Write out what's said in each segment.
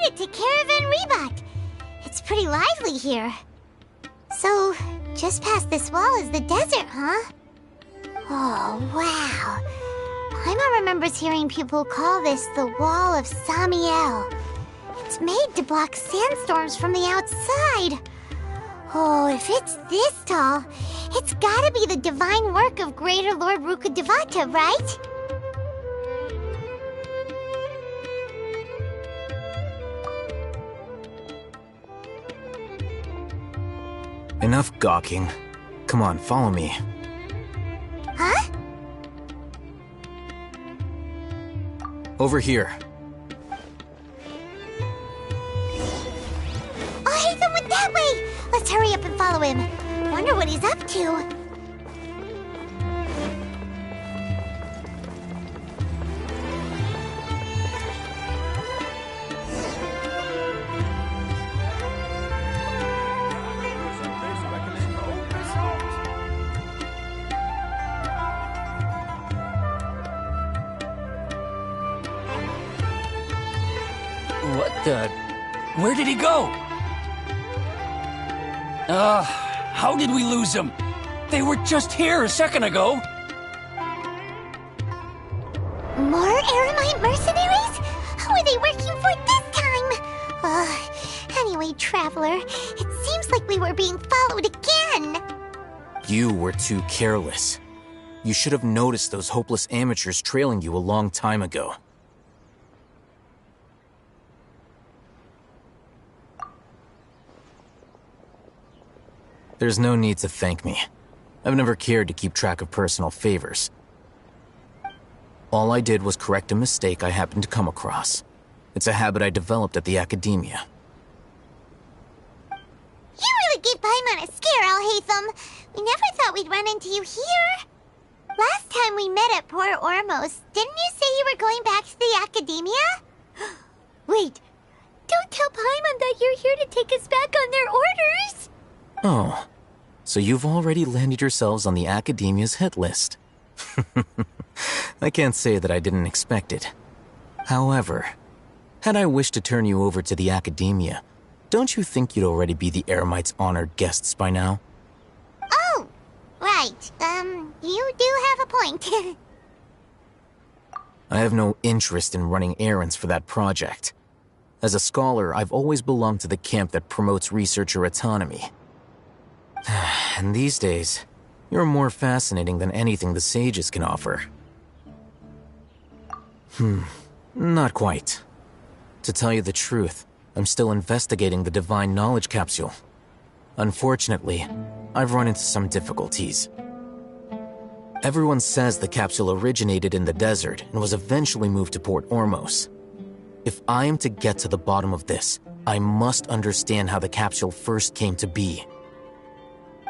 made it to Caravan Rebot. It's pretty lively here. So, just past this wall is the desert, huh? Oh, wow. Paimon remembers hearing people call this the Wall of Samiel. It's made to block sandstorms from the outside. Oh, if it's this tall, it's gotta be the divine work of Greater Lord Rukkhadevata, right? Enough gawking. Come on, follow me. Huh? Over here. Oh, Haytham went that way! Let's hurry up and follow him. Wonder what he's up to. What the... Where did he go? How did we lose him? They were just here a second ago. More Eremite mercenaries? Who are they working for this time? Anyway, Traveler, it seems like we were being followed again. You were too careless. You should have noticed those hopeless amateurs trailing you a long time ago. There's no need to thank me. I've never cared to keep track of personal favors. All I did was correct a mistake I happened to come across. It's a habit I developed at the academia. You really gave Paimon a scare, Alhaitham. We never thought we'd run into you here. Last time we met at Port Ormos, didn't you say you were going back to the academia? Wait, don't tell Paimon that you're here to take us back on their orders. Oh, so you've already landed yourselves on the academia's hit list. I can't say that I didn't expect it. However, had I wished to turn you over to the academia, don't you think you'd already be the Eremites' honored guests by now? Oh, right. You do have a point. I have no interest in running errands for that project. As a scholar, I've always belonged to the camp that promotes researcher autonomy. And these days, you're more fascinating than anything the sages can offer. Not quite. To tell you the truth, I'm still investigating the Divine Knowledge Capsule. Unfortunately, I've run into some difficulties. Everyone says the capsule originated in the desert and was eventually moved to Port Ormos. If I am to get to the bottom of this, I must understand how the capsule first came to be.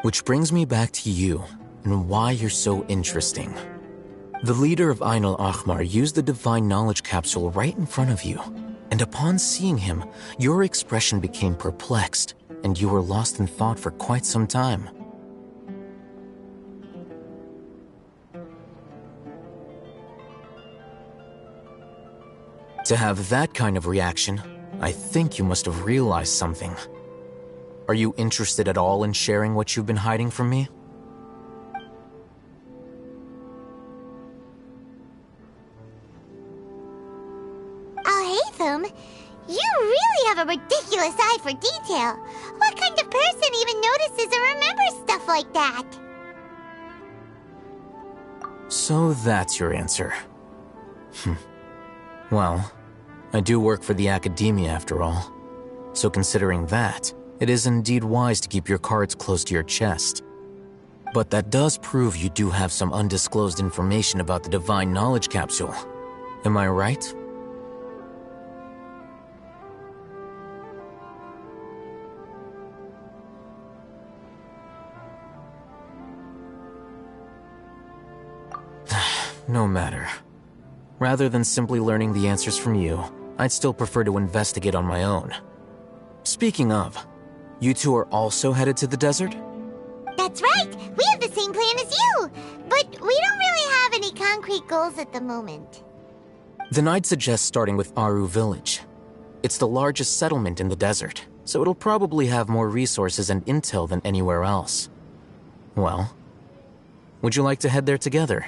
Which brings me back to you, and why you're so interesting. The leader of Ain al-Ahmar used the Divine Knowledge Capsule right in front of you, and upon seeing him, your expression became perplexed, and you were lost in thought for quite some time. To have that kind of reaction, I think you must have realized something. Are you interested at all in sharing what you've been hiding from me? Alhaitham, you really have a ridiculous eye for detail. What kind of person even notices or remembers stuff like that? So that's your answer. Well, I do work for the academia after all. So considering that, it is indeed wise to keep your cards close to your chest. But that does prove you do have some undisclosed information about the Divine Knowledge Capsule. Am I right? No matter. Rather than simply learning the answers from you, I'd still prefer to investigate on my own. Speaking of, you two are also headed to the desert? That's right! We have the same plan as you! But we don't really have any concrete goals at the moment. Then I'd suggest starting with Aru Village. It's the largest settlement in the desert, so it'll probably have more resources and intel than anywhere else. Well, would you like to head there together?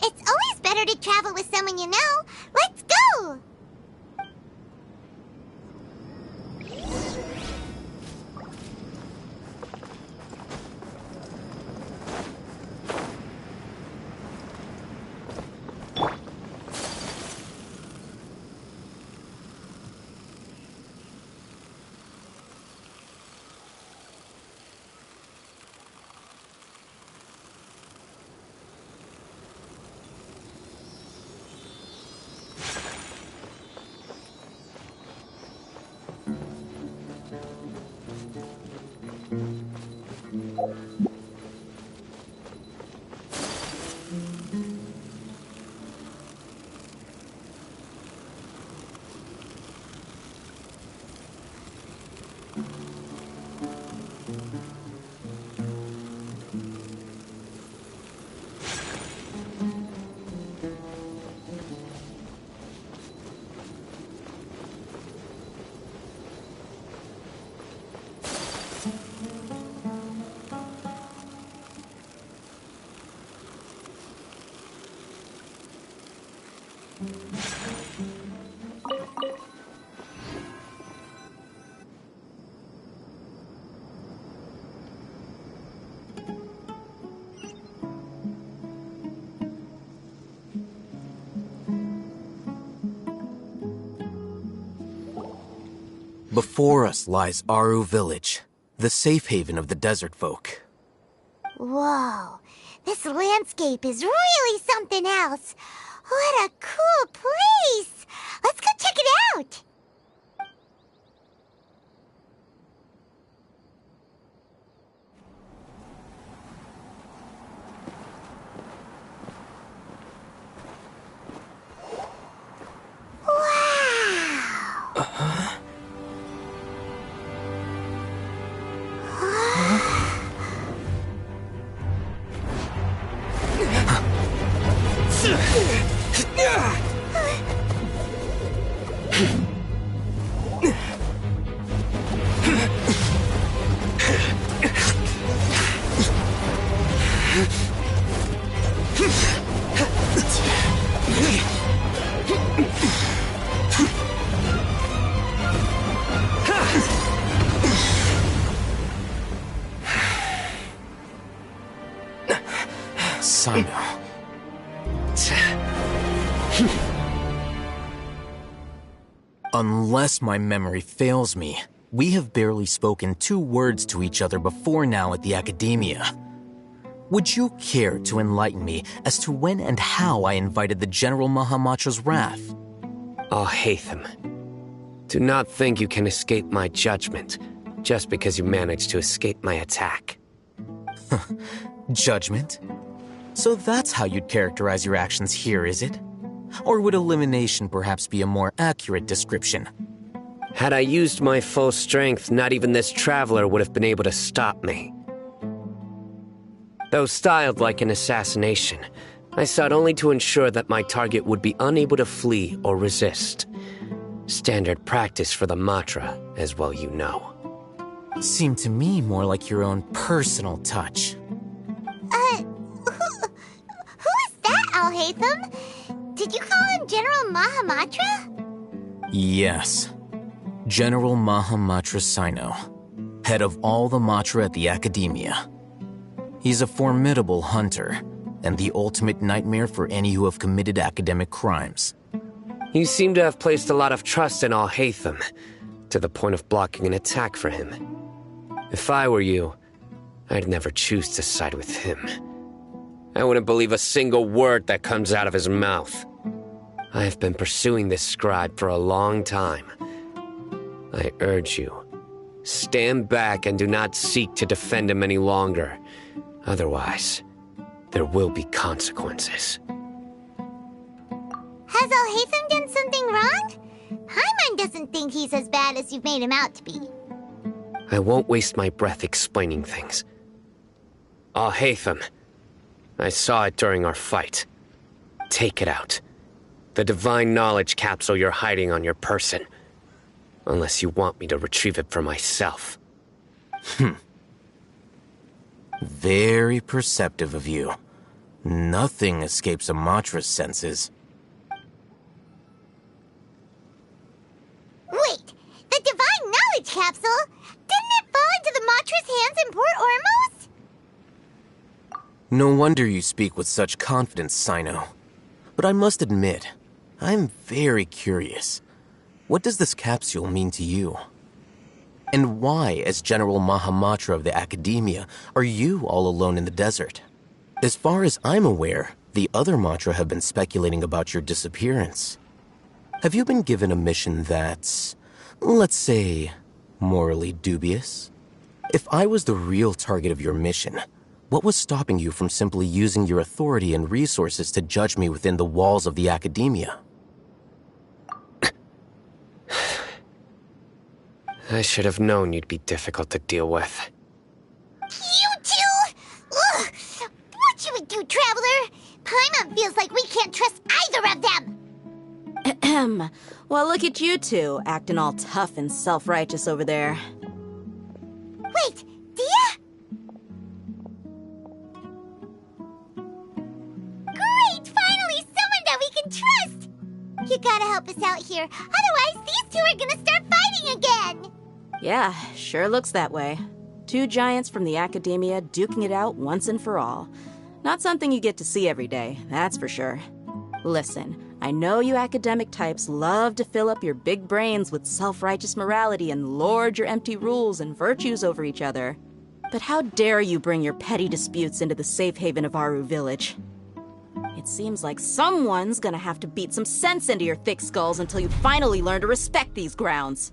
It's always better to travel with someone you know. Let's go! Before us lies Aru Village, the safe haven of the desert folk. Whoa, this landscape is really something else. What a cool place! Let's go check it out! Wow! Sino. Unless my memory fails me, we have barely spoken 2 words to each other before now at the Academia. Would you care to enlighten me as to when and how I invited the General Mahamatra's wrath? Oh, Hatham. Do not think you can escape my judgment just because you managed to escape my attack. Judgment? So that's how you'd characterize your actions here, is it? Or would elimination perhaps be a more accurate description? Had I used my full strength, not even this traveler would have been able to stop me. Though styled like an assassination, I sought only to ensure that my target would be unable to flee or resist. Standard practice for the Matra, as well you know. Seemed to me more like your own personal touch. Who is that, Al-Hatham? Did you call him General Mahamatra? Yes. General Mahamatra Sino, head of all the Matra at the Academia. He's a formidable hunter, and the ultimate nightmare for any who have committed academic crimes. You seem to have placed a lot of trust in Al-Hatham, to the point of blocking an attack for him. If I were you, I'd never choose to side with him. I wouldn't believe a single word that comes out of his mouth. I have been pursuing this scribe for a long time. I urge you, Stand back and do not seek to defend him any longer. Otherwise, there will be consequences. Has Alhaitham done something wrong? Paimon doesn't think he's as bad as you've made him out to be. I won't waste my breath explaining things. Alhaitham, I saw it during our fight. Take it out. The divine knowledge capsule you're hiding on your person. Unless you want me to retrieve it for myself. Very perceptive of you. Nothing escapes Amatra's senses. Wait, the divine knowledge capsule? Didn't it fall into the Matra's hands in Port Ormos? No wonder you speak with such confidence, Sino. But I must admit, I'm very curious. What does this capsule mean to you? And why, as General Mahamatra of the Academia, are you all alone in the desert? As far as I'm aware, the other Matra have been speculating about your disappearance. Have you been given a mission that's, let's say, morally dubious? If I was the real target of your mission, what was stopping you from simply using your authority and resources to judge me within the walls of the Academia? I should have known you'd be difficult to deal with. You two? Ugh! What you would do, Traveler? Paimon feels like we can't trust either of them! Ahem. Well, look at you two, acting all tough and self-righteous over there. Wait, Dia? Great! Finally, someone that we can trust! You gotta help us out here, otherwise these two are gonna start fighting again! Yeah, sure looks that way. Two giants from the Academia duking it out once and for all. Not something you get to see every day, that's for sure. Listen, I know you academic types love to fill up your big brains with self-righteous morality and lord your empty rules and virtues over each other. But how dare you bring your petty disputes into the safe haven of Aru Village? It seems like someone's gonna have to beat some sense into your thick skulls until you finally learn to respect these grounds.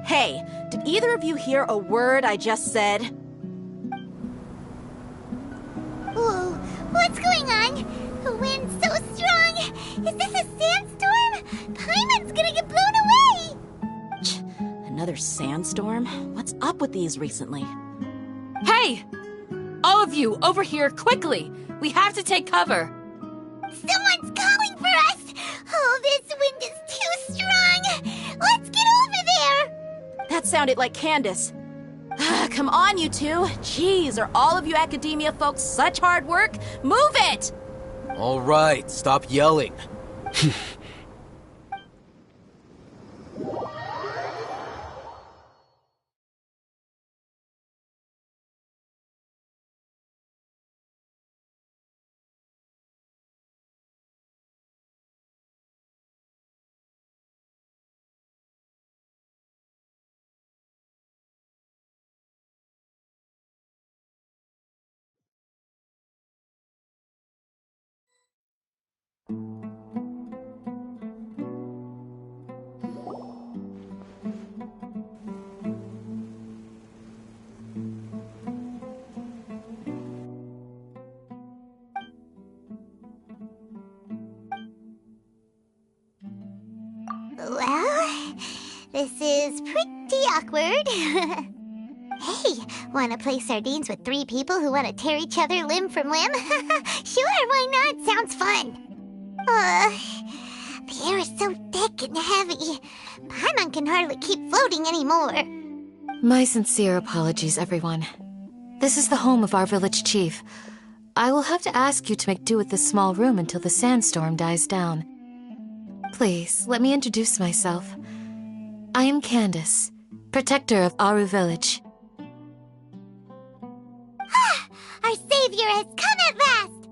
Hey, did either of you hear a word I just said? Whoa, what's going on? The wind's so strong! Is this a sandstorm? Paimon's gonna get blown away! Another sandstorm? What's up with these recently? Hey! All of you, over here, quickly! We have to take cover! Someone's calling for us! Oh, this wind is too strong! Let's get over there! That sounded like Candace. Come on, you two. Jeez, are all of you Academia folks such hard work? Move it! All right, stop yelling. Well, this is pretty awkward. Hey, wanna play sardines with three people who wanna tear each other limb from limb? Sure, why not? Sounds fun. The air is so thick and heavy. Paimon can hardly keep floating anymore. My sincere apologies, everyone. This is the home of our village chief. I will have to ask you to make do with this small room until the sandstorm dies down. Please, let me introduce myself. I am Candace, protector of Aru Village. Our savior has come at last!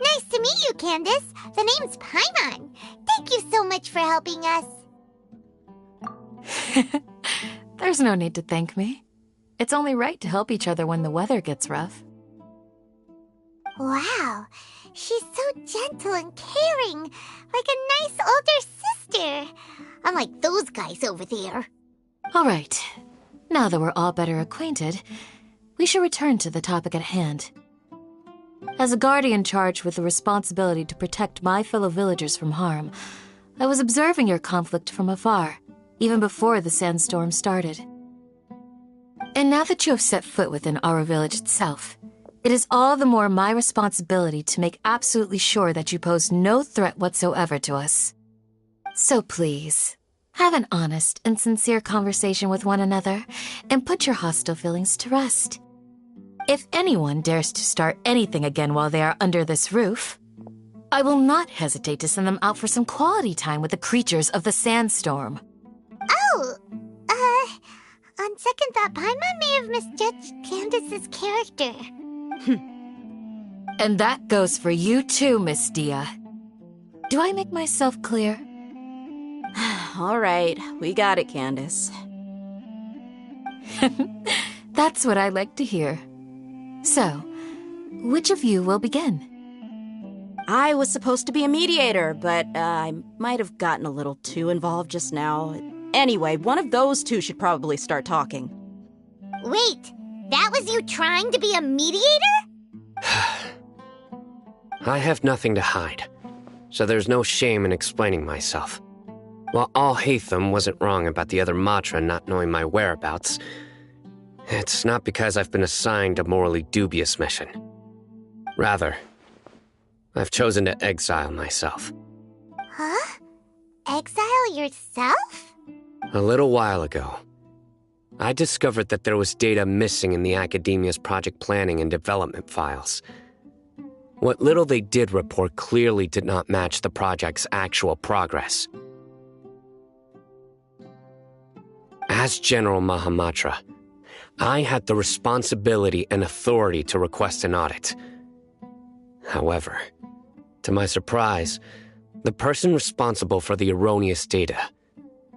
Nice to meet you, Candace. The name's Paimon. Thank you so much for helping us. There's no need to thank me. It's only right to help each other when the weather gets rough. Wow, she's so gentle and caring, like a nice older sister. Unlike those guys over there. All right. Now that we're all better acquainted, we should return to the topic at hand. As a guardian charged with the responsibility to protect my fellow villagers from harm, I was observing your conflict from afar, even before the sandstorm started. And now that you have set foot within our village itself, it is all the more my responsibility to make absolutely sure that you pose no threat whatsoever to us. So please, have an honest and sincere conversation with one another, and put your hostile feelings to rest. If anyone dares to start anything again while they are under this roof, I will not hesitate to send them out for some quality time with the creatures of the sandstorm. Oh, on second thought, Paimon may have misjudged Candace's character. And that goes for you too, Miss Dia. Do I make myself clear? All right, we got it, Candace. That's what I like to hear. So, which of you will begin? I was supposed to be a mediator, but I might have gotten a little too involved just now. Anyway, one of those two should probably start talking. Wait, that was you trying to be a mediator? I have nothing to hide, so there's no shame in explaining myself. While Alhaitham wasn't wrong about the other Matra not knowing my whereabouts, it's not because I've been assigned a morally dubious mission. Rather, I've chosen to exile myself. Huh? Exile yourself? A little while ago, I discovered that there was data missing in the Academia's project planning and development files. What little they did report clearly did not match the project's actual progress. As General Mahamatra, I had the responsibility and authority to request an audit. However, to my surprise, the person responsible for the erroneous data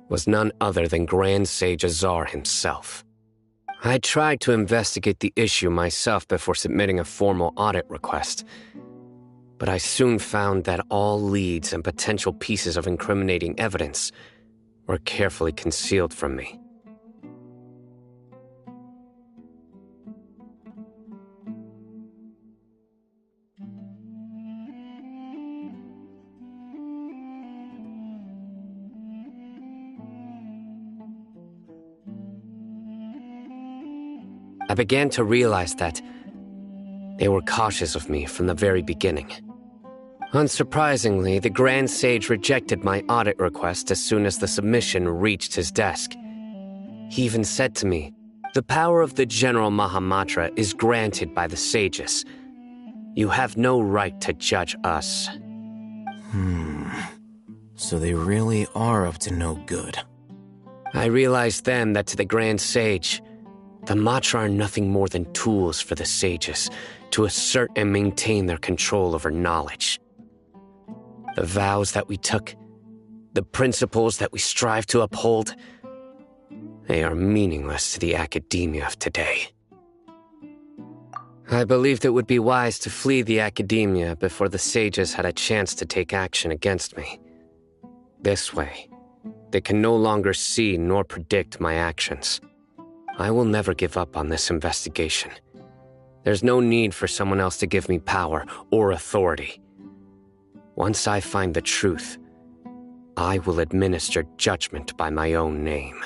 was none other than Grand Sage Azar himself. I tried to investigate the issue myself before submitting a formal audit request, but I soon found that all leads and potential pieces of incriminating evidence were carefully concealed from me. I began to realize that they were cautious of me from the very beginning. Unsurprisingly, the Grand Sage rejected my audit request as soon as the submission reached his desk. He even said to me, "The power of the General Mahamatra is granted by the sages. You have no right to judge us." So they really are up to no good. I realized then that to the Grand Sage, the Matra are nothing more than tools for the sages to assert and maintain their control over knowledge. The vows that we took, the principles that we strive to uphold, they are meaningless to the academia of today. I believed it would be wise to flee the academia before the sages had a chance to take action against me. This way, they can no longer see nor predict my actions. I will never give up on this investigation. There's no need for someone else to give me power or authority. Once I find the truth, I will administer judgment by my own name.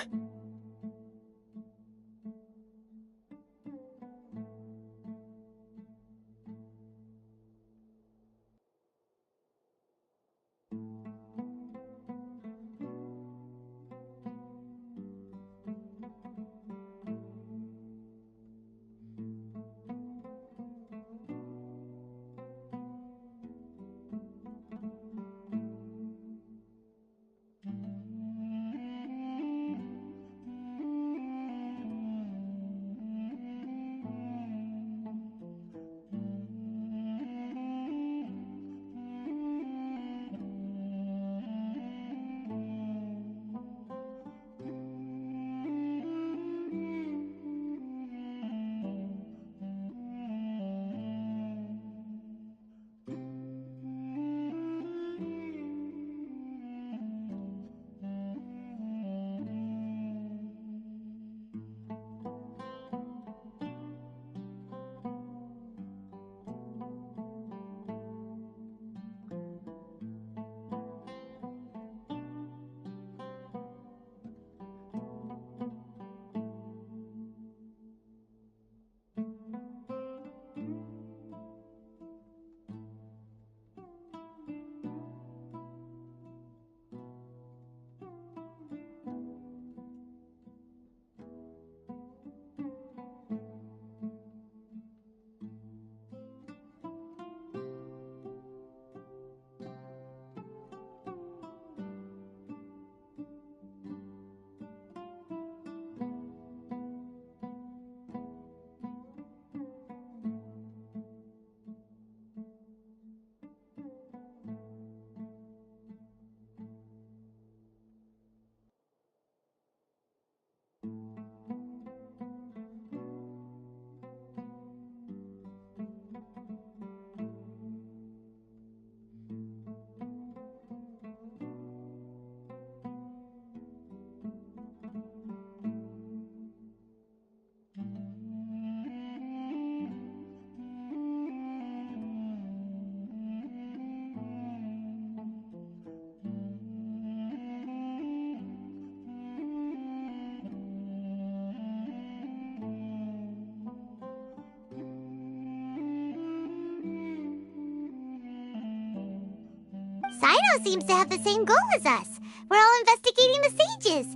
Sino seems to have the same goal as us. We're all investigating the sages.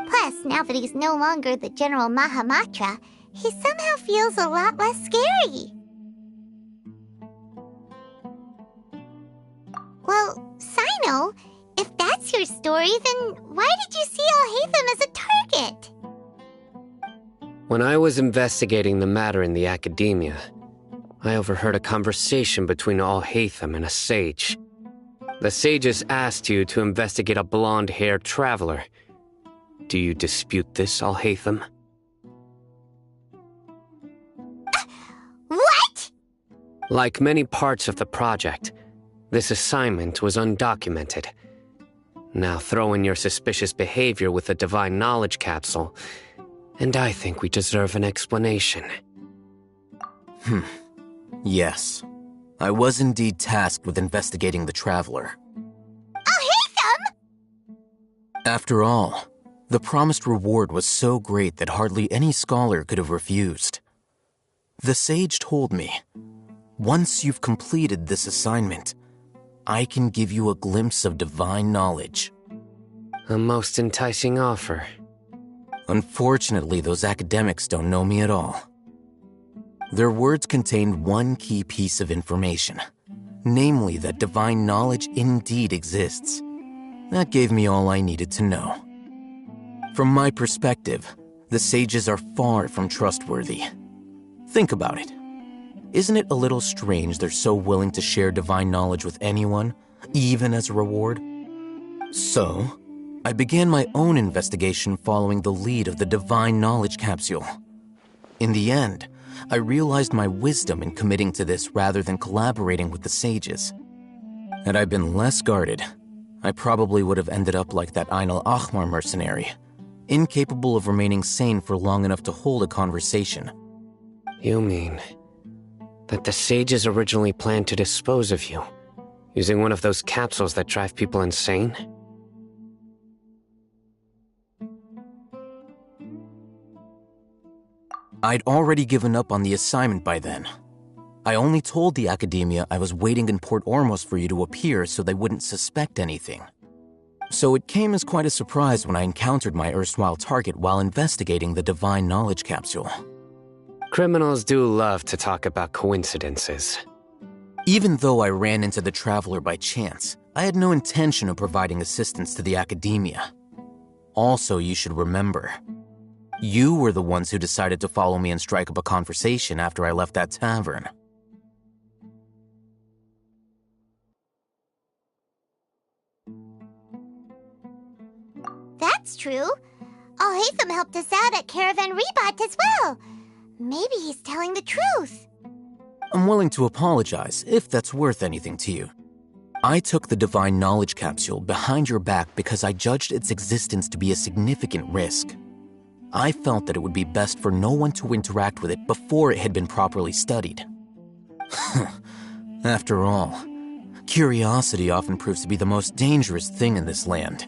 Plus, now that he's no longer the General Mahamatra, he somehow feels a lot less scary. Well, Sino, if that's your story, then why did you see Alhaitham as a target? When I was investigating the matter in the academia, I overheard a conversation between Alhaitham and a sage. The sages asked you to investigate a blonde-haired traveler. Do you dispute this, Alhaitham? What? Like many parts of the project, this assignment was undocumented. Now throw in your suspicious behavior with the Divine Knowledge Capsule, and I think we deserve an explanation. Yes. I was indeed tasked with investigating the Traveler. Alhaitham! After all, the promised reward was so great that hardly any scholar could have refused. The sage told me, once you've completed this assignment, I can give you a glimpse of divine knowledge. A most enticing offer. Unfortunately, those academics don't know me at all. Their words contained one key piece of information, namely that divine knowledge indeed exists. That gave me all I needed to know. From my perspective, the sages are far from trustworthy. Think about it. Isn't it a little strange they're so willing to share divine knowledge with anyone, even as a reward? So, I began my own investigation following the lead of the Divine Knowledge Capsule. In the end, I realized my wisdom in committing to this rather than collaborating with the sages. Had I been less guarded, I probably would have ended up like that Ain al-Ahmar mercenary, incapable of remaining sane for long enough to hold a conversation. You mean that the sages originally planned to dispose of you, using one of those capsules that drive people insane? I'd already given up on the assignment by then. I only told the academia I was waiting in Port Ormos for you to appear so they wouldn't suspect anything. So it came as quite a surprise when I encountered my erstwhile target while investigating the Divine Knowledge Capsule. Criminals do love to talk about coincidences. Even though I ran into the Traveler by chance, I had no intention of providing assistance to the academia. Also, you should remember, you were the ones who decided to follow me and strike up a conversation after I left that tavern. That's true. Alhaitham helped us out at Caravan Rebat as well. Maybe he's telling the truth. I'm willing to apologize if that's worth anything to you. I took the Divine Knowledge Capsule behind your back because I judged its existence to be a significant risk. I felt that it would be best for no one to interact with it before it had been properly studied. After all, curiosity often proves to be the most dangerous thing in this land.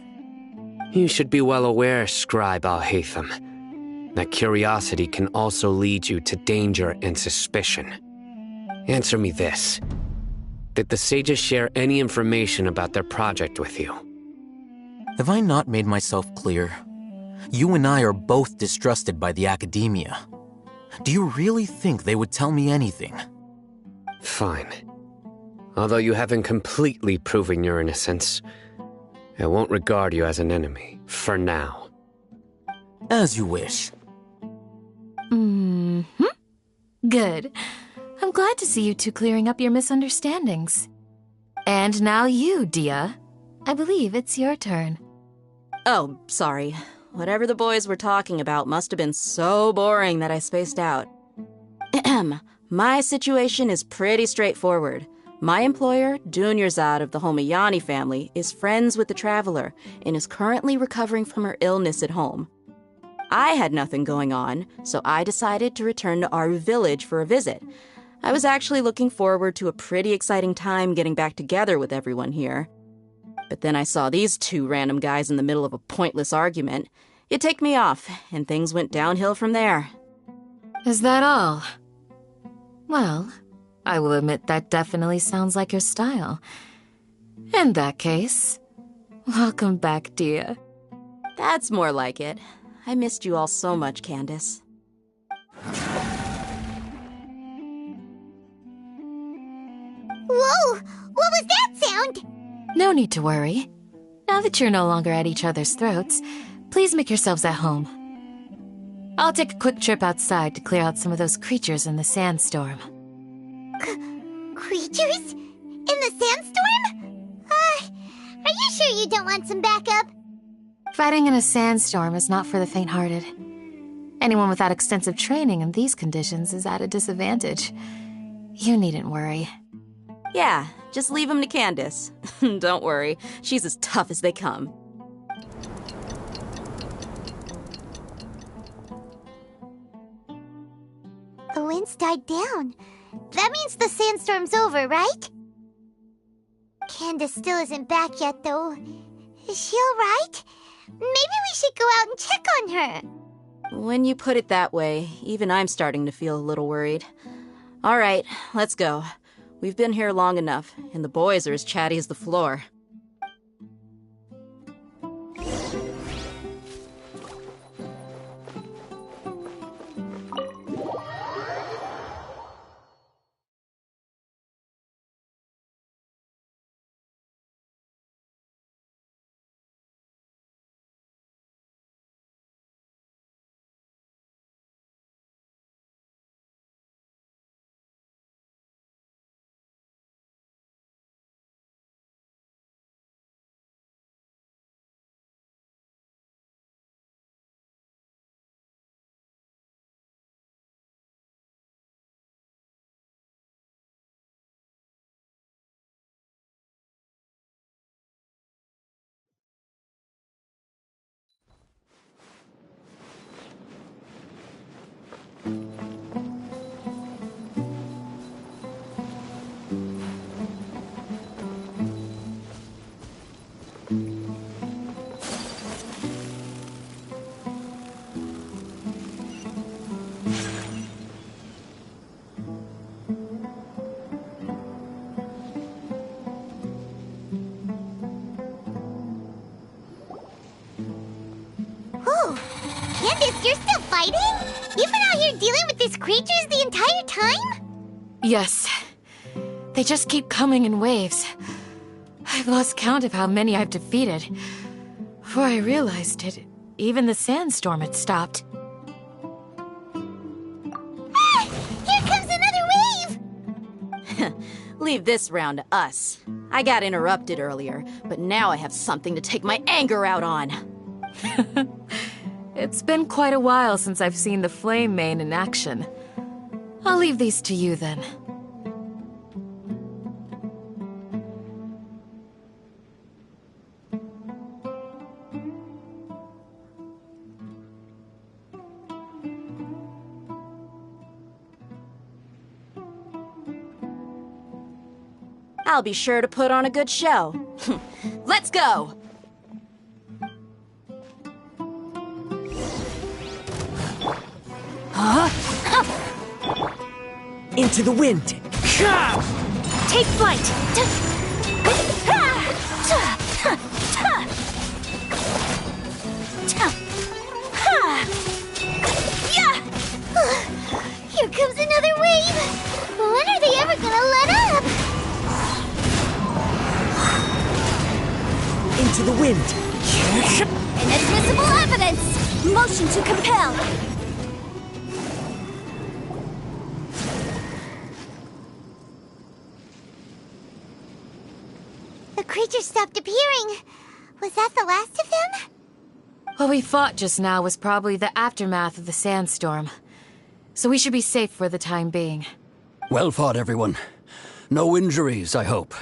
You should be well aware, Scribe Alhaitham, that curiosity can also lead you to danger and suspicion. Answer me this. Did the sages share any information about their project with you? Have I not made myself clear? You and I are both distrusted by the academia. Do you really think they would tell me anything? Fine. Although you haven't completely proven your innocence, I won't regard you as an enemy, for now. As you wish. Good. I'm glad to see you two clearing up your misunderstandings. And now you, Dia. I believe it's your turn. Oh, sorry. Whatever the boys were talking about must have been so boring that I spaced out. My situation is pretty straightforward. My employer, Dunyarzad of the Homayani family, is friends with the Traveler and is currently recovering from her illness at home. I had nothing going on, so I decided to return to Aru village for a visit. I was actually looking forward to a pretty exciting time getting back together with everyone here. But then I saw these two random guys in the middle of a pointless argument. It ticked me off, and things went downhill from there. Is that all? Well, I will admit that definitely sounds like your style. In that case, welcome back, dear. That's more like it. I missed you all so much, Candace. Whoa! What was that sound? No need to worry. Now that you're no longer at each other's throats, please make yourselves at home. I'll take a quick trip outside to clear out some of those creatures in the sandstorm. Creatures? In the sandstorm? Are you sure you don't want some backup? Fighting in a sandstorm is not for the faint-hearted. Anyone without extensive training in these conditions is at a disadvantage. You needn't worry. Yeah, just leave him to Candace. Don't worry, she's as tough as they come. The winds died down. That means the sandstorm's over, right? Candace still isn't back yet, though. Is she alright? Maybe we should go out and check on her. When you put it that way, even I'm starting to feel a little worried. All right, let's go. We've been here long enough, and the boys are as chatty as the floor. Candace, you're still fighting? You've been out here dealing with these creatures the entire time? Yes. They just keep coming in waves. I've lost count of how many I've defeated. Before I realized it, even the sandstorm had stopped. Ah! Here comes another wave! Leave this round to us. I got interrupted earlier, but now I have something to take my anger out on. It's been quite a while since I've seen the Flame Mane in action. I'll leave these to you then. I'll be sure to put on a good show. Let's go! Into the wind! Take flight! Here comes another wave! When are they ever gonna let up? Into the wind! Inadmissible evidence! Motion to compel! The creatures stopped appearing. Was that the last of them? What we fought just now was probably the aftermath of the sandstorm. So we should be safe for the time being. Well fought, everyone. No injuries, I hope.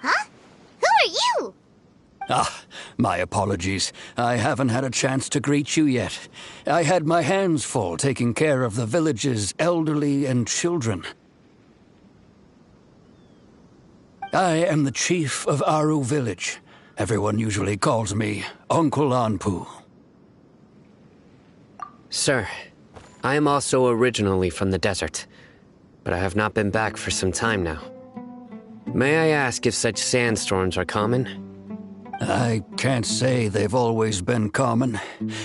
Huh? Who are you? Ah, my apologies. I haven't had a chance to greet you yet. I had my hands full taking care of the village's elderly and children. I am the chief of Aru village. Everyone usually calls me Uncle Anpu. Sir, I am also originally from the desert, but I have not been back for some time now. May I ask if such sandstorms are common? I can't say they've always been common,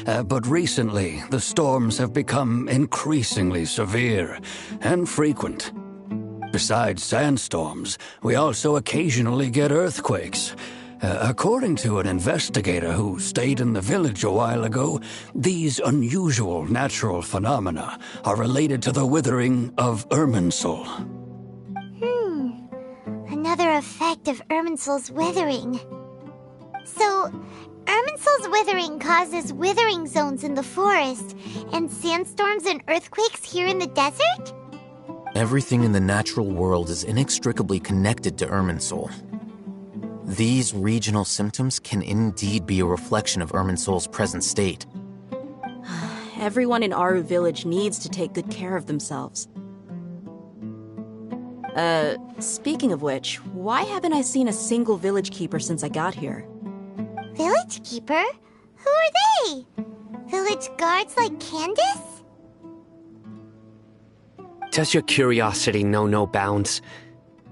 but recently the storms have become increasingly severe and frequent. Besides sandstorms, we also occasionally get earthquakes. According to an investigator who stayed in the village a while ago, these unusual natural phenomena are related to the withering of Irminsul. Another effect of Irminsul's withering. So, Irminsul's withering causes withering zones in the forest, and sandstorms and earthquakes here in the desert? Everything in the natural world is inextricably connected to Irminsul. These regional symptoms can indeed be a reflection of Irminsul's present state. Everyone in Aru Village needs to take good care of themselves. Speaking of which, why haven't I seen a single village keeper since I got here? Village keeper? Who are they? Village guards like Candace? Does your curiosity know no bounds?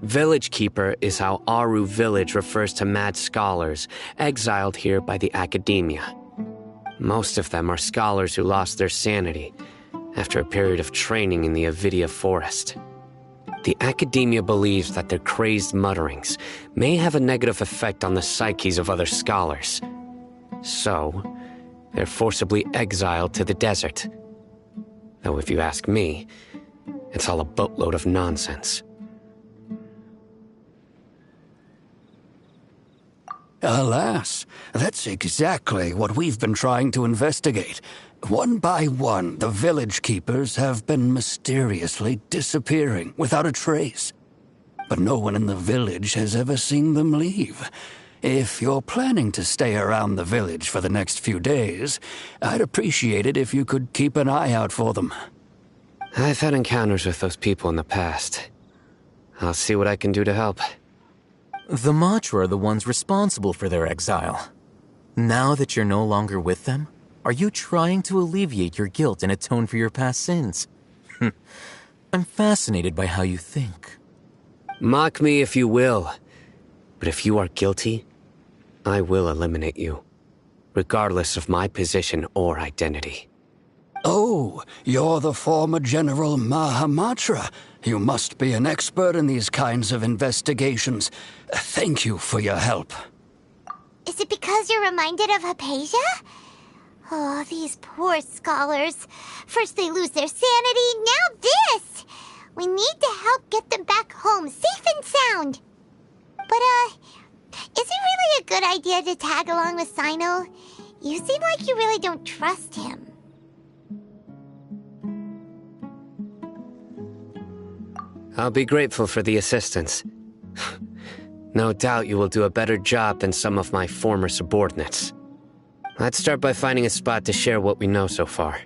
Village Keeper is how Aru Village refers to mad scholars exiled here by the Academia. Most of them are scholars who lost their sanity after a period of training in the Avidia Forest. The Academia believes that their crazed mutterings may have a negative effect on the psyches of other scholars. So, they're forcibly exiled to the desert. Though if you ask me, it's all a boatload of nonsense. Alas, that's exactly what we've been trying to investigate. One by one, the village keepers have been mysteriously disappearing without a trace. But no one in the village has ever seen them leave. If you're planning to stay around the village for the next few days, I'd appreciate it if you could keep an eye out for them. I've had encounters with those people in the past. I'll see what I can do to help. The Matra are the ones responsible for their exile. Now that you're no longer with them, are you trying to alleviate your guilt and atone for your past sins? I'm fascinated by how you think. Mock me if you will, but if you are guilty, I will eliminate you, regardless of my position or identity. Oh, you're the former General Mahamatra. You must be an expert in these kinds of investigations. Thank you for your help. Is it because you're reminded of Hypatia? Oh, these poor scholars. First they lose their sanity, now this! We need to help get them back home, safe and sound. But, is it really a good idea to tag along with Sino? You seem like you really don't trust him. I'll be grateful for the assistance. No doubt you will do a better job than some of my former subordinates. Let's start by finding a spot to share what we know so far.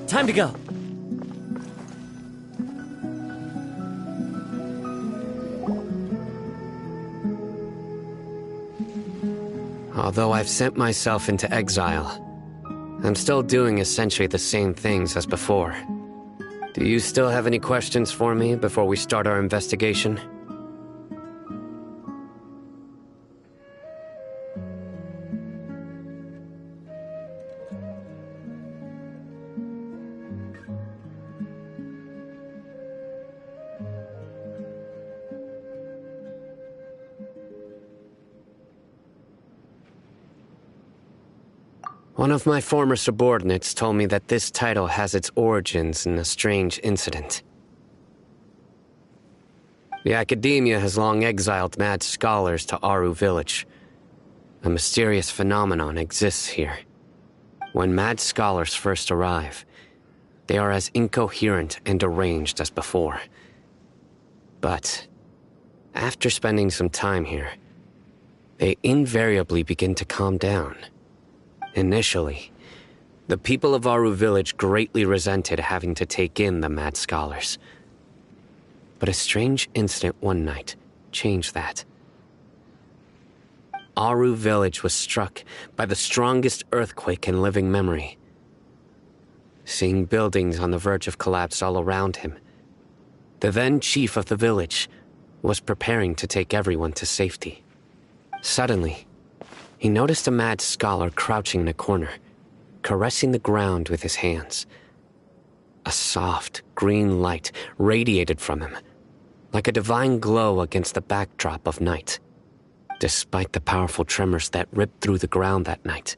Time to go. Although I've sent myself into exile, I'm still doing essentially the same things as before. Do you still have any questions for me before we start our investigation? One of my former subordinates told me that this title has its origins in a strange incident. The Academia has long exiled mad scholars to Aru Village. A mysterious phenomenon exists here. When mad scholars first arrive, they are as incoherent and deranged as before. But after spending some time here, they invariably begin to calm down. Initially, the people of Aru Village greatly resented having to take in the mad scholars. But a strange incident one night changed that. Aru Village was struck by the strongest earthquake in living memory. Seeing buildings on the verge of collapse all around him, the then chief of the village was preparing to take everyone to safety. Suddenly, he noticed a mad scholar crouching in a corner, caressing the ground with his hands. A soft, green light radiated from him, like a divine glow against the backdrop of night. Despite the powerful tremors that ripped through the ground that night,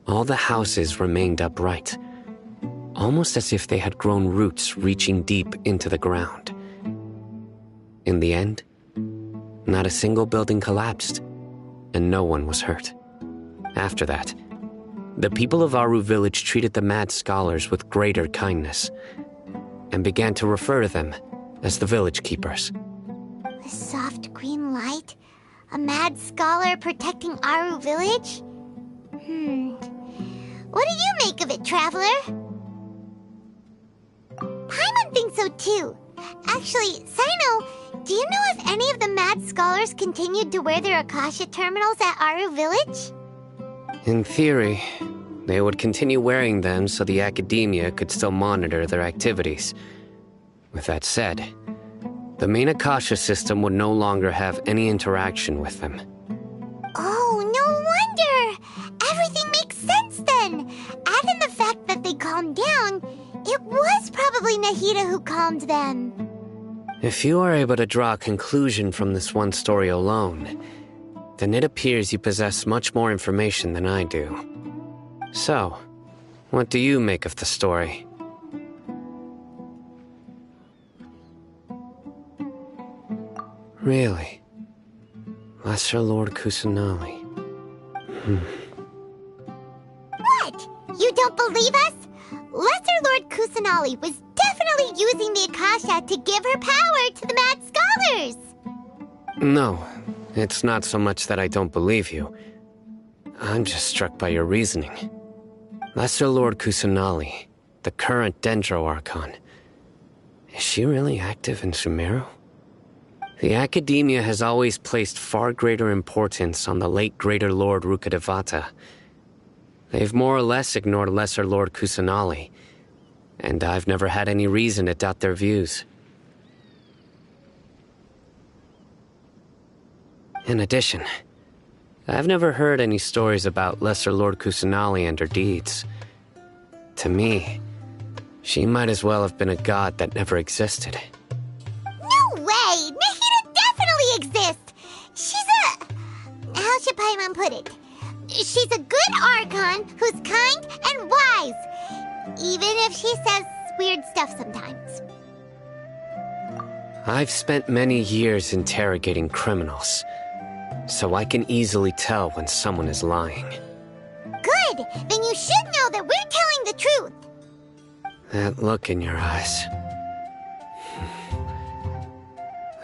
all the houses remained upright, almost as if they had grown roots reaching deep into the ground. In the end, not a single building collapsed, and no one was hurt. After that, the people of Aru Village treated the mad scholars with greater kindness, and began to refer to them as the village keepers. A soft green light? A mad scholar protecting Aru Village? What do you make of it, Traveler? Paimon thinks so too. Actually, Sino, do you know if any of the mad scholars continued to wear their Akasha terminals at Aru Village? In theory, they would continue wearing them so the Academia could still monitor their activities. With that said, the main Akasha system would no longer have any interaction with them. Oh, no wonder! Everything makes sense then! Add in the fact that they calmed down, it was probably Nahida who calmed them. If you are able to draw a conclusion from this one story alone, then it appears you possess much more information than I do. So, what do you make of the story? Really? Lesser Lord Kusanali. What? You don't believe us? Lesser Lord Kusanali was definitely using the Akasha to give her power to the mad scholars! No, it's not so much that I don't believe you. I'm just struck by your reasoning. Lesser Lord Kusanali, the current Dendro Archon, is she really active in Sumeru? The Academia has always placed far greater importance on the late Greater Lord Rukkhadevata. They've more or less ignored Lesser Lord Kusanali, and I've never had any reason to doubt their views. In addition, I've never heard any stories about Lesser Lord Kusanali and her deeds. To me, she might as well have been a god that never existed. No way! Nahida definitely exists! She's a... how should Paimon put it? She's a good Archon who's kind and wise, even if she says weird stuff sometimes. I've spent many years interrogating criminals, so I can easily tell when someone is lying. Good! Then you should know that we're telling the truth! That look in your eyes.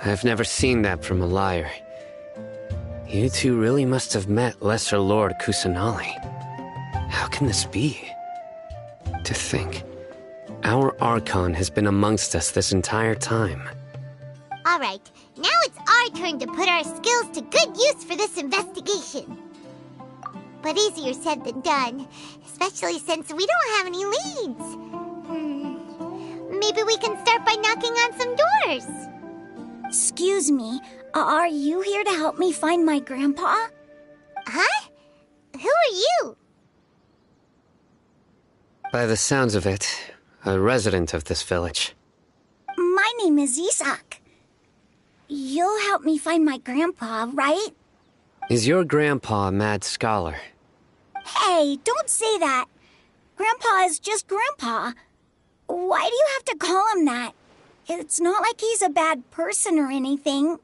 I've never seen that from a liar. You two really must have met Lesser Lord Kusanali. How can this be? To think, our Archon has been amongst us this entire time. Alright, now it's our turn to put our skills to good use for this investigation. But easier said than done, especially since we don't have any leads. Maybe we can start by knocking on some doors. Excuse me, are you here to help me find my grandpa? Huh? Who are you? By the sounds of it, a resident of this village. My name is Isak. You'll help me find my grandpa, right? Is your grandpa a mad scholar? Hey, don't say that. Grandpa is just Grandpa. Why do you have to call him that? It's not like he's a bad person or anything.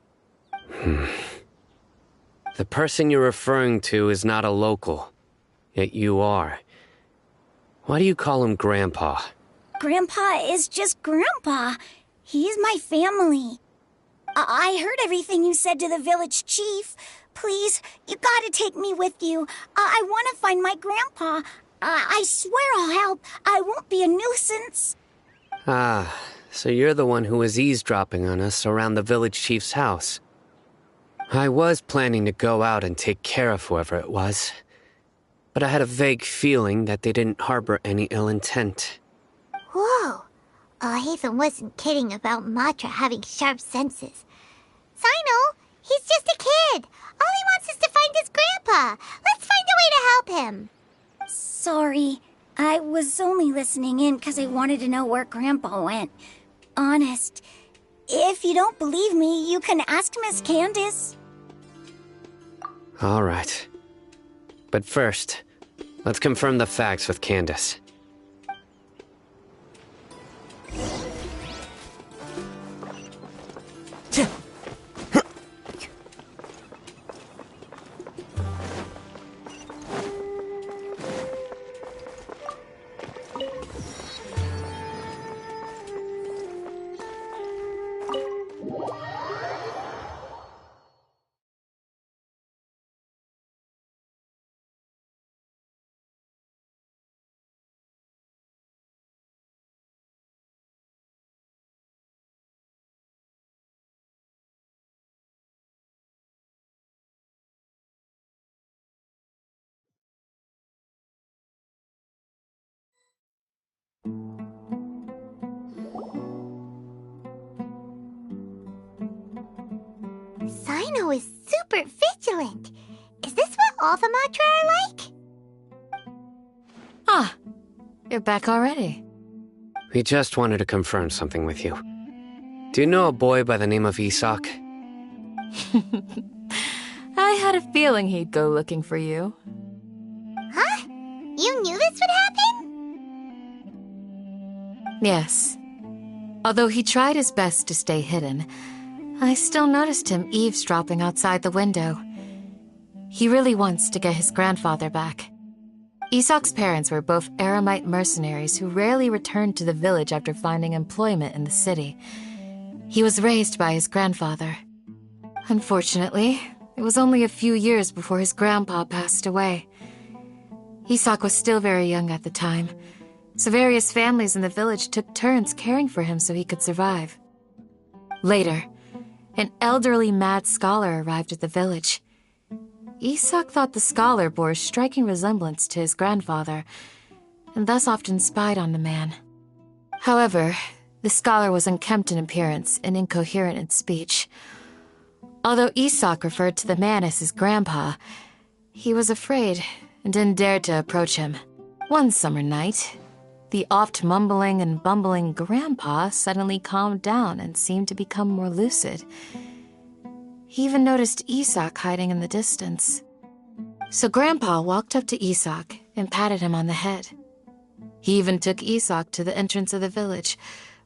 The person you're referring to is not a local, yet you are. Why do you call him Grandpa? Grandpa is just Grandpa. He's my family. I heard everything you said to the village chief. Please, you gotta take me with you. I want to find my grandpa. I swear I'll help. I won't be a nuisance. Ah, so you're the one who was eavesdropping on us around the village chief's house. I was planning to go out and take care of whoever it was, but I had a vague feeling that they didn't harbor any ill intent. Whoa. Hatham wasn't kidding about Matra having sharp senses. Sino, he's just a kid. All he wants is to find his grandpa. Let's find a way to help him. Sorry. I was only listening in because I wanted to know where Grandpa went. Honest. If you don't believe me, you can ask Miss Candace. All right. But first, let's confirm the facts with Candace. Sino is super vigilant. Is this what all the Matra are like? Ah, you're back already. We just wanted to confirm something with you. Do you know a boy by the name of Isak? I had a feeling he'd go looking for you. Huh? You knew this would happen? Yes. Although he tried his best to stay hidden, I still noticed him eavesdropping outside the window. He really wants to get his grandfather back. Isak's parents were both Aramite mercenaries who rarely returned to the village after finding employment in the city. He was raised by his grandfather. Unfortunately, it was only a few years before his grandpa passed away. Isak was still very young at the time, so various families in the village took turns caring for him so he could survive. Later, an elderly mad scholar arrived at the village. Isak thought the scholar bore a striking resemblance to his grandfather, and thus often spied on the man. However, the scholar was unkempt in appearance and incoherent in speech. Although Isak referred to the man as his grandpa, he was afraid and didn't dare to approach him. One summer night, the oft mumbling and bumbling grandpa suddenly calmed down and seemed to become more lucid. He even noticed Isak hiding in the distance. So Grandpa walked up to Isak and patted him on the head. He even took Isak to the entrance of the village,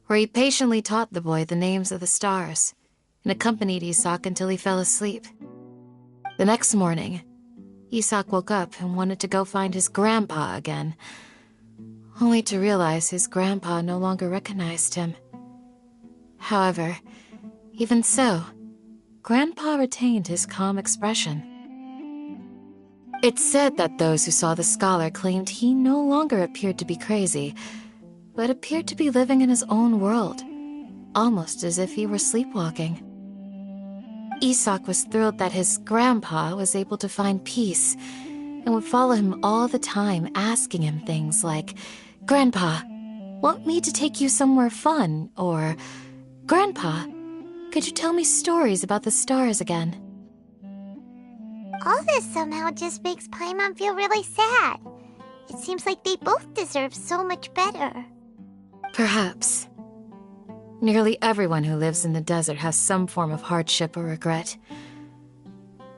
where he patiently taught the boy the names of the stars and accompanied Isak until he fell asleep. The next morning, Isak woke up and wanted to go find his grandpa again, only to realize his grandpa no longer recognized him. However, even so, Grandpa retained his calm expression. It's said that those who saw the scholar claimed he no longer appeared to be crazy, but appeared to be living in his own world, almost as if he were sleepwalking. Isak was thrilled that his grandpa was able to find peace and would follow him all the time, asking him things like, "Grandpa, want me to take you somewhere fun?" or, "Grandpa, could you tell me stories about the stars again?" All this somehow just makes Paimon feel really sad. It seems like they both deserve so much better. Perhaps. Nearly everyone who lives in the desert has some form of hardship or regret.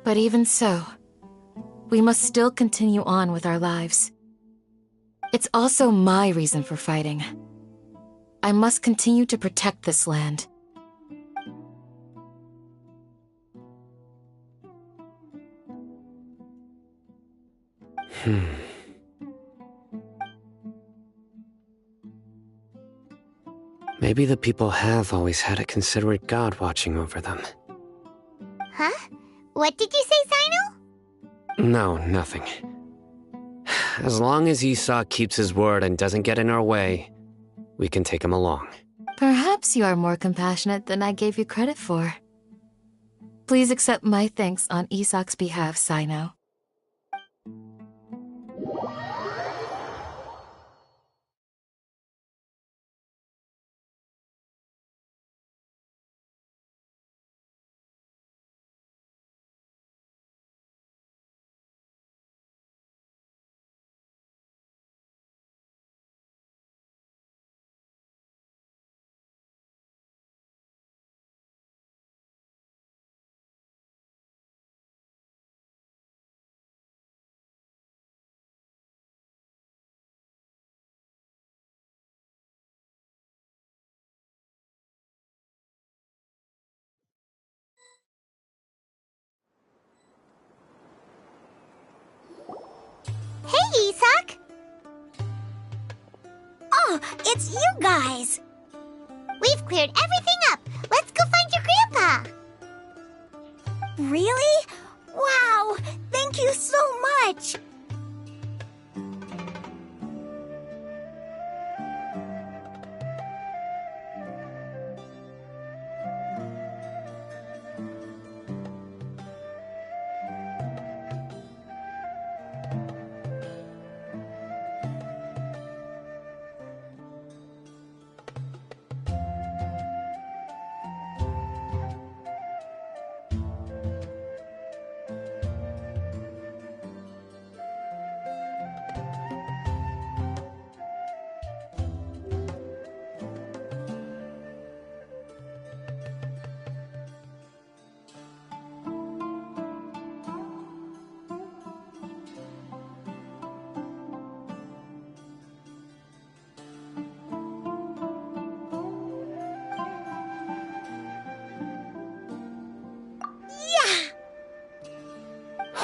But even so, we must still continue on with our lives. It's also my reason for fighting. I must continue to protect this land. Maybe the people have always had a considerate god watching over them. Huh? What did you say, Sino? No, nothing. As long as Esau keeps his word and doesn't get in our way, we can take him along. Perhaps you are more compassionate than I gave you credit for. Please accept my thanks on Isak's behalf, Sino. Hey, Isak! Oh, it's you guys! We've cleared everything up. Let's go find your grandpa. Really? Wow! Thank you so much!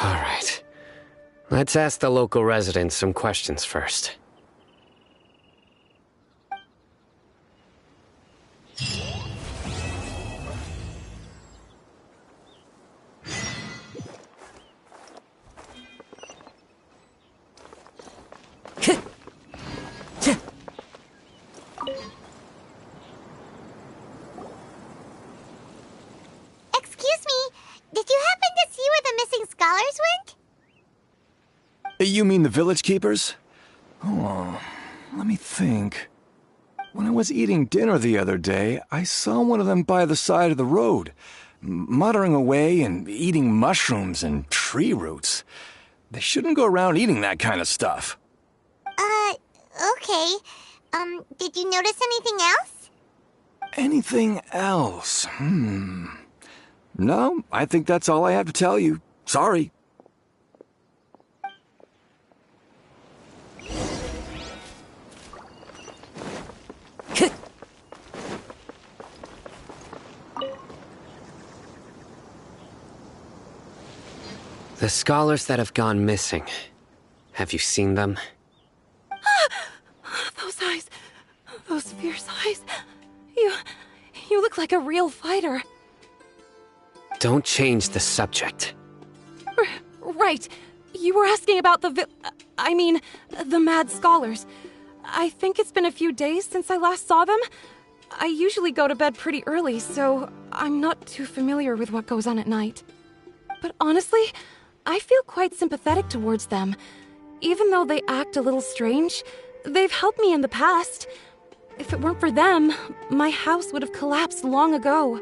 All right. Let's ask the local residents some questions first. Excuse me, did you happen to see where the missing scholars went? You mean the village keepers? Oh, let me think. When I was eating dinner the other day, I saw one of them by the side of the road, muttering away and eating mushrooms and tree roots. They shouldn't go around eating that kind of stuff. Okay. Did you notice anything else? Anything else? No, I think that's all I have to tell you. Sorry. The scholars that have gone missing. Have you seen them? Those eyes. Those fierce eyes. You look like a real fighter. Don't change the subject. Right. You were asking about the mad scholars. I think it's been a few days since I last saw them. I usually go to bed pretty early, so I'm not too familiar with what goes on at night. But honestly, I feel quite sympathetic towards them. Even though they act a little strange, they've helped me in the past. If it weren't for them, my house would have collapsed long ago.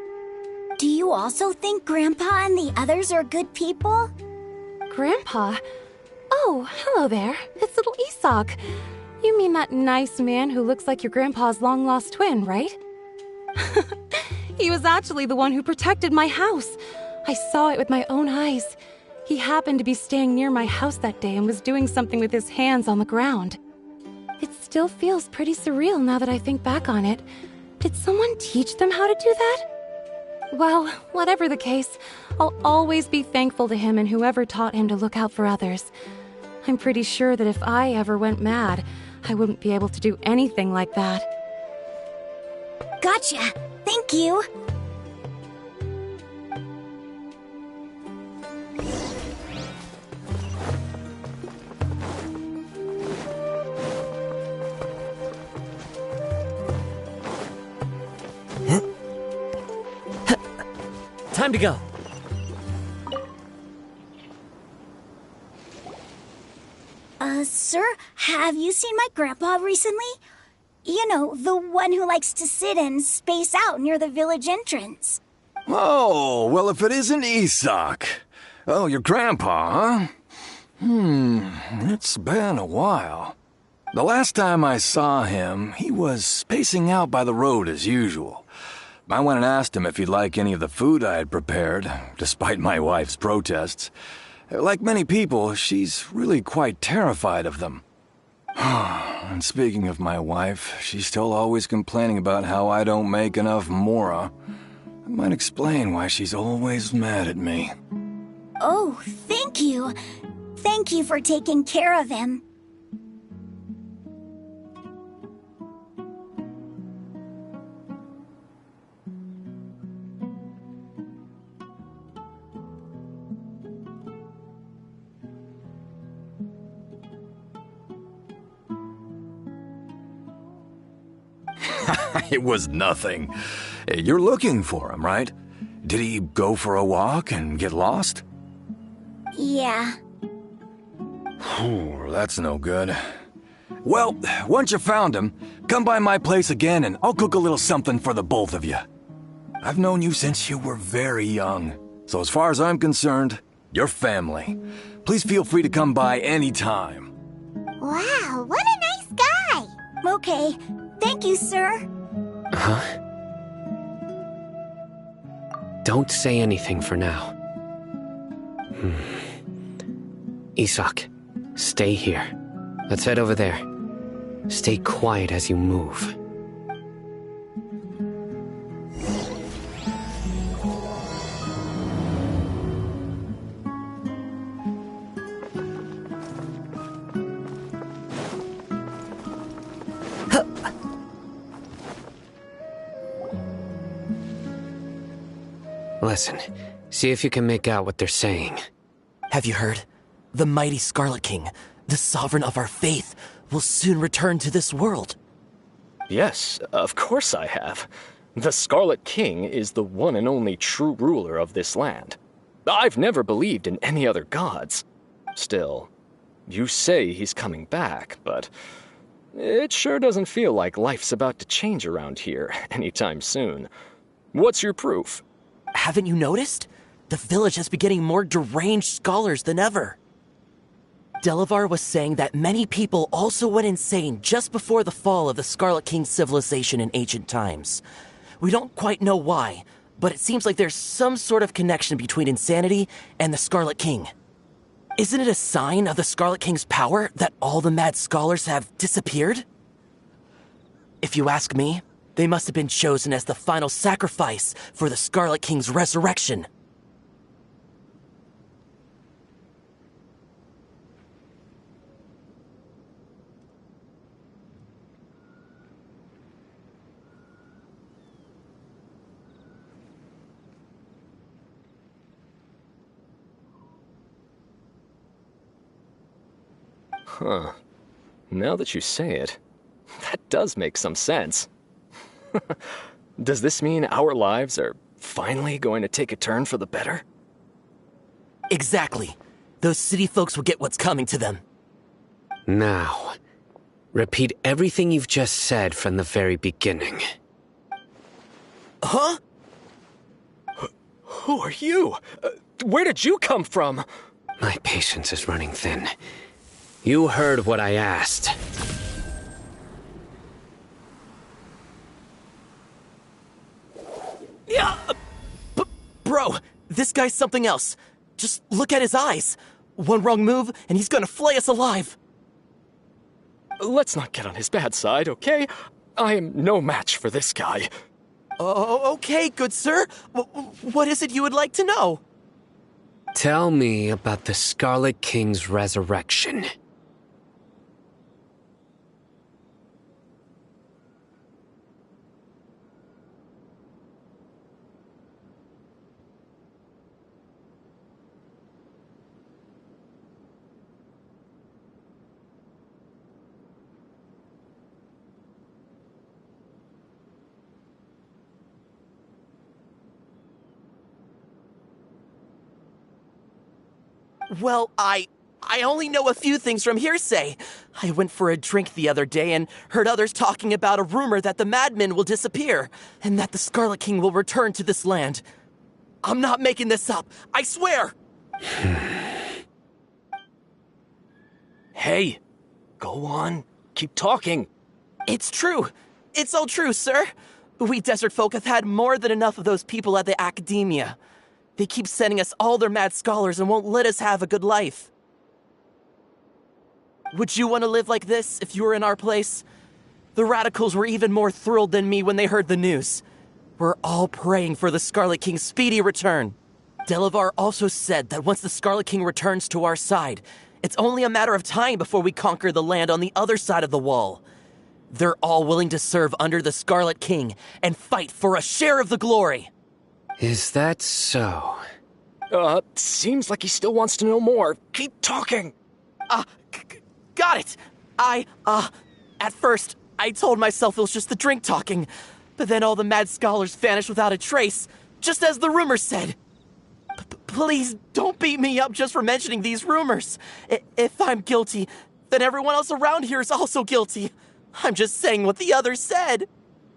Do you also think Grandpa and the others are good people? Grandpa? Oh, hello there. It's little Isak. You mean that nice man who looks like your grandpa's long-lost twin, right? He was actually the one who protected my house. I saw it with my own eyes. He happened to be staying near my house that day and was doing something with his hands on the ground. It still feels pretty surreal now that I think back on it. Did someone teach them how to do that? Well, whatever the case, I'll always be thankful to him and whoever taught him to look out for others. I'm pretty sure that if I ever went mad, I wouldn't be able to do anything like that. Gotcha. Thank you. Time to go. Sir, have you seen my grandpa recently? You know, the one who likes to sit and space out near the village entrance. Oh, well, if it isn't Isak. Oh, your grandpa, huh? It's been a while. The last time I saw him, he was spacing out by the road as usual. I went and asked him if he'd like any of the food I had prepared, despite my wife's protests. Like many people, she's really quite terrified of them. And speaking of my wife, she's still always complaining about how I don't make enough mora. That might explain why she's always mad at me. Oh, thank you. Thank you for taking care of him. It was nothing. You're looking for him, right? Did he go for a walk and get lost? Yeah. That's no good. Well, once you found him, come by my place again and I'll cook a little something for the both of you. I've known you since you were very young, so as far as I'm concerned, you're family. Please feel free to come by anytime. Wow, what a nice guy! Okay. Thank you, sir. Huh? Don't say anything for now. Isak, stay here. Let's head over there. Stay quiet as you move. Listen, see if you can make out what they're saying. Have you heard? The mighty Scarlet King, the sovereign of our faith, will soon return to this world. Yes, of course I have. The Scarlet King is the one and only true ruler of this land. I've never believed in any other gods. Still, you say he's coming back, but it sure doesn't feel like life's about to change around here anytime soon. What's your proof? Haven't you noticed? The village has been getting more deranged scholars than ever. Delavar was saying that many people also went insane just before the fall of the Scarlet King's civilization in ancient times. We don't quite know why, but it seems like there's some sort of connection between insanity and the Scarlet King. Isn't it a sign of the Scarlet King's power that all the mad scholars have disappeared? If you ask me, they must have been chosen as the final sacrifice for the Scarlet King's resurrection. Huh. Now that you say it, that does make some sense. Does this mean our lives are finally going to take a turn for the better? Exactly. Those city folks will get what's coming to them. Now, repeat everything you've just said from the very beginning. Huh? Who are you? Where did you come from? My patience is running thin. You heard what I asked. Yeah! Bro, this guy's something else. Just look at his eyes. One wrong move, and he's gonna flay us alive. Let's not get on his bad side, okay? I am no match for this guy. Oh, okay, good sir. What is it you would like to know? Tell me about the Scarlet King's resurrection. Well, I only know a few things from hearsay. I went for a drink the other day and heard others talking about a rumor that the madmen will disappear, and that the Scarlet King will return to this land. I'm not making this up, I swear! Hey, go on. Keep talking. It's true. It's all true, sir. We desert folk have had more than enough of those people at the academia. They keep sending us all their mad scholars and won't let us have a good life. Would you want to live like this if you were in our place? The radicals were even more thrilled than me when they heard the news. We're all praying for the Scarlet King's speedy return. Delavar also said that once the Scarlet King returns to our side, it's only a matter of time before we conquer the land on the other side of the wall. They're all willing to serve under the Scarlet King and fight for a share of the glory. Is that so? Seems like he still wants to know more. Keep talking. Got it. At first, I told myself it was just the drink talking, but then all the mad scholars vanished without a trace, just as the rumors said. Please don't beat me up just for mentioning these rumors. If I'm guilty, then everyone else around here is also guilty. I'm just saying what the others said.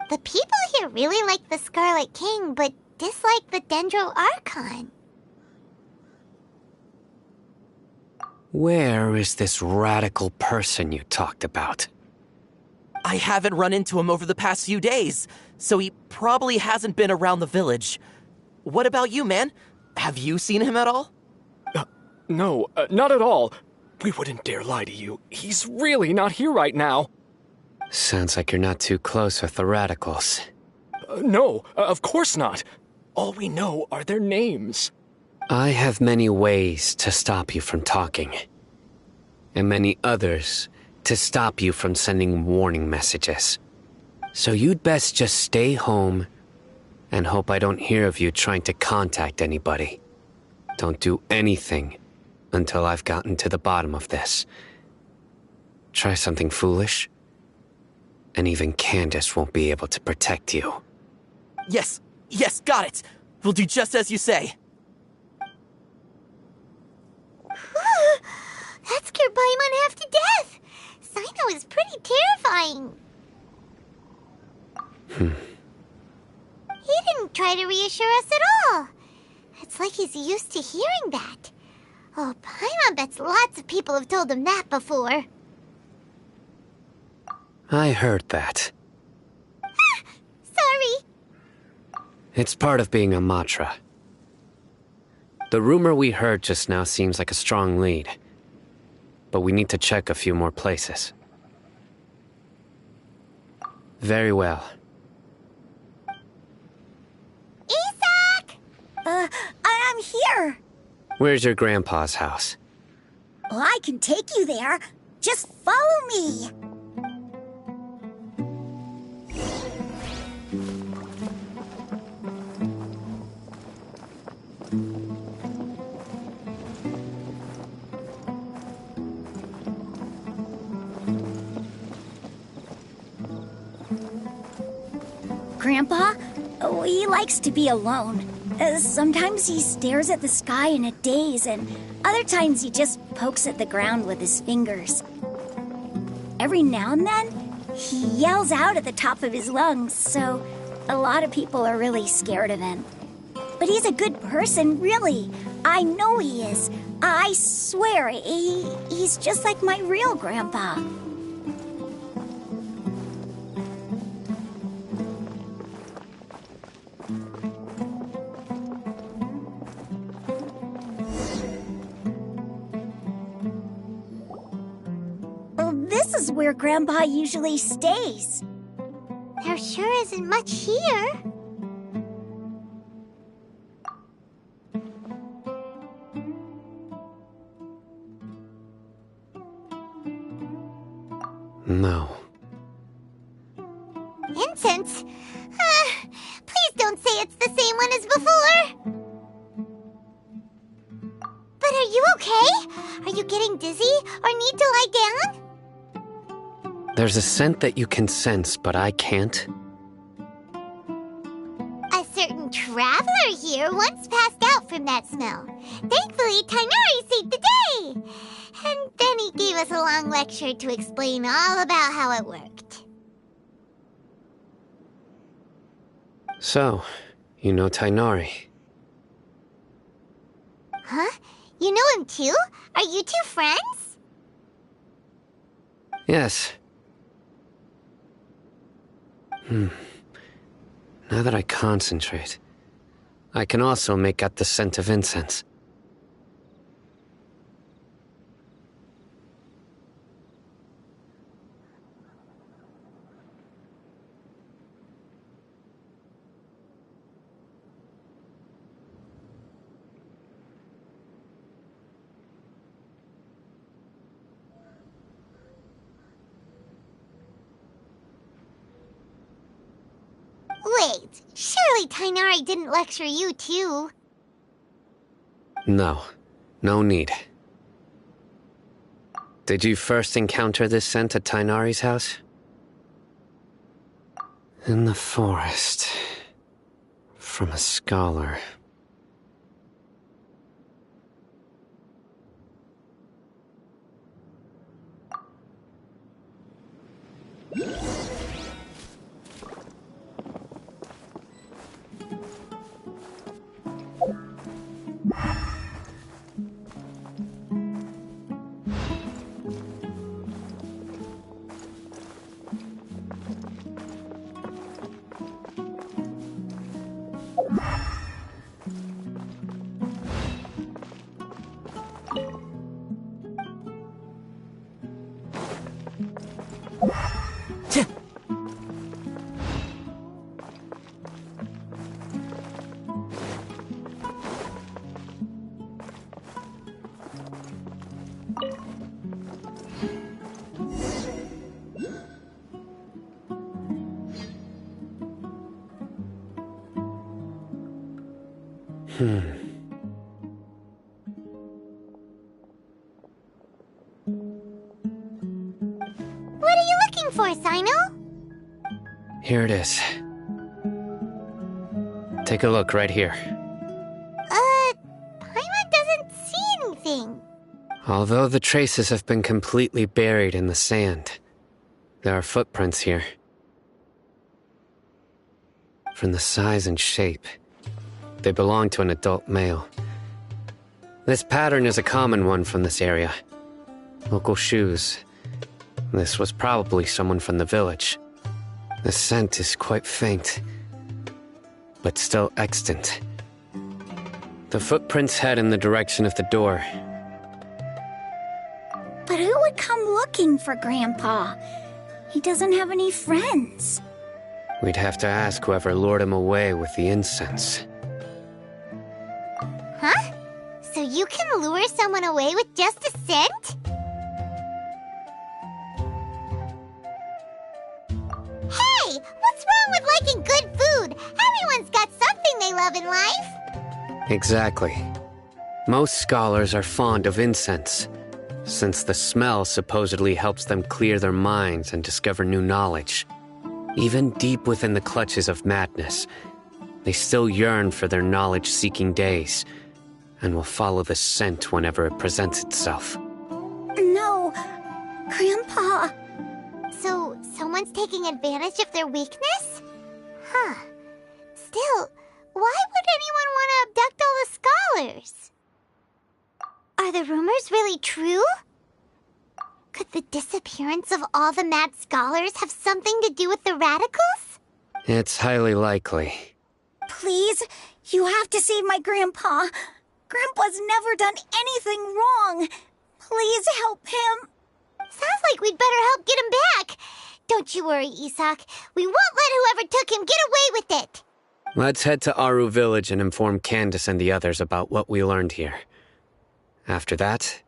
The people here really like the Scarlet King, but dislike the Dendro Archon. Where is this radical person you talked about? I haven't run into him over the past few days, so he probably hasn't been around the village. What about you, man? Have you seen him at all? No, not at all. We wouldn't dare lie to you. He's really not here right now. Sounds like you're not too close with the radicals. No, of course not. All we know are their names. I have many ways to stop you from talking, and many others to stop you from sending warning messages. So you'd best just stay home and hope I don't hear of you trying to contact anybody. Don't do anything until I've gotten to the bottom of this. Try something foolish, and even Candace won't be able to protect you. Yes, got it. We'll do just as you say. That scared Paimon half to death. Sino is pretty terrifying. He didn't try to reassure us at all. It's like he's used to hearing that. Oh, Paimon bets lots of people have told him that before. I heard that. Sorry. It's part of being a Matra. The rumor we heard just now seems like a strong lead, but we need to check a few more places. Very well. Isak! I'm here. Where's your grandpa's house? Well, I can take you there. Just follow me. Grandpa? Oh, he likes to be alone. Sometimes he stares at the sky in a daze, and other times he just pokes at the ground with his fingers. Every now and then, he yells out at the top of his lungs, so a lot of people are really scared of him. But he's a good person, really. I know he is. I swear, he's just like my real grandpa. is where Grandpa usually stays. There sure isn't much here. No. Incense? Please don't say it's the same one as before. But are you okay? Are you getting dizzy or need to lie down? There's a scent that you can sense, but I can't. A certain traveler here once passed out from that smell. Thankfully, Tainari saved the day. And then he gave us a long lecture to explain all about how it worked. So, you know Tainari? Huh? You know him too? Are you two friends? Yes. Now that I concentrate, I can also make out the scent of incense. Wait, surely Tainari didn't lecture you too. No, no need. Did you first encounter this scent at Tainari's house? In the forest. From a scholar. What are you looking for, Sino? Here it is. Take a look right here. Paimon doesn't see anything. Although the traces have been completely buried in the sand, there are footprints here. From the size and shape, they belong to an adult male. This pattern is a common one from this area. Local shoes. This was probably someone from the village. The scent is quite faint, but still extant. The footprints head in the direction of the door. But who would come looking for Grandpa? He doesn't have any friends. We'd have to ask whoever lured him away with the incense. Huh? So you can lure someone away with just a scent? Hey! What's wrong with liking good food? Everyone's got something they love in life. Exactly. Most scholars are fond of incense, since the smell supposedly helps them clear their minds and discover new knowledge. Even deep within the clutches of madness, they still yearn for their knowledge-seeking days, and will follow the scent whenever it presents itself. No, Grandpa. So, someone's taking advantage of their weakness? Huh. Still, why would anyone want to abduct all the scholars? Are the rumors really true? Could the disappearance of all the mad scholars have something to do with the radicals? It's highly likely. Please, you have to save my Grandpa. Grandpa's never done anything wrong. Please help him. Sounds like we'd better help get him back. Don't you worry, Isak. We won't let whoever took him get away with it. Let's head to Aru Village and inform Candace and the others about what we learned here. After that,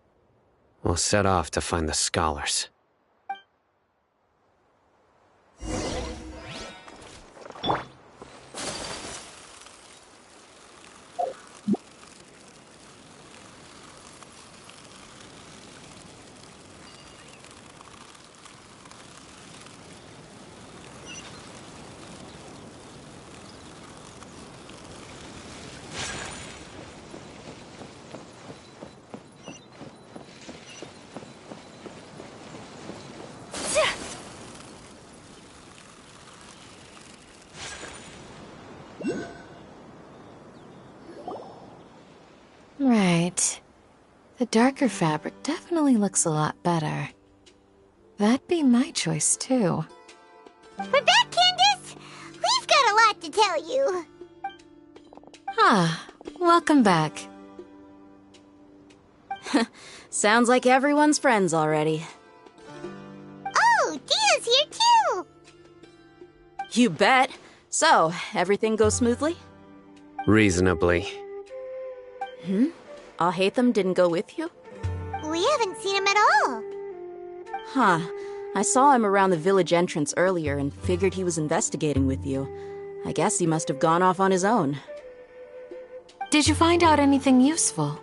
we'll set off to find the scholars. Right. The darker fabric definitely looks a lot better. That'd be my choice, too. We're back, Candace! We've got a lot to tell you. Ah, welcome back. Sounds like everyone's friends already. Oh, Dia's here too! You bet. So, everything goes smoothly? Reasonably. Alhaitham didn't go with you? We haven't seen him at all. Huh. I saw him around the village entrance earlier and figured he was investigating with you. I guess he must have gone off on his own. Did you find out anything useful?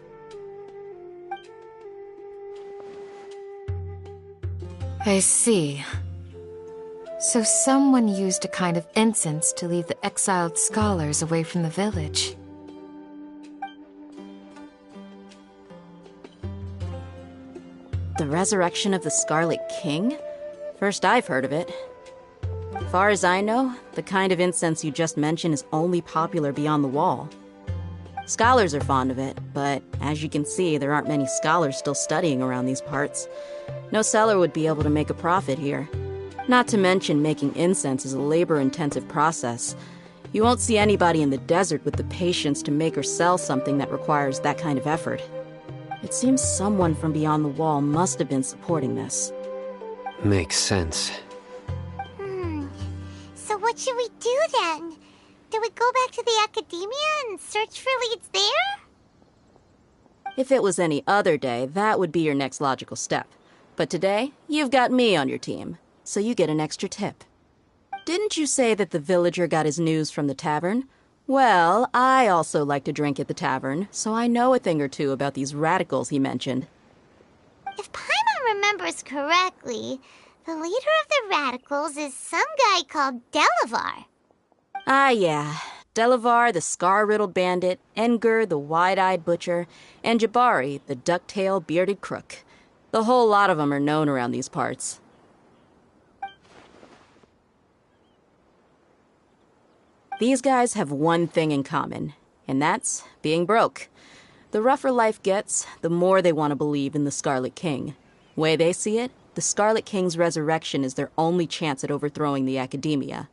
I see. So someone used a kind of incense to lead the exiled scholars away from the village. The resurrection of the Scarlet King? First I've heard of it. Far as I know, the kind of incense you just mentioned is only popular beyond the wall. Scholars are fond of it, but as you can see, there aren't many scholars still studying around these parts. No seller would be able to make a profit here. Not to mention making incense is a labor-intensive process. You won't see anybody in the desert with the patience to make or sell something that requires that kind of effort. It seems someone from beyond the wall must have been supporting this. Makes sense. So what should we do then? Do we go back to the academia and search for leads there? If it was any other day, that would be your next logical step. But today, you've got me on your team, so you get an extra tip. Didn't you say that the villager got his news from the tavern? Well, I also like to drink at the tavern, so I know a thing or two about these radicals he mentioned. If Paimon remembers correctly, the leader of the radicals is some guy called Delavar. Ah, yeah. Delavar, the scar-riddled bandit, Engur, the wide-eyed butcher, and Jabari, the duck-tailed bearded crook. The whole lot of them are known around these parts. These guys have one thing in common, and that's being broke. The rougher life gets, the more they want to believe in the Scarlet King. Way they see it, the Scarlet King's resurrection is their only chance at overthrowing the academia.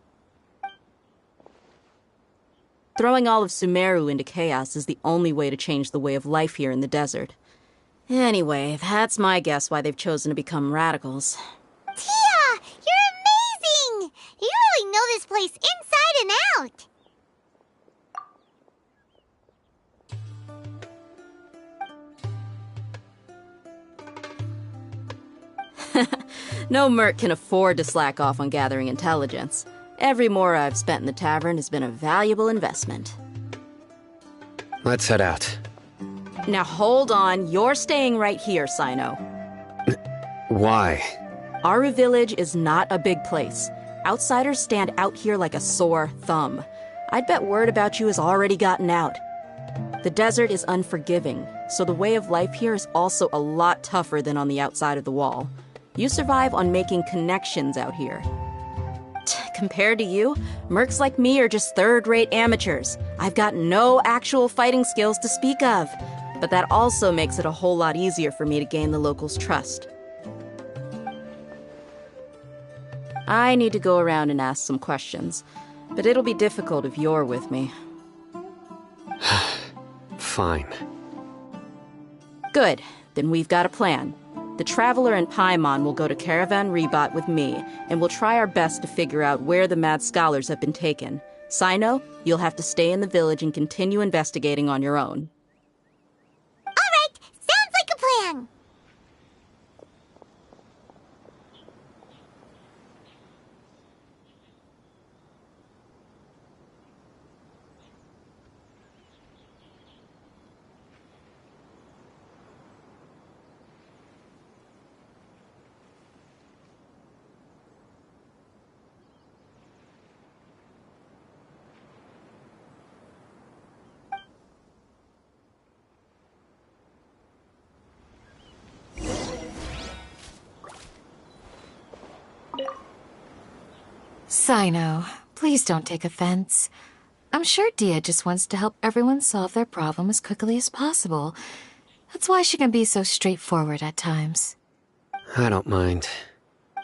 Throwing all of Sumeru into chaos is the only way to change the way of life here in the desert. Anyway, that's my guess why they've chosen to become radicals. Tia! You're amazing! You really know this place inside and out! No merc can afford to slack off on gathering intelligence. Every more I've spent in the tavern has been a valuable investment. Let's head out. Now hold on, you're staying right here, Sino. Why? Aru Village is not a big place. Outsiders stand out here like a sore thumb. I'd bet word about you has already gotten out. The desert is unforgiving, so the way of life here is also a lot tougher than on the outside of the wall. You survive on making connections out here. Compared to you, mercs like me are just third-rate amateurs. I've got no actual fighting skills to speak of. But that also makes it a whole lot easier for me to gain the locals' trust. I need to go around and ask some questions, but it'll be difficult if you're with me. Fine. Good. Then we've got a plan. The Traveler and Paimon will go to Caravan Rebot with me, and we'll try our best to figure out where the Mad Scholars have been taken. Sino, you'll have to stay in the village and continue investigating on your own. All right, sounds like a plan. Sino, please don't take offense. I'm sure Dia just wants to help everyone solve their problem as quickly as possible. That's why she can be so straightforward at times. I don't mind.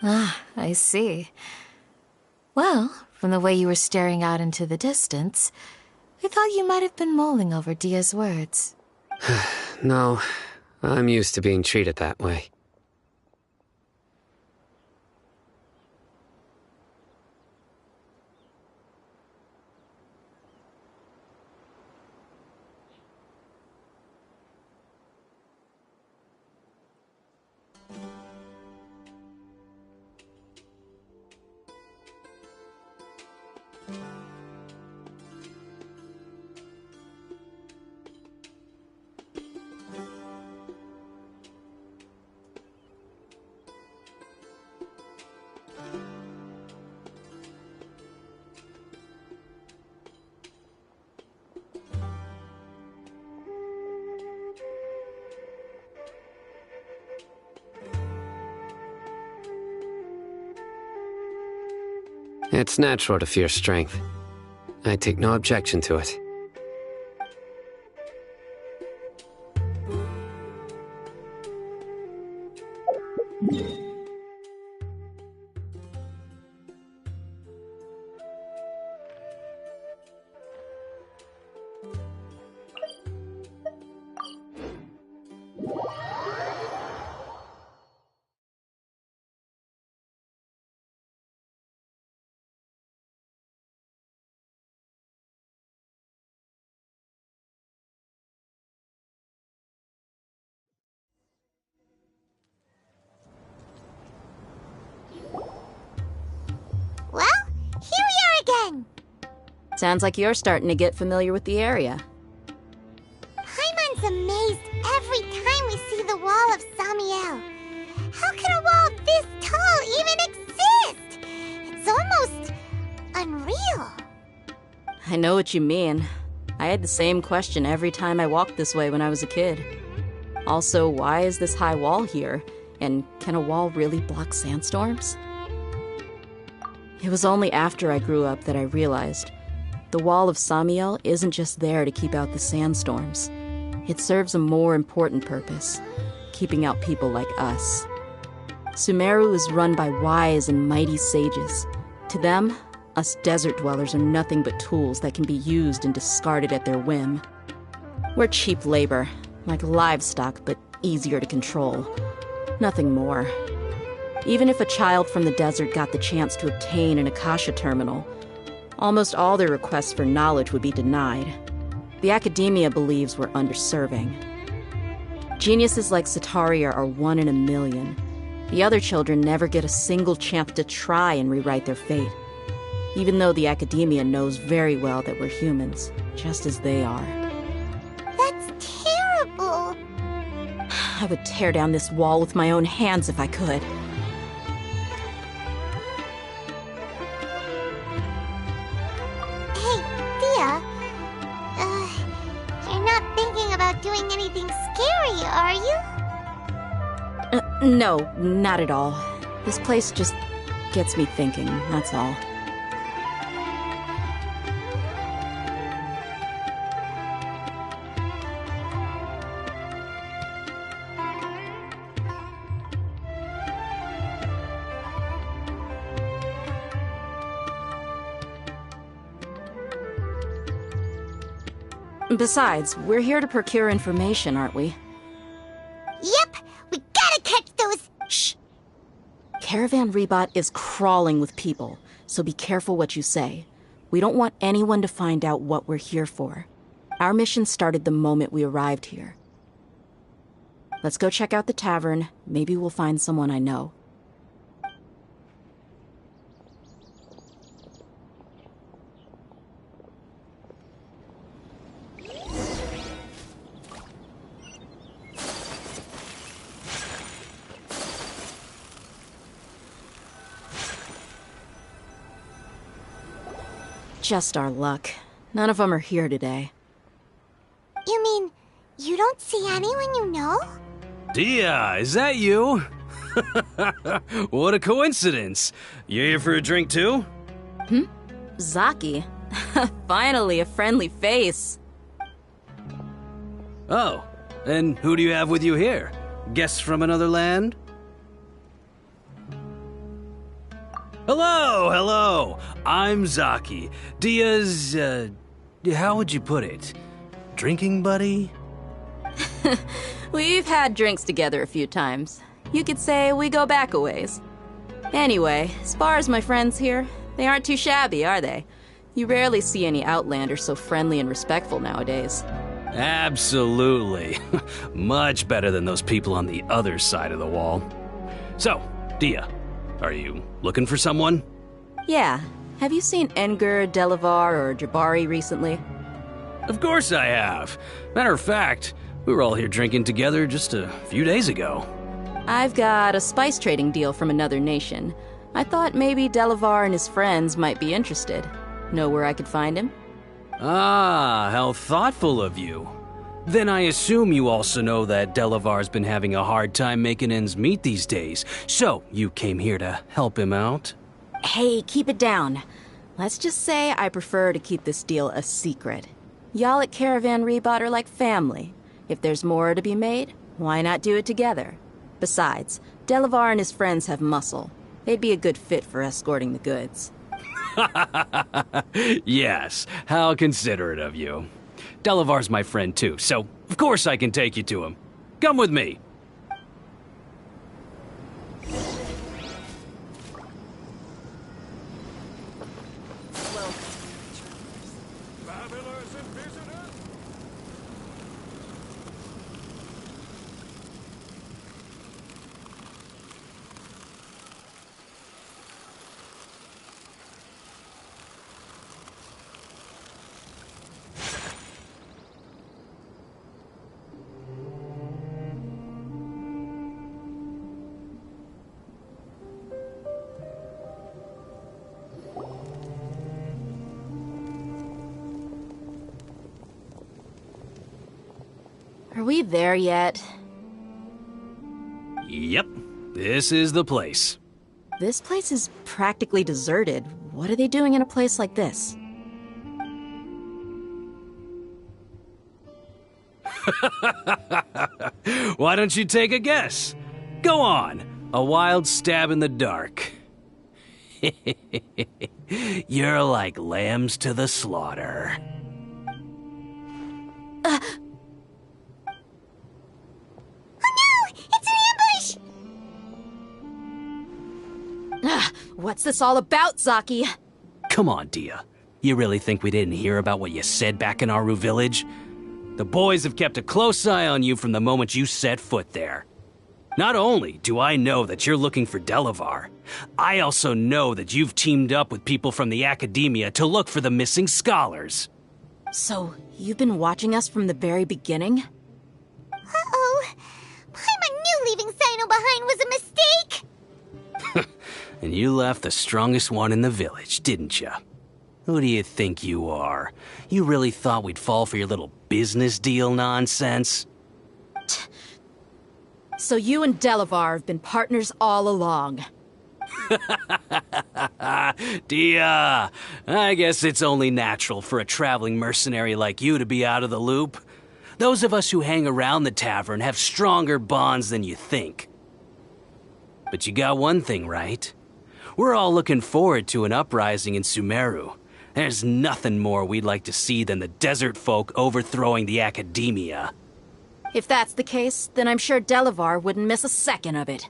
Ah, I see. Well, from the way you were staring out into the distance, I thought you might have been mulling over Dia's words. No, I'm used to being treated that way. It's natural to fear strength. I take no objection to it. Well, here we are again. Sounds like you're starting to get familiar with the area. Paimon's amazed every time we see the wall of Samiel. How can a wall this tall even exist? It's almost unreal. I know what you mean. I had the same question every time I walked this way when I was a kid. Also, why is this high wall here? And can a wall really block sandstorms? It was only after I grew up that I realized the wall of Samiel isn't just there to keep out the sandstorms. It serves a more important purpose, keeping out people like us. Sumeru is run by wise and mighty sages. To them, us desert dwellers are nothing but tools that can be used and discarded at their whim. We're cheap labor, like livestock, but easier to control. Nothing more. Even if a child from the desert got the chance to obtain an Akasha terminal, almost all their requests for knowledge would be denied. The academia believes we're underserving. Geniuses like Sataria are 1 in a million. The other children never get a single chance to try and rewrite their fate, even though the academia knows very well that we're humans, just as they are. That's terrible. I would tear down this wall with my own hands if I could. Hey, Thea. You're not thinking about doing anything scary, are you? No, not at all. This place just gets me thinking, that's all. Besides, we're here to procure information, aren't we? Yep, we gotta catch those Caravan Rebot is crawling with people, so be careful what you say. We don't want anyone to find out what we're here for. Our mission started the moment we arrived here. Let's go check out the tavern. Maybe we'll find someone I know. Just our luck. None of them are here today. You mean, you don't see anyone you know? Dia, is that you? What a coincidence. You here for a drink too? Zaki. Finally, a friendly face. Oh, and who do you have with you here? Guests from another land? Hello! I'm Zaki. Dia's, how would you put it? Drinking buddy? We've had drinks together a few times. You could say we go back a ways. Anyway, as far as my friends here, they aren't too shabby, are they? You rarely see any Outlanders so friendly and respectful nowadays. Absolutely. Much better than those people on the other side of the wall. So, Dia, are you looking for someone? Yeah. Have you seen Engur, Delavar, or Jabari recently? Of course I have. Matter of fact, we were all here drinking together just a few days ago. I've got a spice trading deal from another nation. I thought maybe Delavar and his friends might be interested. Know where I could find him? Ah, how thoughtful of you. Then I assume you also know that Delavar's been having a hard time making ends meet these days, so you came here to help him out? Hey, keep it down. Let's just say I prefer to keep this deal a secret. Y'all at Caravan Rebot are like family. If there's more to be made, why not do it together? Besides, Delavar and his friends have muscle. They'd be a good fit for escorting the goods. Yes, how considerate of you. Delavar's my friend too, so of course I can take you to him. Come with me. Are we there yet? Yep, this is the place. This place is practically deserted. What are they doing in a place like this? Why don't you take a guess? Go on, a wild stab in the dark. You're like lambs to the slaughter. What's this all about, Zaki? Come on, Dia. You really think we didn't hear about what you said back in Aru village? The boys have kept a close eye on you from the moment you set foot there. Not only do I know that you're looking for Delavar, I also know that you've teamed up with people from the Academia to look for the missing scholars. So, you've been watching us from the very beginning? Uh-oh. Paimon knew leaving Sino behind was a mistake! And you left the strongest one in the village, didn't you? Who do you think you are? You really thought we'd fall for your little business deal nonsense? So you and Delavar have been partners all along. Dia, I guess it's only natural for a traveling mercenary like you to be out of the loop. Those of us who hang around the tavern have stronger bonds than you think. But you got one thing right. We're all looking forward to an uprising in Sumeru. There's nothing more we'd like to see than the desert folk overthrowing the Academia. If that's the case, then I'm sure Delavar wouldn't miss a second of it.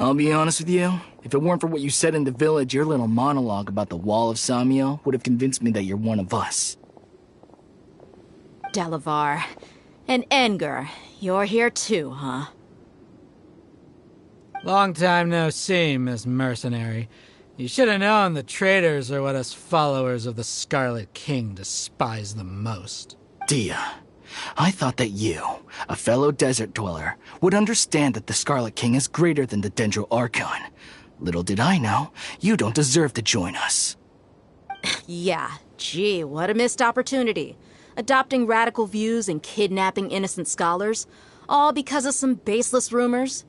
I'll be honest with you. If it weren't for what you said in the village, your little monologue about the Wall of Samio would have convinced me that you're one of us. Delavar. And Edgar, you're here too, huh? Long time no see, Miss Mercenary. You should have known the traitors are what us followers of the Scarlet King despise the most. Dia, I thought that you, a fellow desert dweller, would understand that the Scarlet King is greater than the Dendro Archon. Little did I know, you don't deserve to join us. Yeah, gee, what a missed opportunity. Adopting radical views and kidnapping innocent scholars, all because of some baseless rumors.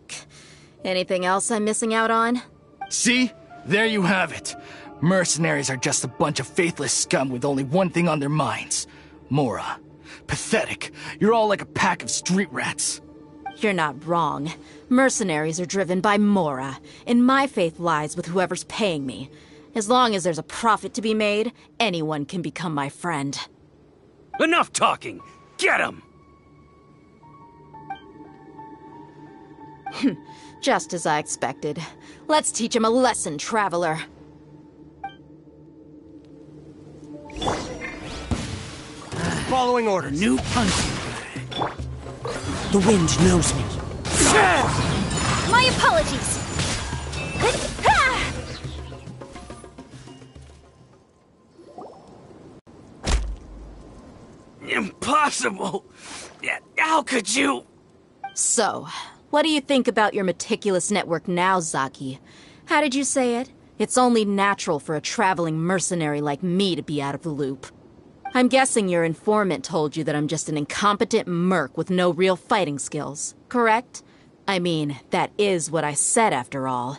Anything else I'm missing out on? See? There you have it. Mercenaries are just a bunch of faithless scum with only one thing on their minds. Mora. Pathetic. You're all like a pack of street rats. You're not wrong. Mercenaries are driven by Mora, and my faith lies with whoever's paying me. As long as there's a profit to be made, anyone can become my friend. Enough talking! Get him! Just as I expected. Let's teach him a lesson, traveler. Following orders. New punching bag. The wind knows me. My apologies. Impossible! How could you? So, what do you think about your meticulous network now, Zaki? How did you say it? It's only natural for a traveling mercenary like me to be out of the loop. I'm guessing your informant told you that I'm just an incompetent merc with no real fighting skills, correct? I mean, that is what I said after all.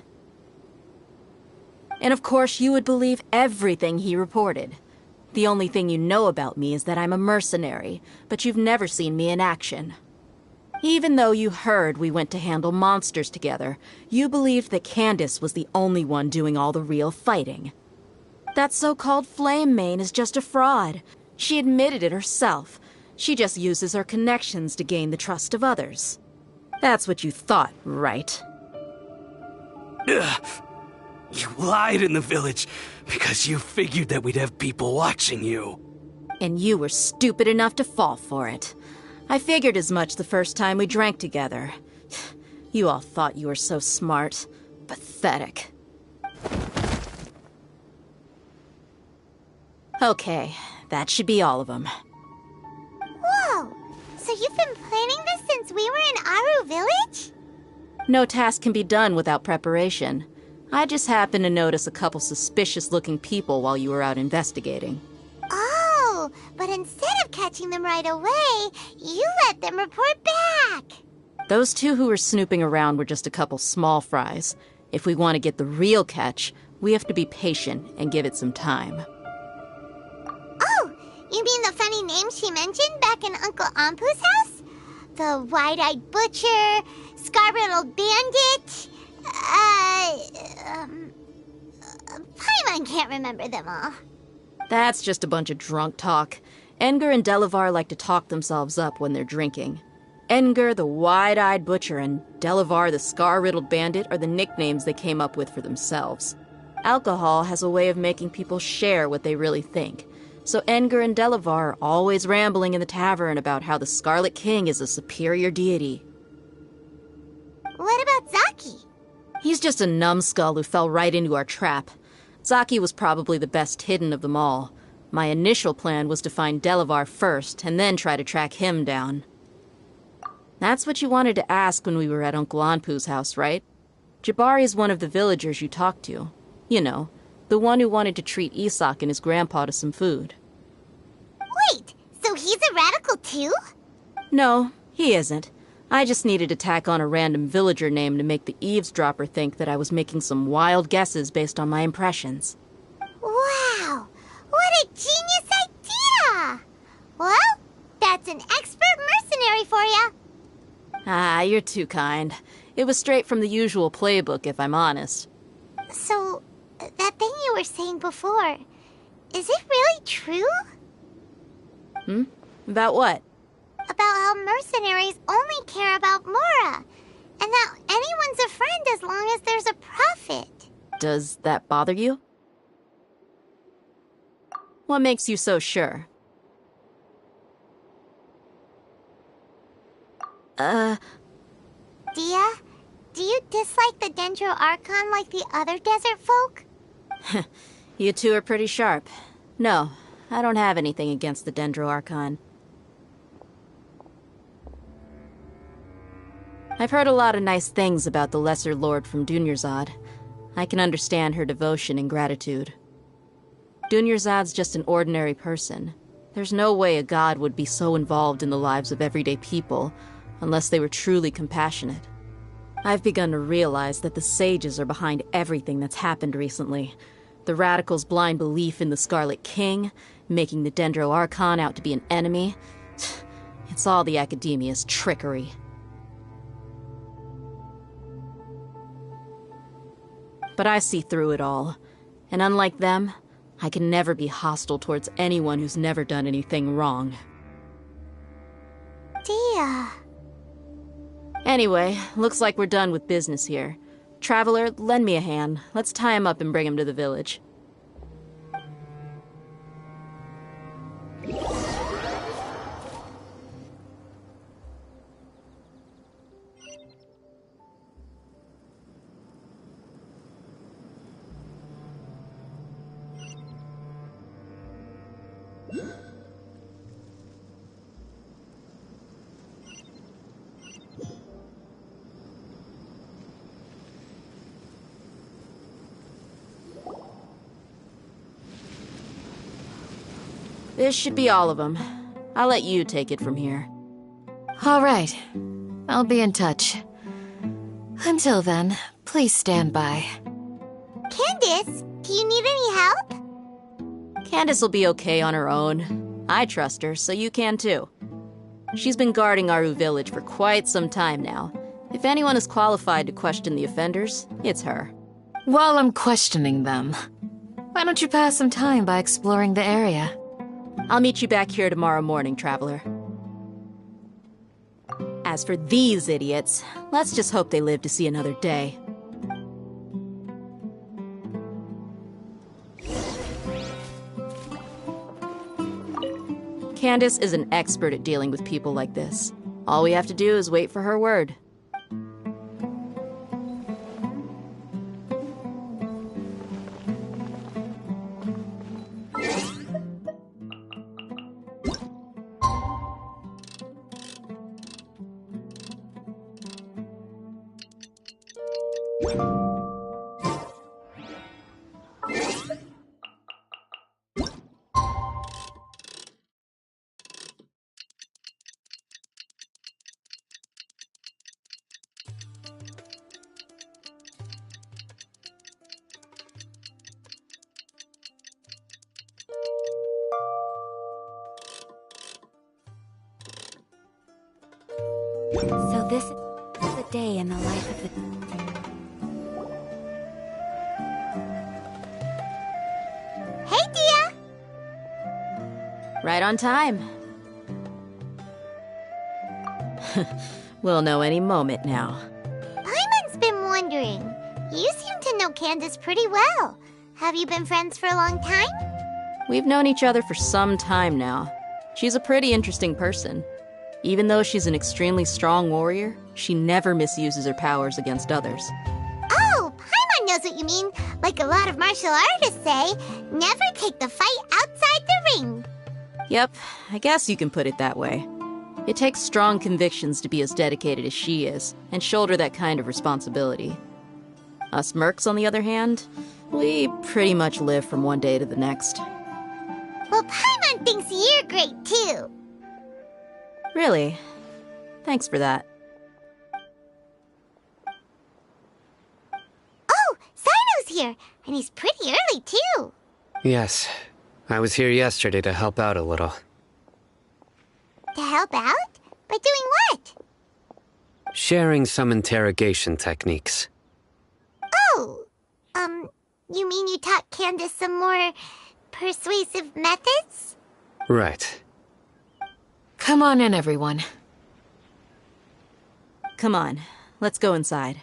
And of course you would believe everything he reported. The only thing you know about me is that I'm a mercenary, but you've never seen me in action. Even though you heard we went to handle monsters together, you believed that Candace was the only one doing all the real fighting. That so-called Flame Mane is just a fraud. She admitted it herself. She just uses her connections to gain the trust of others. That's what you thought, right? Ugh. You lied in the village because you figured that we'd have people watching you. And you were stupid enough to fall for it. I figured as much the first time we drank together. You all thought you were so smart. Pathetic. Okay, that should be all of them. Whoa! So you've been planning this since we were in Aru Village? No task can be done without preparation. I just happened to notice a couple suspicious-looking people while you were out investigating. Oh, but instead of catching them right away, you let them report back. Those two who were snooping around were just a couple small fries. If we want to get the real catch, we have to be patient and give it some time. Oh, you mean the funny name she mentioned back in Uncle Ampu's house? The wide-eyed butcher, scar-riddled bandit... Paimon can't remember them all. That's just a bunch of drunk talk. Edgar and Delavar like to talk themselves up when they're drinking. Edgar, the wide-eyed butcher, and Delavar, the scar-riddled bandit, are the nicknames they came up with for themselves. Alcohol has a way of making people share what they really think. So Edgar and Delavar are always rambling in the tavern about how the Scarlet King is a superior deity. What about Zaki? He's just a numbskull who fell right into our trap. Zaki was probably the best hidden of them all. My initial plan was to find Delavar first, and then try to track him down. That's what you wanted to ask when we were at Uncle Anpu's house, right? Jabari is one of the villagers you talked to. You know, the one who wanted to treat Isak and his grandpa to some food. Wait, so he's a radical too? No, he isn't. I just needed to tack on a random villager name to make the eavesdropper think that I was making some wild guesses based on my impressions. Wow! What a genius idea! Well, that's an expert mercenary for you. Ah, you're too kind. It was straight from the usual playbook, if I'm honest. So, that thing you were saying before, is it really true? About what? About how mercenaries only care about Mora, and that anyone's a friend as long as there's a profit. Does that bother you? What makes you so sure? Dia, do you dislike the Dendro Archon like the other desert folk? You two are pretty sharp. No, I don't have anything against the Dendro Archon. I've heard a lot of nice things about the Lesser Lord from Dunyarzad. I can understand her devotion and gratitude. Dunyarzad's just an ordinary person. There's no way a god would be so involved in the lives of everyday people, unless they were truly compassionate. I've begun to realize that the sages are behind everything that's happened recently. The radicals' blind belief in the Scarlet King, making the Dendro Archon out to be an enemy. It's all the Academia's trickery. But I see through it all. And unlike them, I can never be hostile towards anyone who's never done anything wrong. Dia. Anyway, looks like we're done with business here. Traveler, lend me a hand. Let's tie him up and bring him to the village. This should be all of them. I'll let you take it from here. All right. I'll be in touch. Until then, please stand by. Candace, do you need any help? Candace will be okay on her own. I trust her, so you can too. She's been guarding Aru Village for quite some time now. If anyone is qualified to question the offenders, it's her. While I'm questioning them, why don't you pass some time by exploring the area? I'll meet you back here tomorrow morning, Traveler. As for these idiots, let's just hope they live to see another day. Candace is an expert at dealing with people like this. All we have to do is wait for her word. So this is a day in the life of the... Hey, Dia! Right on time. We'll know any moment now. Paimon's been wondering. You seem to know Candace pretty well. Have you been friends for a long time? We've known each other for some time now. She's a pretty interesting person. Even though she's an extremely strong warrior, she never misuses her powers against others. Oh, Paimon knows what you mean. Like a lot of martial artists say, never take the fight outside the ring. Yep, I guess you can put it that way. It takes strong convictions to be as dedicated as she is, and shoulder that kind of responsibility. Us mercs, on the other hand, we pretty much live from one day to the next. Well, Paimon thinks you're great, too. Really? Thanks for that. Oh, Sino's here, and he's pretty early, too. Yes. I was here yesterday to help out a little. To help out? By doing what? Sharing some interrogation techniques. Oh, you mean you taught Candace some more persuasive methods? Right. Come on in, everyone. Come on, let's go inside.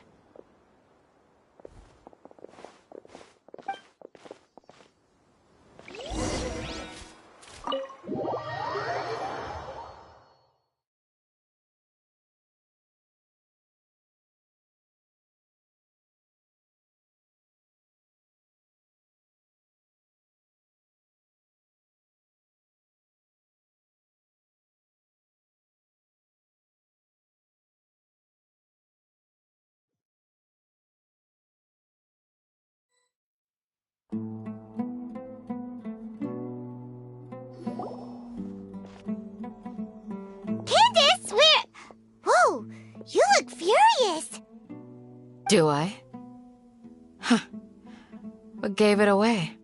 Candace, where... Whoa, you look furious. Do I? Huh. What gave it away?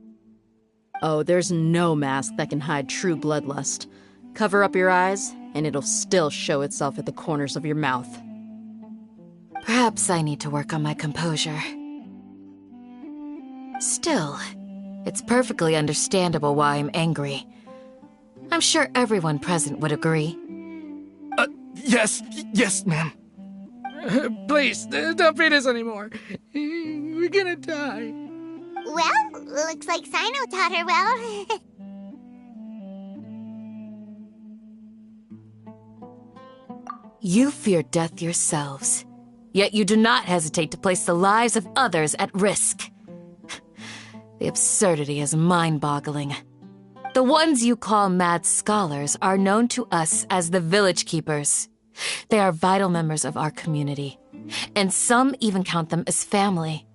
Oh, there's no mask that can hide true bloodlust. Cover up your eyes, and it'll still show itself at the corners of your mouth. Perhaps I need to work on my composure. Still, it's perfectly understandable why I'm angry. I'm sure everyone present would agree. Yes, ma'am. Please, don't beat us anymore. We're gonna die. Well, looks like Sino taught her well. You fear death yourselves, yet you do not hesitate to place the lives of others at risk. The absurdity is mind-boggling. The ones you call mad scholars are known to us as the Village Keepers. They are vital members of our community, and some even count them as family.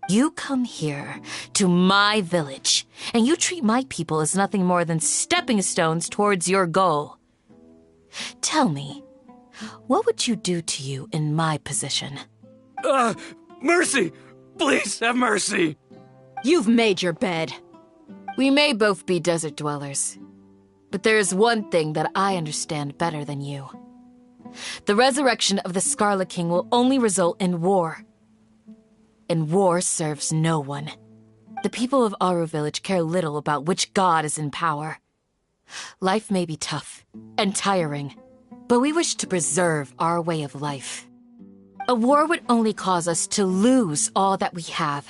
You come here, to my village, and you treat my people as nothing more than stepping stones towards your goal. Tell me, what would you do to you in my position? Mercy! Please have mercy! You've made your bed. We may both be desert dwellers, but there is one thing that I understand better than you. The resurrection of the Scarlet King will only result in war. And war serves no one. The people of Aru Village care little about which god is in power. Life may be tough and tiring, but we wish to preserve our way of life. A war would only cause us to lose all that we have.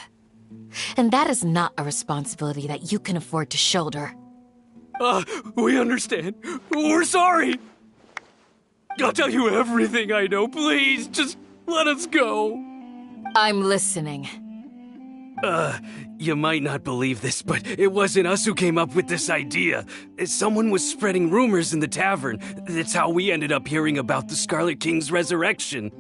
And that is not a responsibility that you can afford to shoulder. We understand. We're sorry. I'll tell you everything I know. Please, just let us go. I'm listening. You might not believe this, but it wasn't us who came up with this idea. Someone was spreading rumors in the tavern. That's how we ended up hearing about the Scarlet King's resurrection.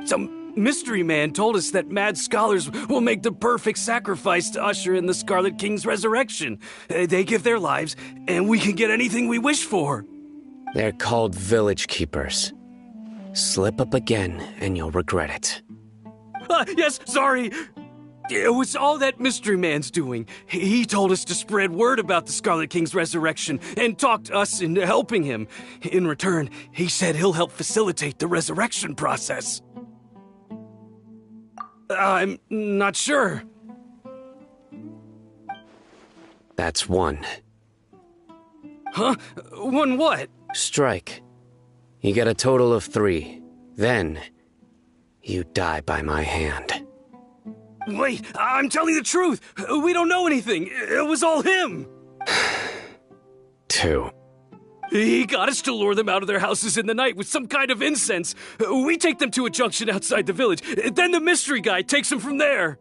Some mystery man told us that mad scholars will make the perfect sacrifice to usher in the Scarlet King's resurrection. They give their lives, and we can get anything we wish for. They're called Village Keepers. Slip up again, and you'll regret it. Yes, sorry. It was all that mystery man's doing. He told us to spread word about the Scarlet King's resurrection and talked us into helping him. In return, he said he'll help facilitate the resurrection process. I'm not sure. That's one. Huh? One what? Strike. You get a total of 3. Then, you die by my hand. Wait, I'm telling the truth. We don't know anything. It was all him. 2. He got us to lure them out of their houses in the night with some kind of incense. We take them to a junction outside the village. Then the mystery guy takes them from there.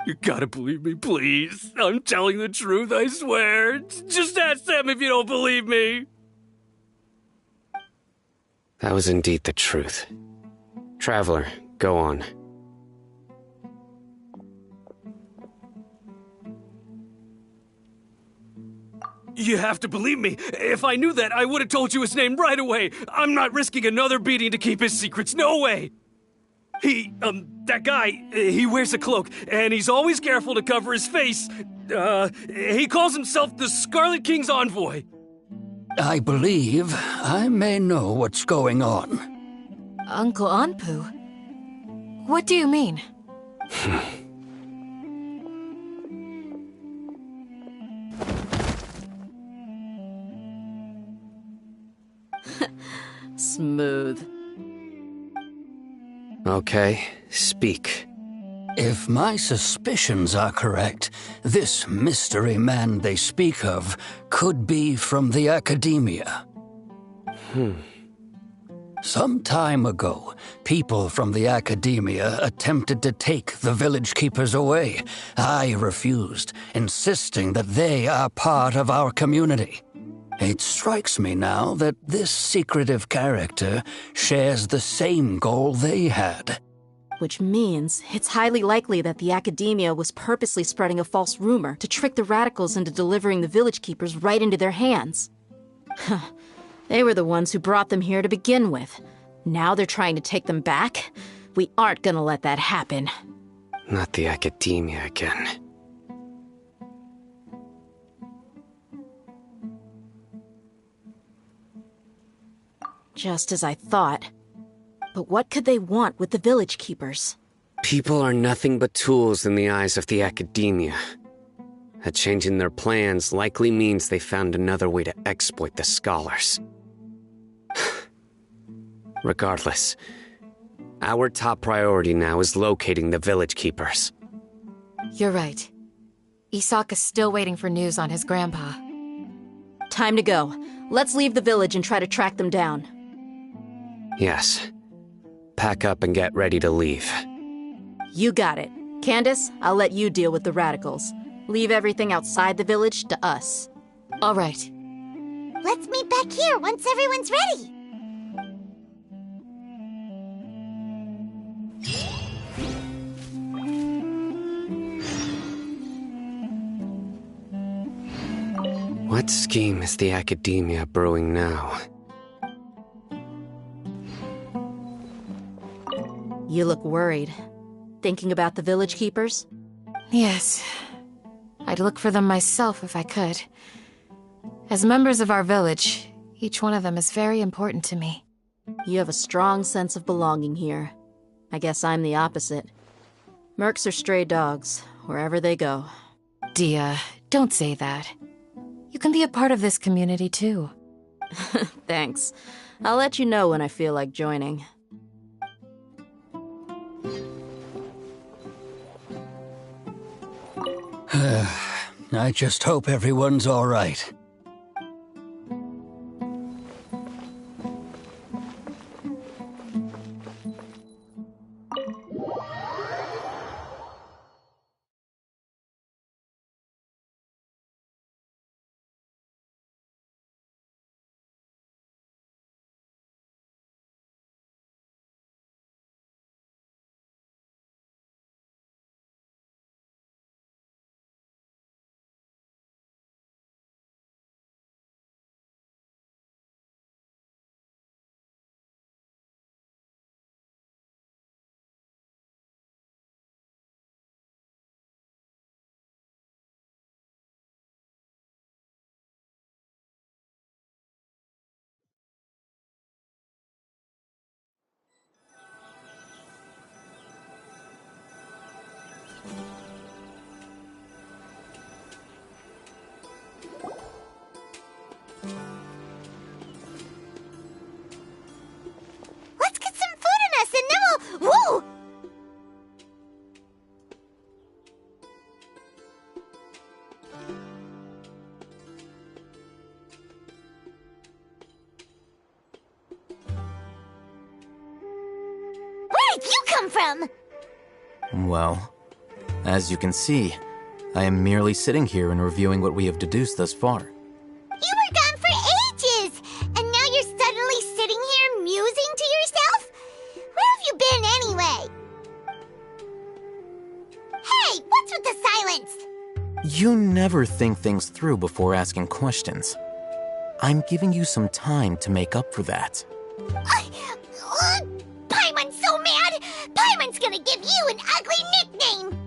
You gotta believe me, please. I'm telling the truth, I swear. Just ask them if you don't believe me. That was indeed the truth. Traveler, go on. You have to believe me. If I knew that, I would have told you his name right away. I'm not risking another beating to keep his secrets. No way. That guy, he wears a cloak, and he's always careful to cover his face. He calls himself the Scarlet King's envoy. I believe I may know what's going on. Uncle Anpu? What do you mean? Smooth. Okay, speak. If my suspicions are correct, this mystery man they speak of could be from the Academia. Some time ago, people from the Academia attempted to take the village keepers away. I refused, insisting that they are part of our community. It strikes me now that this secretive character shares the same goal they had. Which means it's highly likely that the Academia was purposely spreading a false rumor to trick the radicals into delivering the village keepers right into their hands. They were the ones who brought them here to begin with. Now they're trying to take them back? We aren't gonna let that happen. Not the Academia again. Just as I thought. But what could they want with the village keepers? People are nothing but tools in the eyes of the Academia. A change in their plans likely means they found another way to exploit the scholars. Regardless, our top priority now is locating the village keepers. You're right. Isak is still waiting for news on his grandpa. Time to go. Let's leave the village and try to track them down. Yes. Pack up and get ready to leave. You got it. Candace, I'll let you deal with the radicals. Leave everything outside the village to us. All right. Let's meet back here once everyone's ready. What scheme is the Academia brewing now? You look worried. Thinking about the village keepers? Yes. I'd look for them myself if I could. As members of our village, each one of them is very important to me. You have a strong sense of belonging here. I guess I'm the opposite. Mercs are stray dogs, wherever they go. Dia, don't say that. You can be a part of this community too. Thanks. I'll let you know when I feel like joining. I just hope everyone's all right. Let's get some food in us and then we'll... Whoa! Where did you come from? Well, as you can see, I am merely sitting here and reviewing what we have deduced thus far. You were gone for ages, and now you're suddenly sitting here musing to yourself? Where have you been anyway? Hey, what's with the silence? You never think things through before asking questions. I'm giving you some time to make up for that. Paimon's so mad! Paimon's gonna give you an ugly nickname!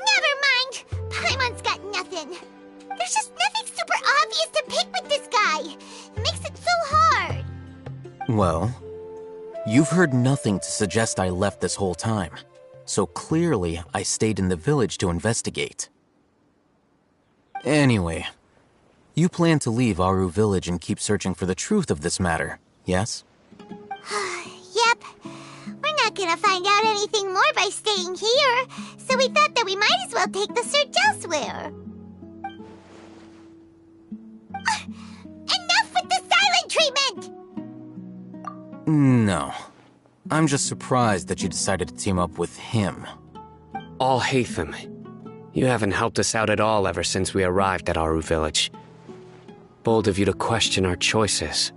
Never mind! Paimon's got nothing. There's just nothing super obvious to pick with this guy. It makes it so hard. Well, you've heard nothing to suggest I left this whole time, so clearly I stayed in the village to investigate. Anyway, You plan to leave Aru Village and keep searching for the truth of this matter, yes? Yep. We're not gonna find out anything more by staying here, so we thought that we might as well take the search elsewhere. Enough with the silent treatment! No. I'm just surprised that you decided to team up with him. Alhaitham, you haven't helped us out at all ever since we arrived at Aru Village. Bold of you to question our choices.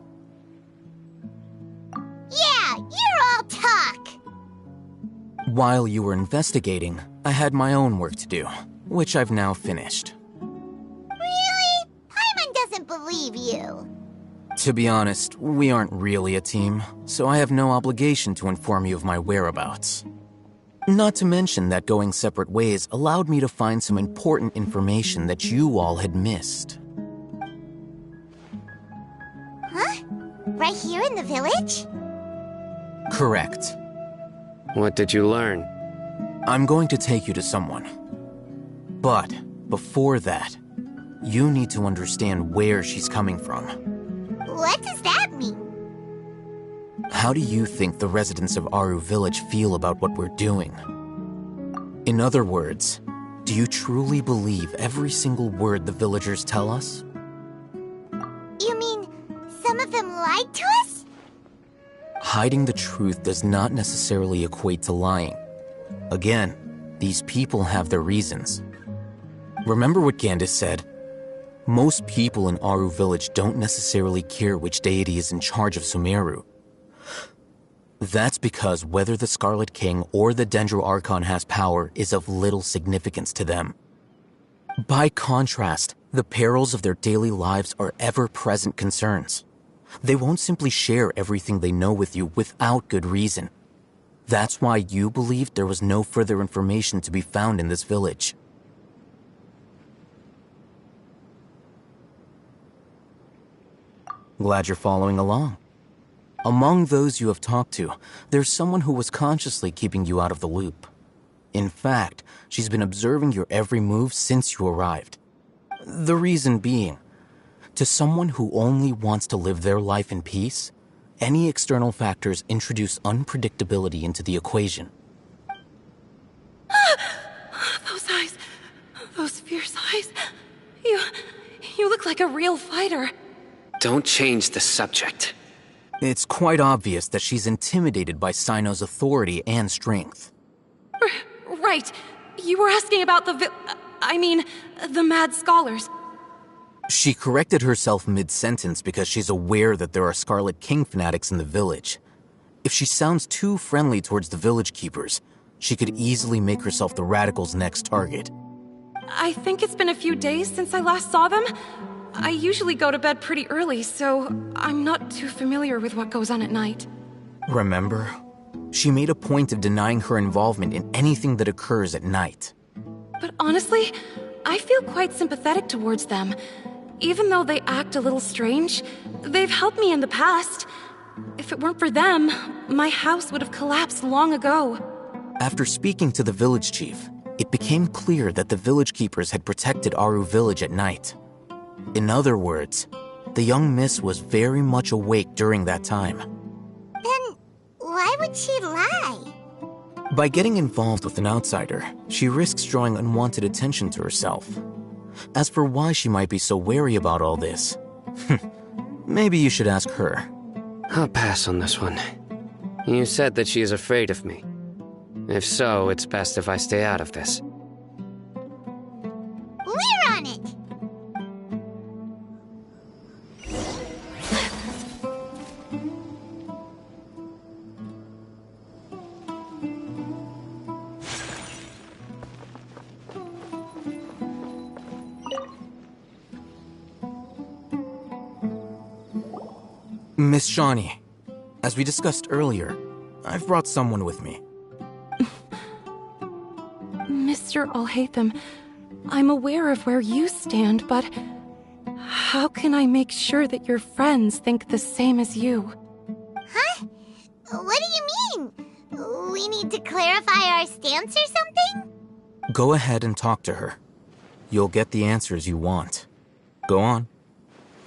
Yeah, you're all talk! While you were investigating, I had my own work to do, which I've now finished. Really? Paimon doesn't believe you. To be honest, we aren't really a team, so I have no obligation to inform you of my whereabouts. Not to mention that going separate ways allowed me to find some important information that you all had missed. Huh? Right here in the village? Correct. What did you learn? I'm going to take you to someone. But before that, you need to understand where she's coming from. What does that mean? How do you think the residents of Aru Village feel about what we're doing? In other words, do you truly believe every single word the villagers tell us? You mean some of them lied to us? Hiding the truth does not necessarily equate to lying. Again, these people have their reasons. Remember what Gandis said? Most people in Aru Village don't necessarily care which deity is in charge of Sumeru. That's because whether the Scarlet King or the Dendro Archon has power is of little significance to them. By contrast, the perils of their daily lives are ever-present concerns. They won't simply share everything they know with you without good reason. That's why you believed there was no further information to be found in this village. Glad you're following along. Among those you have talked to, there's someone who was consciously keeping you out of the loop. In fact, she's been observing your every move since you arrived. The reason being, to someone who only wants to live their life in peace, any external factors introduce unpredictability into the equation. Those eyes. Those fierce eyes. You look like a real fighter. Don't change the subject. It's quite obvious that she's intimidated by Sino's authority and strength. Right. You were asking about the Mad Scholars. She corrected herself mid-sentence because she's aware that there are Scarlet King fanatics in the village. If she sounds too friendly towards the village keepers, she could easily make herself the Radicals' next target. I think it's been a few days since I last saw them. I usually go to bed pretty early, so I'm not too familiar with what goes on at night. Remember? She made a point of denying her involvement in anything that occurs at night. But honestly, I feel quite sympathetic towards them. Even though they act a little strange, they've helped me in the past. If it weren't for them, my house would have collapsed long ago. After speaking to the village chief, it became clear that the village keepers had protected Aru Village at night. In other words, the young miss was very much awake during that time. Then why would she lie? By getting involved with an outsider, she risks drawing unwanted attention to herself. As for why she might be so wary about all this, maybe you should ask her. I'll pass on this one. You said that she is afraid of me. If so, it's best if I stay out of this. We're on it! Miss Shawnee, as we discussed earlier, I've brought someone with me. Mr. Alhaitham, I'm aware of where you stand, but how can I make sure that your friends think the same as you? Huh? What do you mean? We need to clarify our stance or something? Go ahead and talk to her. You'll get the answers you want. Go on.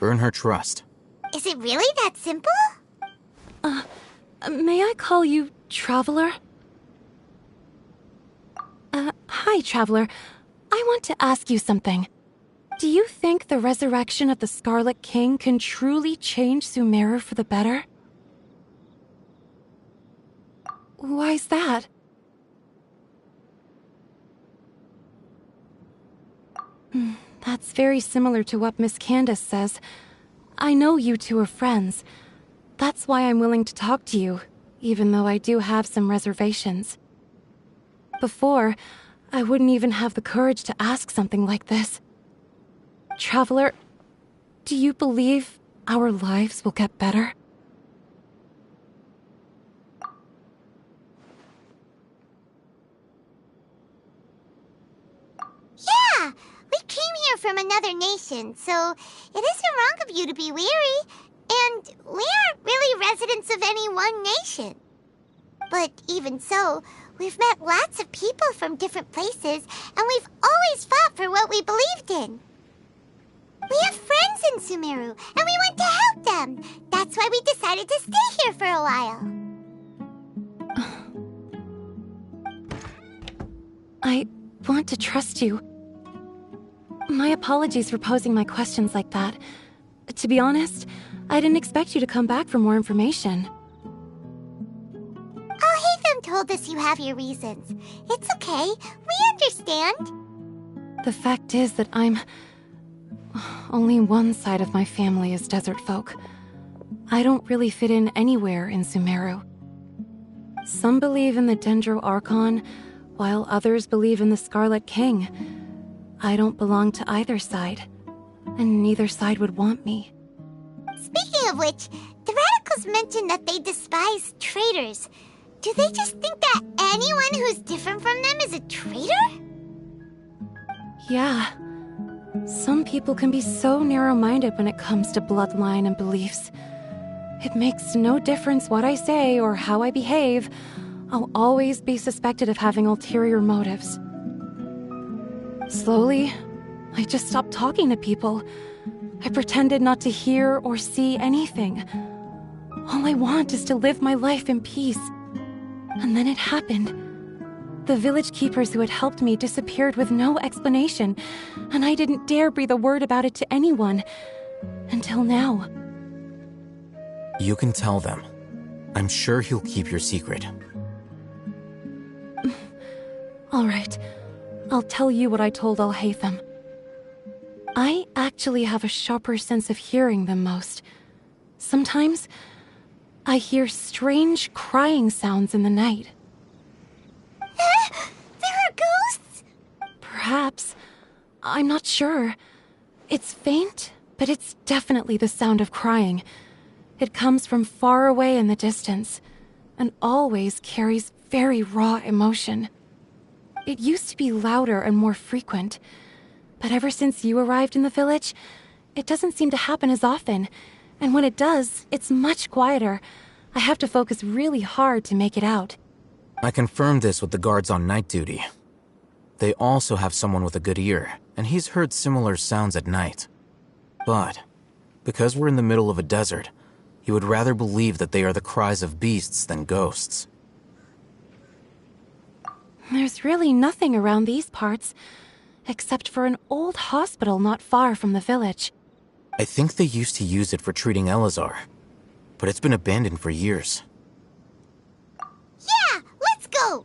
Earn her trust. Is it really that simple? May I call you Traveler? Hi, Traveler. I want to ask you something. Do you think the resurrection of the Scarlet King can truly change Sumeru for the better? Why's that? That's very similar to what Miss Candace says. I know you two are friends. That's why I'm willing to talk to you, even though I do have some reservations. Before, I wouldn't even have the courage to ask something like this. Traveler, do you believe our lives will get better? Yeah! We came here from another nation, so it isn't wrong of you to be weary. And we aren't really residents of any one nation. But even so, we've met lots of people from different places, and we've always fought for what we believed in. We have friends in Sumeru, and we want to help them. That's why we decided to stay here for a while. I want to trust you. My apologies for posing my questions like that. To be honest, I didn't expect you to come back for more information. Alhaitham told us you have your reasons. It's okay. We understand. The fact is that only one side of my family is desert folk. I don't really fit in anywhere in Sumeru. Some believe in the Dendro Archon, while others believe in the Scarlet King. I don't belong to either side, and neither side would want me. Speaking of which, the Radicals mentioned that they despise traitors. Do they just think that anyone who's different from them is a traitor? Yeah. Some people can be so narrow-minded when it comes to bloodline and beliefs. It makes no difference what I say or how I behave. I'll always be suspected of having ulterior motives. Slowly, I just stopped talking to people. I pretended not to hear or see anything. All I want is to live my life in peace. And then it happened. The village keepers who had helped me disappeared with no explanation, and I didn't dare breathe a word about it to anyone. Until now. You can tell them. I'm sure he'll keep your secret. All right. I'll tell you what I told Alhaitham. I actually have a sharper sense of hearing than most. Sometimes, I hear strange crying sounds in the night. There are ghosts? Perhaps. I'm not sure. It's faint, but it's definitely the sound of crying. It comes from far away in the distance, and always carries very raw emotion. It used to be louder and more frequent, but ever since you arrived in the village, it doesn't seem to happen as often, and when it does, it's much quieter. I have to focus really hard to make it out. I confirmed this with the guards on night duty. They also have someone with a good ear, and he's heard similar sounds at night. But, because we're in the middle of a desert, he would rather believe that they are the cries of beasts than ghosts. There's really nothing around these parts, except for an old hospital not far from the village. I think they used to use it for treating Elazar, but it's been abandoned for years. Yeah, let's go!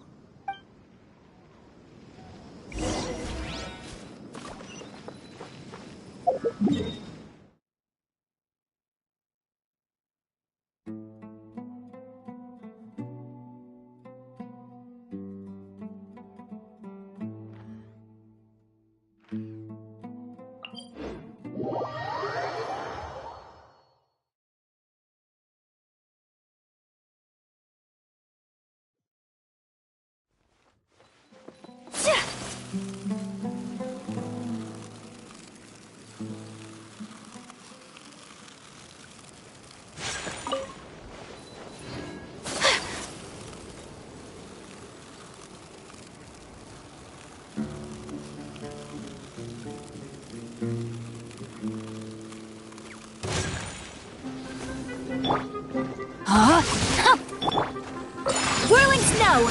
Whirling snow!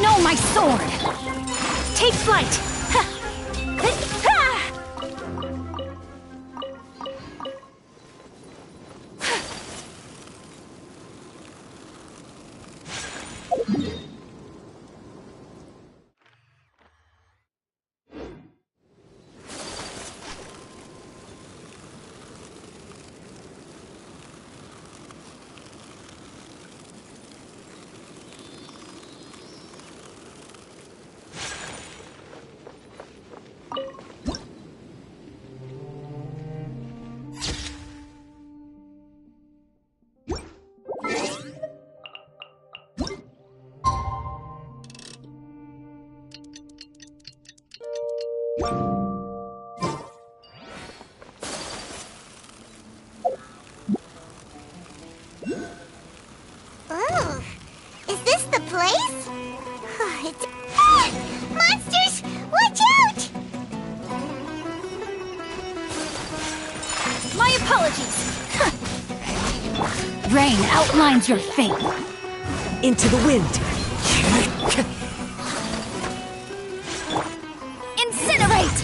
No, my sword! Take flight! Oh, is this the place? It's... Ah! Monsters! Watch out! My apologies! Rain outlines your fate. Into the wind. Incinerate!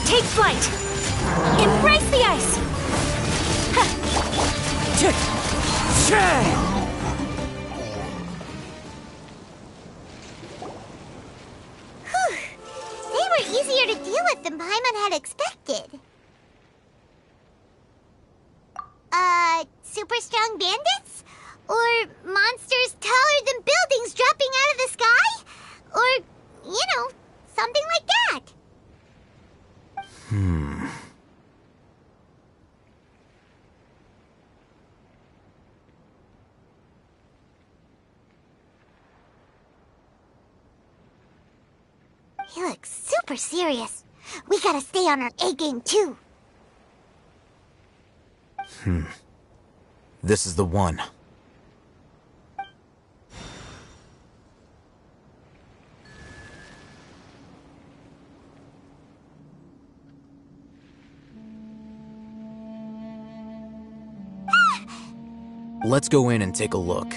Take flight! Embrace the ice! Whew. They were easier to deal with than Paimon had expected. Super strong bandits? Or monsters taller than buildings dropping out of the sky? Or, something like that. He looks super serious. We gotta stay on our A game too. This is the one. Let's go in and take a look.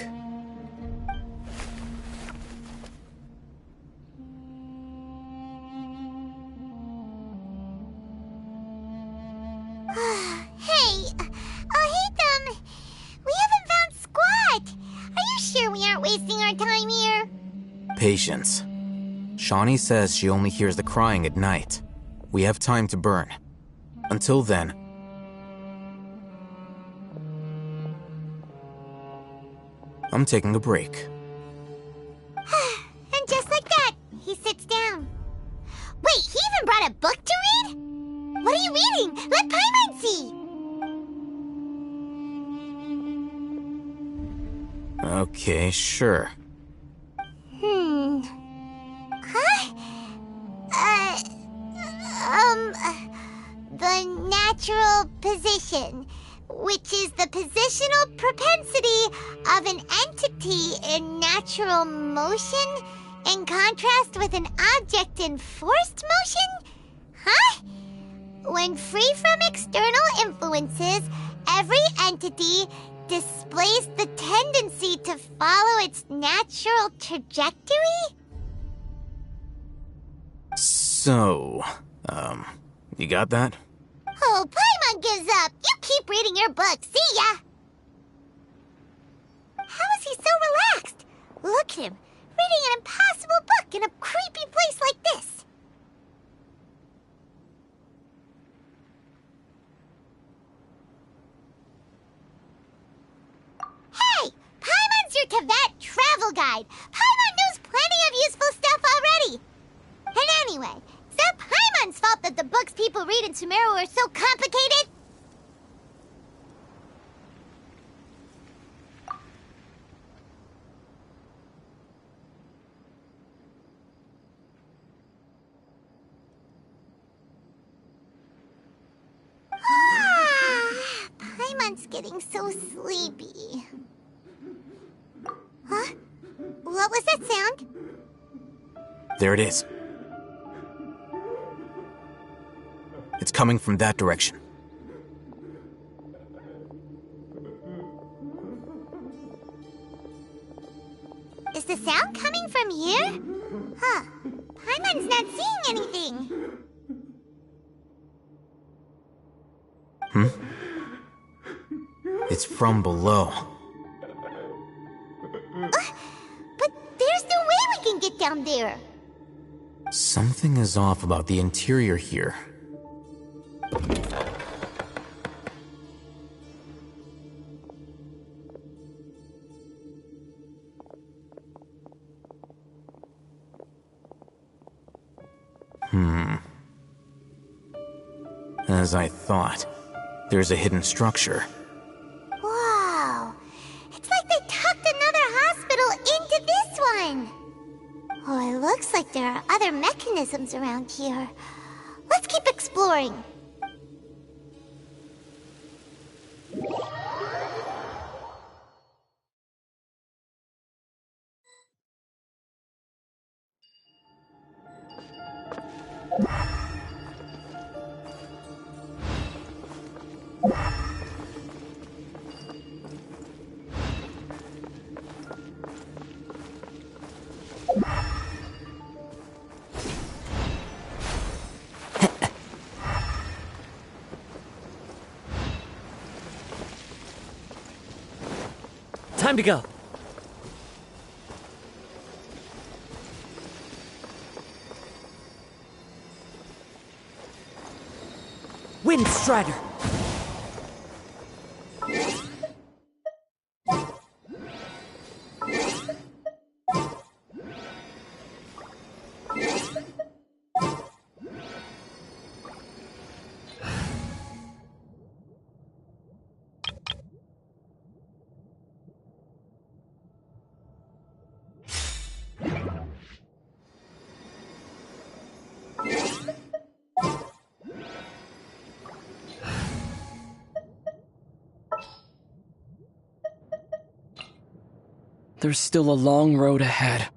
Hey, Hatham, we haven't found squat. Are you sure we aren't wasting our time here? Patience. Shawnee says she only hears the crying at night. We have time to burn. Until then, I'm taking a break. And just like that, he sits down. Wait, he even brought a book to read? What are you reading? Let Paimon see! Okay, sure. Huh? The natural position, which is the positional propensity of an entity in natural motion in contrast with an object in forced motion? Huh? When free from external influences, every entity displays the tendency to follow its natural trajectory? So, you got that? Oh, Paimon gives up. You keep reading your book. See ya! How is he so relaxed? Look at him, reading an impossible book in a creepy place like this. of that travel guide. Paimon knows plenty of useful stuff already. And anyway, is that Paimon's fault that the books people read in Sumeru are so complicated? Paimon's getting so sleepy. Huh? What was that sound? There it is. It's coming from that direction. Is the sound coming from here? Huh. Paimon's not seeing anything. It's from below. But there's no way we can get down there. Something is off about the interior here. As I thought, there's a hidden structure. Wow. It's like they tucked another hospital into this one. Oh, it looks like there are other mechanisms around here. Let's keep exploring. Time to go. Wind Strider. There's still a long road ahead.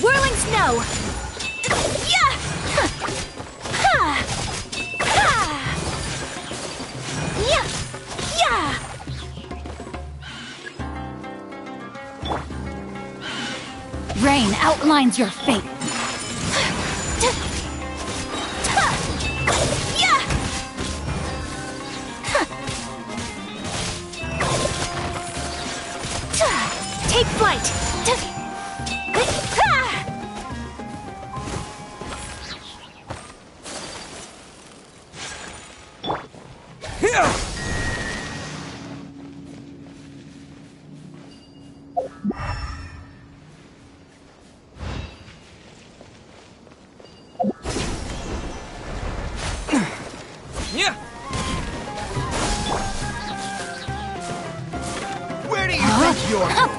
Whirling snow! Yeah! Ha! Ha! Yeah! Yeah! Rain outlines your fate. Take flight! Where do you think you're going?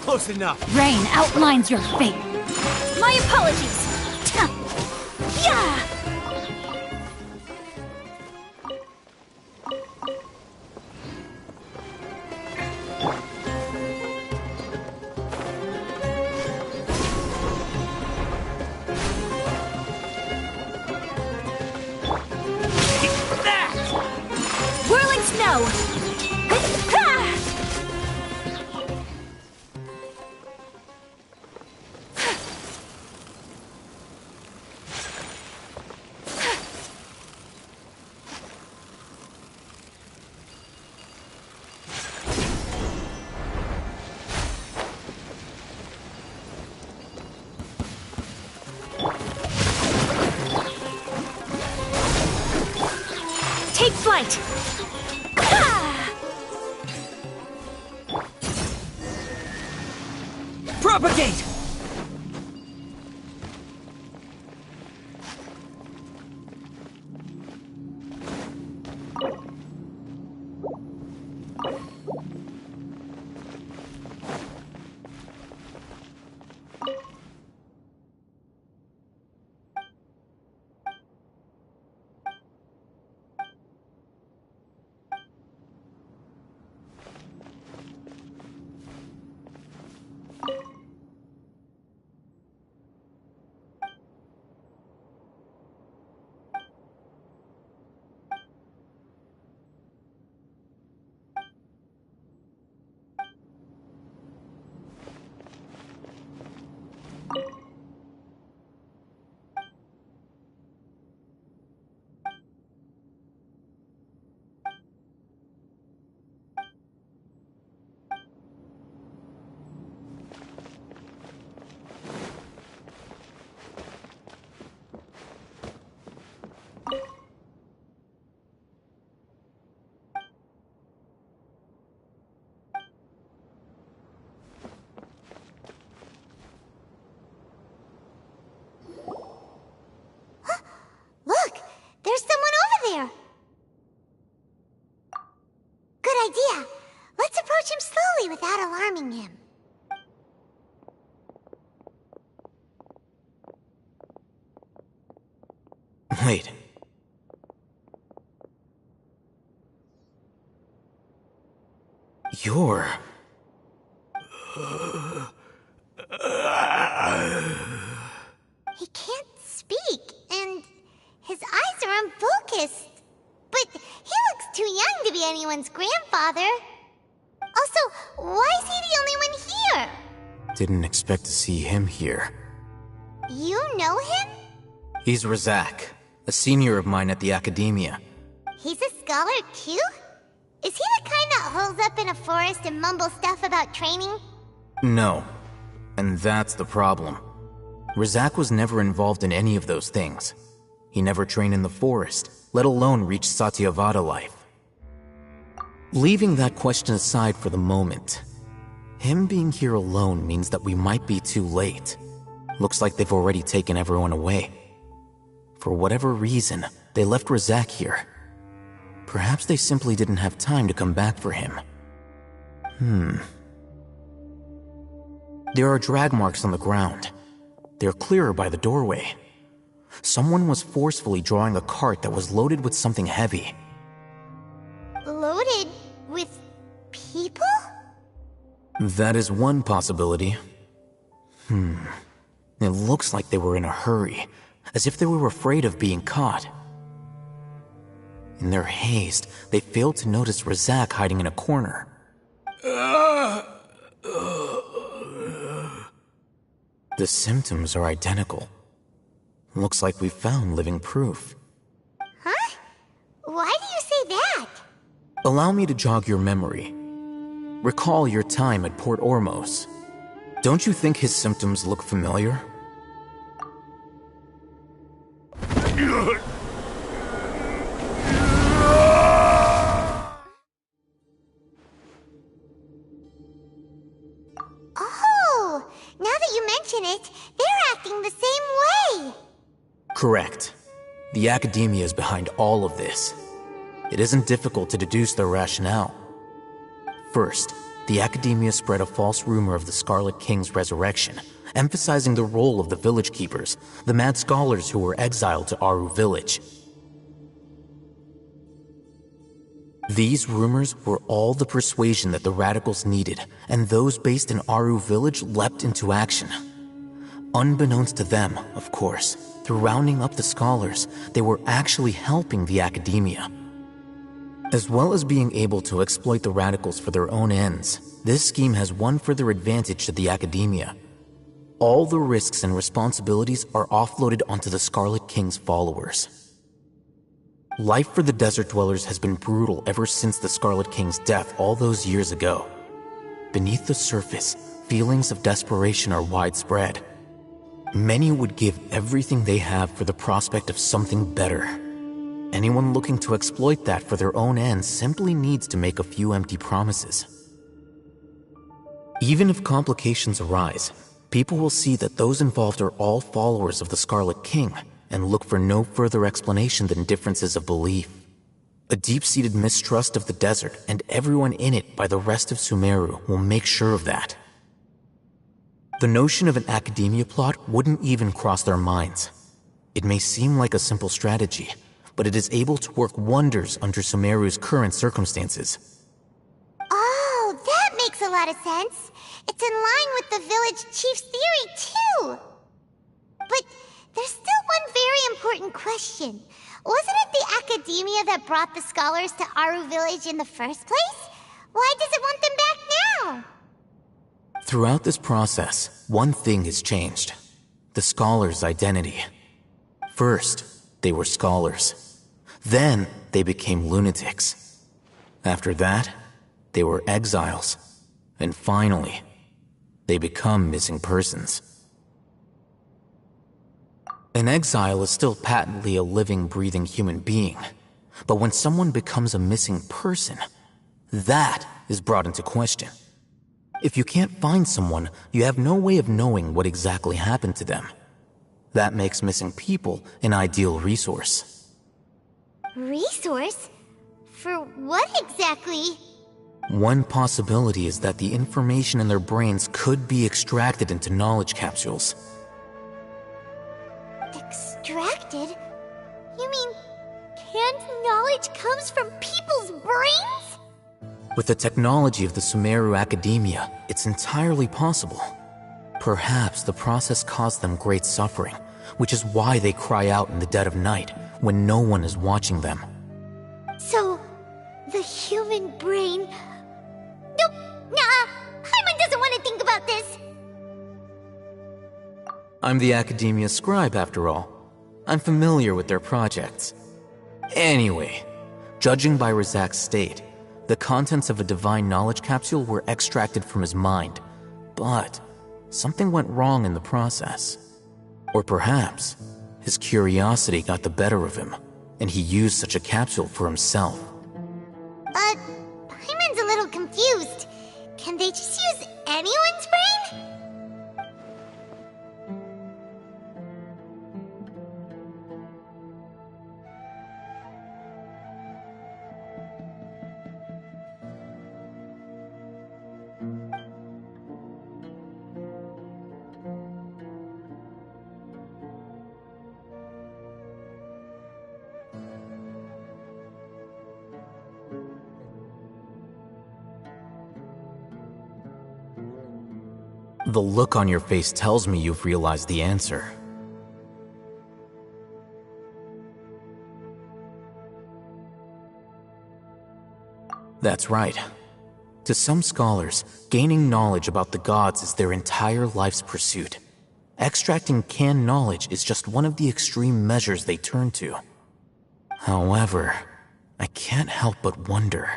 Close enough. Rain outlines your fate. My apologies. Yeah! Whirling snow! Take flight! Propagate! Look! There's someone over there! Good idea. Let's approach him slowly without alarming him. Wait. You're... He can't speak, and his eyes are unfocused. But he looks too young to be anyone's grandfather. Also, why is he the only one here? Didn't expect to see him here. You know him? He's Razak, a senior of mine at the Academia. He's a scholar too? Is he the kind that holes up in a forest and mumbles stuff about training? No. And that's the problem. Razak was never involved in any of those things. He never trained in the forest, let alone reach Satyavada life. Leaving that question aside for the moment, him being here alone means that we might be too late. Looks like they've already taken everyone away. For whatever reason, they left Razak here. Perhaps they simply didn't have time to come back for him. There are drag marks on the ground. They're clearer by the doorway. Someone was forcefully drawing a cart that was loaded with something heavy. Loaded with people? That is one possibility. It looks like they were in a hurry, as if they were afraid of being caught. In their haste, they failed to notice Razak hiding in a corner. The symptoms are identical. Looks like we found living proof. Huh? Why do you say that? Allow me to jog your memory. Recall your time at Port Ormos. Don't you think his symptoms look familiar? Oh, now that you mention it, they're acting the same way. Correct. The Academia is behind all of this. It isn't difficult to deduce their rationale. First, the Academia spread a false rumor of the Scarlet King's resurrection, emphasizing the role of the village keepers, the mad scholars who were exiled to Aru Village. These rumors were all the persuasion that the radicals needed, and those based in Aru Village leapt into action. Unbeknownst to them, of course, through rounding up the scholars, they were actually helping the Academia. As well as being able to exploit the radicals for their own ends, this scheme has one further advantage to the Academia. All the risks and responsibilities are offloaded onto the Scarlet King's followers. Life for the desert dwellers has been brutal ever since the Scarlet King's death all those years ago. Beneath the surface, feelings of desperation are widespread. Many would give everything they have for the prospect of something better. Anyone looking to exploit that for their own ends simply needs to make a few empty promises. Even if complications arise, people will see that those involved are all followers of the Scarlet King and look for no further explanation than differences of belief. A deep-seated mistrust of the desert and everyone in it by the rest of Sumeru will make sure of that. The notion of an Academia plot wouldn't even cross their minds. It may seem like a simple strategy, but it is able to work wonders under Sumeru's current circumstances. Oh, that makes a lot of sense. It's in line with the village chief's theory, too. But there's still one very important question. Wasn't it the Academia that brought the scholars to Aru Village in the first place? Why does it want them back now? Throughout this process, one thing has changed. The scholars' identity. First, they were scholars. Then, they became lunatics. After that, they were exiles. And finally, they become missing persons. An exile is still patently a living, breathing human being. But when someone becomes a missing person, that is brought into question. If you can't find someone, you have no way of knowing what exactly happened to them. That makes missing people an ideal resource. Resource? For what exactly? One possibility is that the information in their brains could be extracted into knowledge capsules. Extracted? You mean canned knowledge comes from people's brains? With the technology of the Sumeru Academia, it's entirely possible. Perhaps the process caused them great suffering, which is why they cry out in the dead of night when no one is watching them. So, the human brain... Nope, nah, Paimon doesn't want to think about this. I'm the Academia scribe, after all. I'm familiar with their projects. Anyway, judging by Razak's state, the contents of a divine knowledge capsule were extracted from his mind, but something went wrong in the process. Or perhaps his curiosity got the better of him, and he used such a capsule for himself. Paimon's a little confused. Can they just use anyone's brain? The look on your face tells me you've realized the answer. That's right. To some scholars, gaining knowledge about the gods is their entire life's pursuit. Extracting canned knowledge is just one of the extreme measures they turn to. However, I can't help but wonder,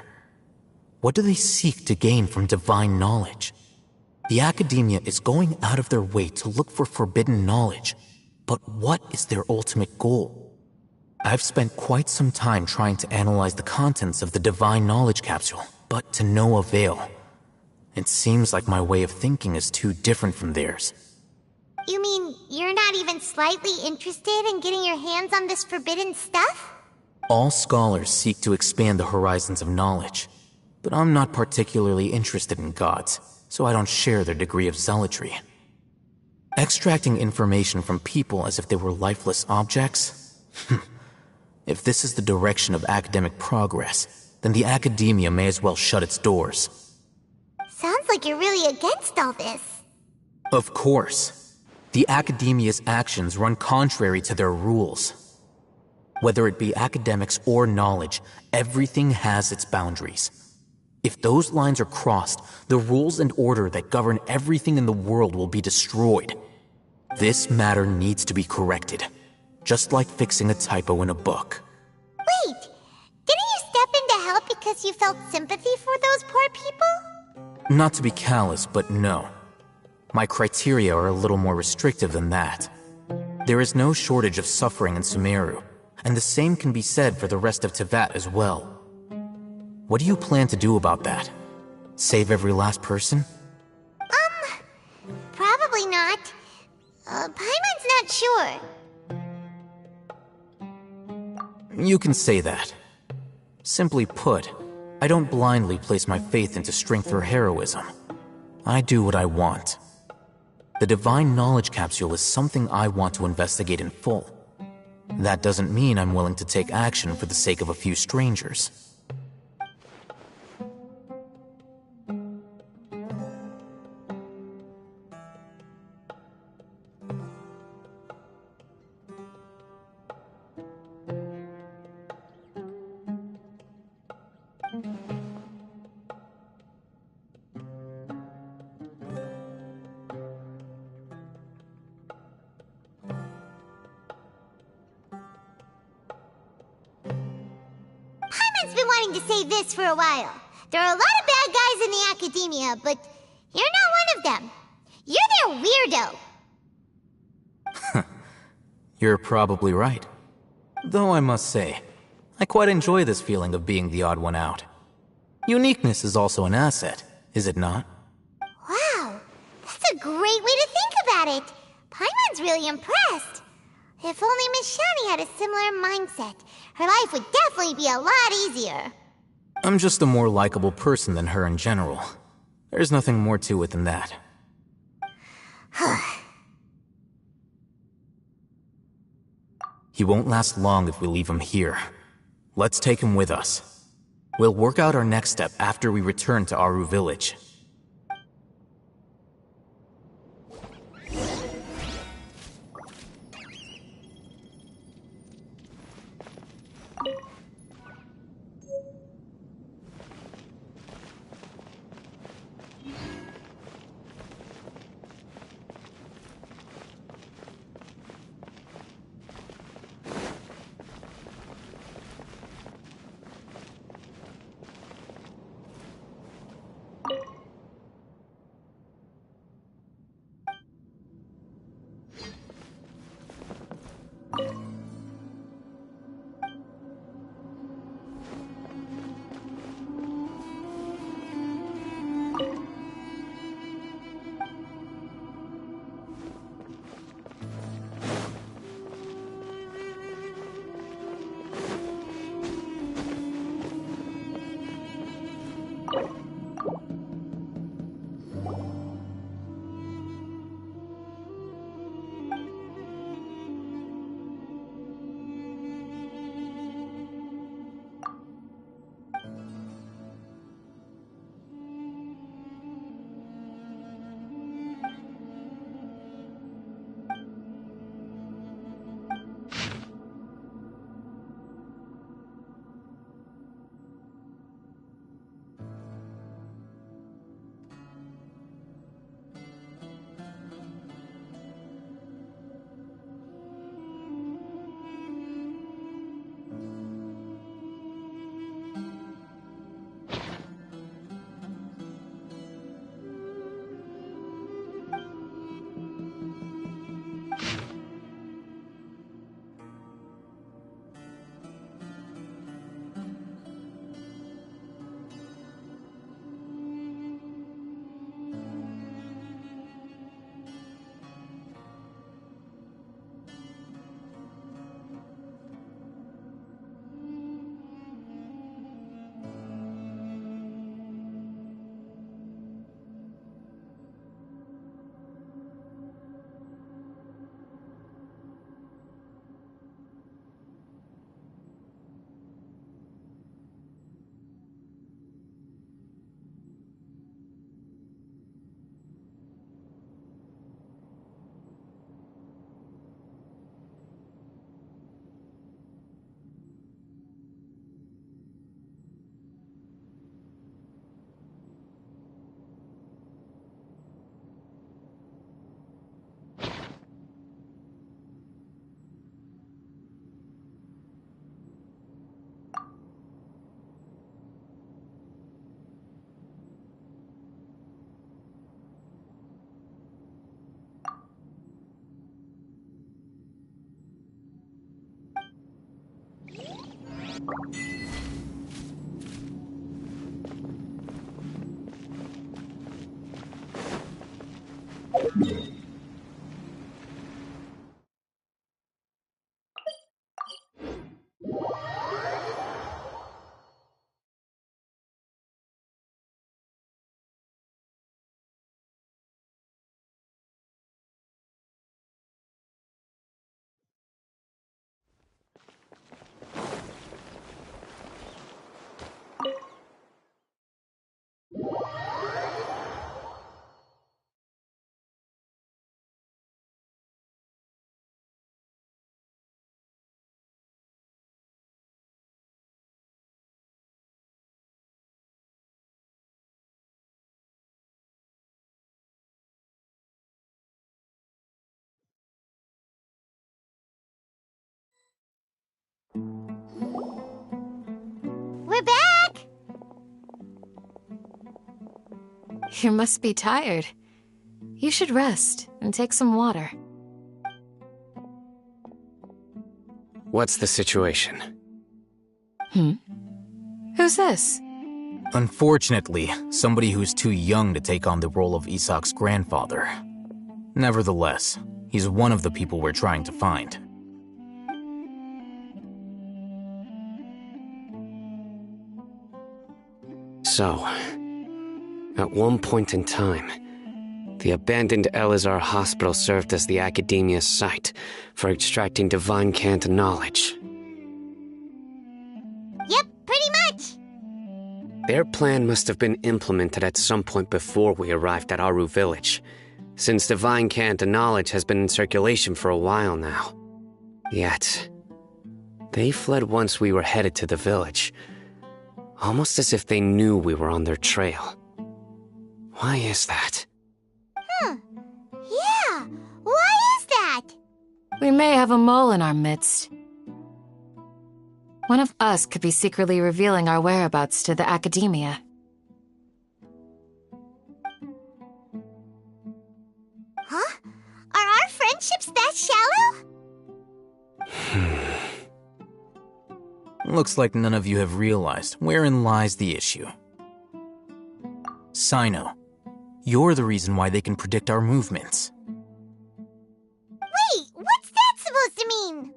what do they seek to gain from divine knowledge? The Academia is going out of their way to look for forbidden knowledge, but what is their ultimate goal? I've spent quite some time trying to analyze the contents of the divine knowledge capsule, but to no avail. It seems like my way of thinking is too different from theirs. You mean you're not even slightly interested in getting your hands on this forbidden stuff? All scholars seek to expand the horizons of knowledge. But I'm not particularly interested in gods, so I don't share their degree of zealotry. Extracting information from people as if they were lifeless objects? If this is the direction of academic progress, then the academia may as well shut its doors. Sounds like you're really against all this. Of course. The academia's actions run contrary to their rules. Whether it be academics or knowledge, everything has its boundaries. If those lines are crossed, the rules and order that govern everything in the world will be destroyed. This matter needs to be corrected, just like fixing a typo in a book. Wait, didn't you step in to help because you felt sympathy for those poor people? Not to be callous, but no. My criteria are a little more restrictive than that. There is no shortage of suffering in Sumeru, and the same can be said for the rest of Teyvat as well. What do you plan to do about that? Save every last person? Probably not. Paimon's not sure. You can say that. Simply put, I don't blindly place my faith into strength or heroism. I do what I want. The Divine Knowledge Capsule is something I want to investigate in full. That doesn't mean I'm willing to take action for the sake of a few strangers. Paimon's been wanting to say this for a while. There are a lot of bad guys in the academia, but you're not one of them. You're their weirdo. You're probably right. Though I must say, I quite enjoy this feeling of being the odd one out. Uniqueness is also an asset, is it not? Wow, that's a great way to think about it. Paimon's really impressed. If only Miss Shani had a similar mindset, her life would definitely be a lot easier. I'm just a more likable person than her in general. There's nothing more to it than that. He won't last long if we leave him here. Let's take him with us. We'll work out our next step after we return to Aru Village. We're back! You must be tired. You should rest and take some water. What's the situation? Who's this? Unfortunately, somebody who's too young to take on the role of Isak's grandfather. Nevertheless, he's one of the people we're trying to find. So, at one point in time, the abandoned Elazar Hospital served as the Academia's site for extracting divine cant knowledge. Yep, pretty much. Their plan must have been implemented at some point before we arrived at Aru Village, since divine cant knowledge has been in circulation for a while now. Yet, they fled once we were headed to the village, almost as if they knew we were on their trail. Why is that? Yeah, why is that? We may have a mole in our midst. One of us could be secretly revealing our whereabouts to the Academia. Huh? Are our friendships that shallow? Looks like none of you have realized wherein lies the issue. Sino, you're the reason why they can predict our movements. Wait, what's that supposed to mean?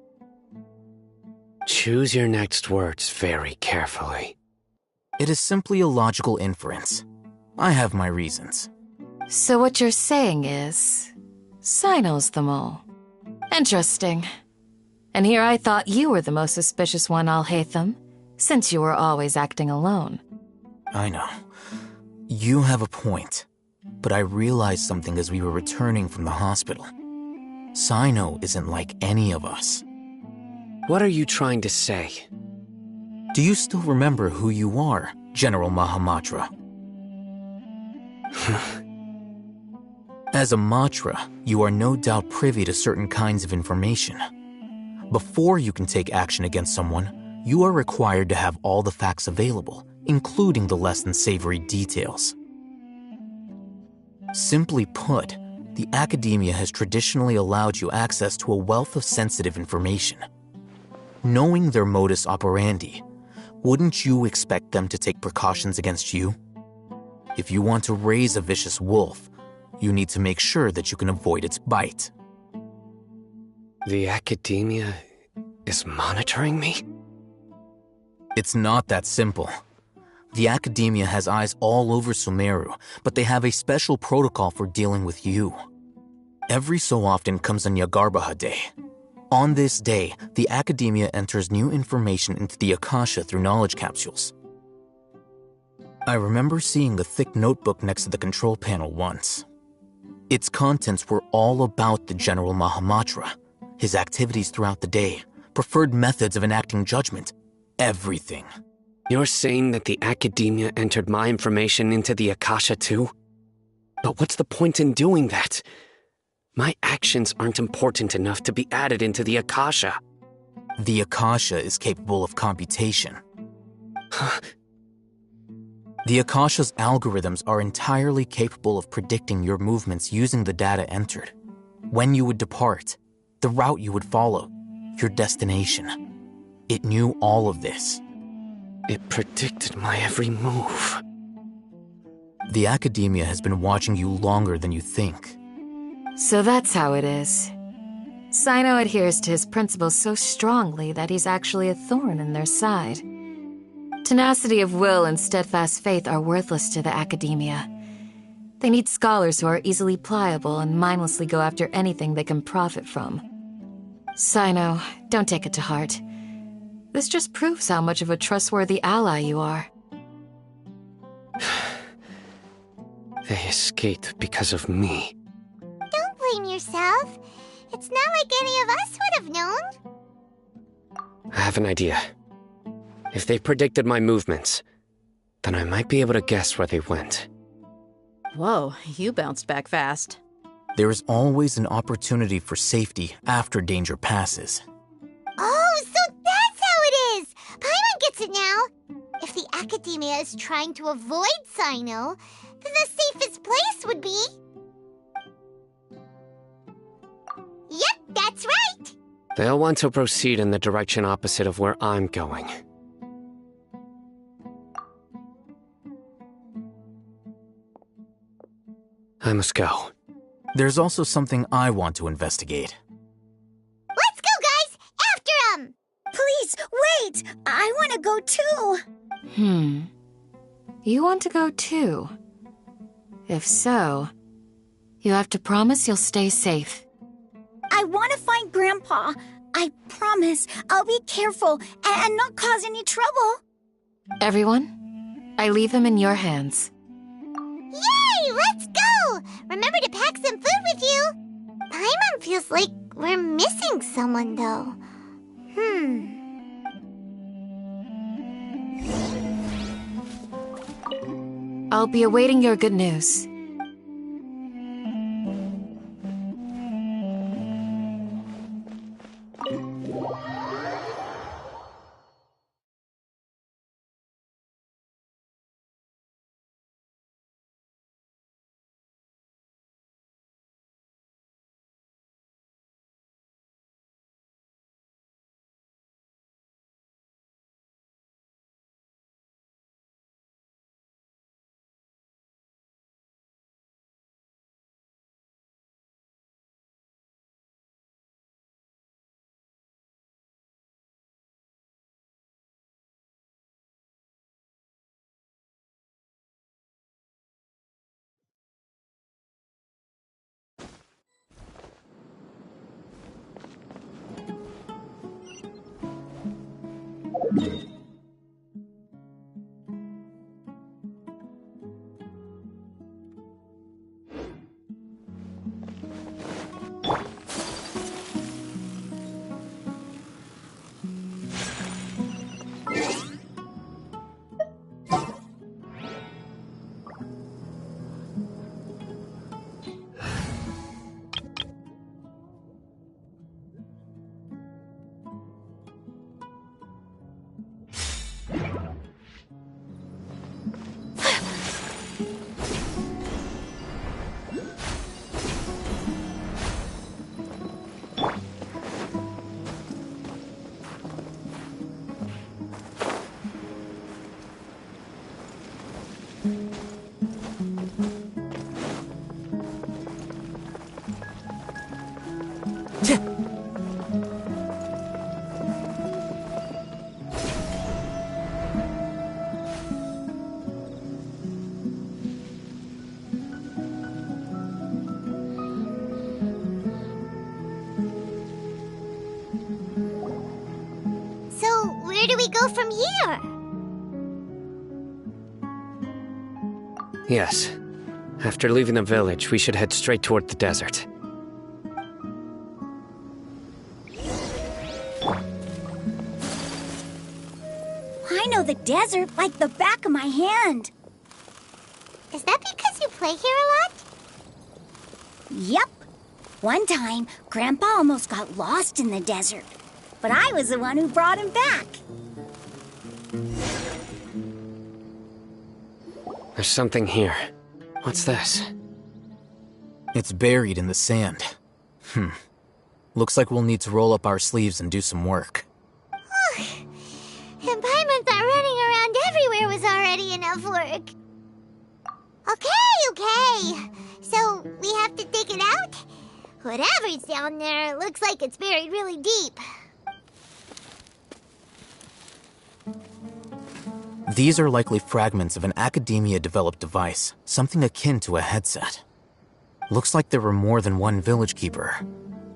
Choose your next words very carefully. It is simply a logical inference. I have my reasons. So what you're saying is, Sino's the mole. Interesting. And here I thought you were the most suspicious one, Al-Haytham, since you were always acting alone. I know. You have a point. But I realized something as we were returning from the hospital. Sino isn't like any of us. What are you trying to say? Do you still remember who you are, General Mahamatra? As a Matra, you are no doubt privy to certain kinds of information. Before you can take action against someone, you are required to have all the facts available, including the less than savory details. Simply put, the Academia has traditionally allowed you access to a wealth of sensitive information. Knowing their modus operandi, wouldn't you expect them to take precautions against you? If you want to raise a vicious wolf, you need to make sure that you can avoid its bite. The Academia is monitoring me? It's not that simple. The Academia has eyes all over Sumeru, but they have a special protocol for dealing with you. Every so often comes a Nyagarbaha Day. On this day, the Academia enters new information into the Akasha through knowledge capsules. I remember seeing a thick notebook next to the control panel once. Its contents were all about the General Mahamatra, his activities throughout the day, preferred methods of enacting judgment, everything. You're saying that the Academia entered my information into the Akasha too? But what's the point in doing that? My actions aren't important enough to be added into the Akasha. The Akasha is capable of computation. The Akasha's algorithms are entirely capable of predicting your movements using the data entered. When you would depart, the route you would follow, your destination. It knew all of this. It predicted my every move. The Academia has been watching you longer than you think. So that's how it is. Sino adheres to his principles so strongly that he's actually a thorn in their side. Tenacity of will and steadfast faith are worthless to the Academia. They need scholars who are easily pliable and mindlessly go after anything they can profit from. Sino, don't take it to heart. This just proves how much of a trustworthy ally you are. They escaped because of me. Don't blame yourself. It's not like any of us would have known. I have an idea. If they predicted my movements, then I might be able to guess where they went. Whoa, you bounced back fast. There is always an opportunity for safety after danger passes. Oh, so that's how it is! Paimon gets it now. If the Academia is trying to avoid Sino, then the safest place would be... Yep, that's right! They'll want to proceed in the direction opposite of where I'm going. I must go. There's also something I want to investigate. Let's go, guys! After 'em! Please, wait! I want to go too! You want to go too? If so, you have to promise you'll stay safe. I want to find Grandpa. I promise I'll be careful and not cause any trouble. Everyone, I leave him in your hands. Yay! Let's go! Remember to pack some food with you! Paimon feels like we're missing someone, though. I'll be awaiting your good news. So, where do we go from here? Yes. After leaving the village, we should head straight toward the desert. I know the desert like the back of my hand. Is that because you play here a lot? Yep. One time, Grandpa almost got lost in the desert, but I was the one who brought him back. There's something here. What's this? It's buried in the sand. Looks like we'll need to roll up our sleeves and do some work. and Paimon thought running around everywhere was already enough work. Okay. So, we have to dig it out? Whatever's down there, looks like it's buried really deep. These are likely fragments of an Academia-developed device, something akin to a headset. Looks like there were more than one village keeper.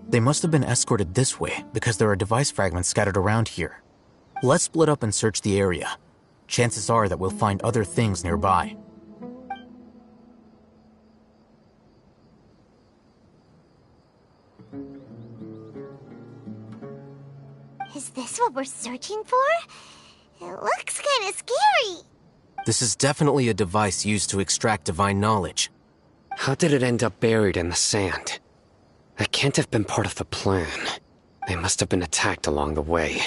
They must have been escorted this way because there are device fragments scattered around here. Let's split up and search the area. Chances are that we'll find other things nearby. Is this what we're searching for? It looks kinda scary. This is definitely a device used to extract divine knowledge. How did it end up buried in the sand? That can't have been part of the plan. They must have been attacked along the way.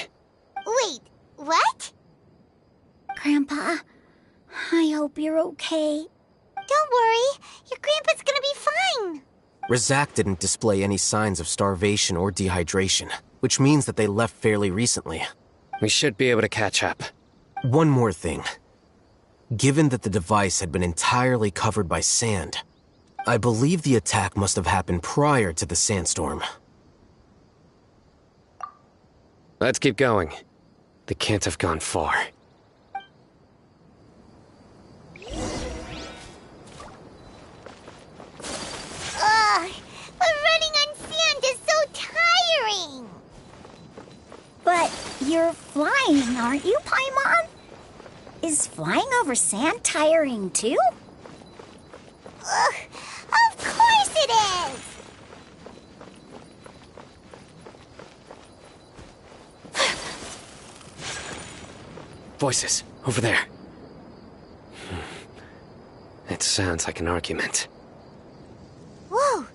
Wait, what? Grandpa, I hope you're okay. Don't worry, your grandpa's gonna be fine. Razak didn't display any signs of starvation or dehydration, which means that they left fairly recently. We should be able to catch up. One more thing. Given that the device had been entirely covered by sand, I believe the attack must have happened prior to the sandstorm. Let's keep going. They can't have gone far. Ugh, but running on sand is so tiring. But you're flying, aren't you, Paimon? Is flying over sand tiring too? Ugh, of course it is! Voices, over there. It sounds like an argument. Whoa,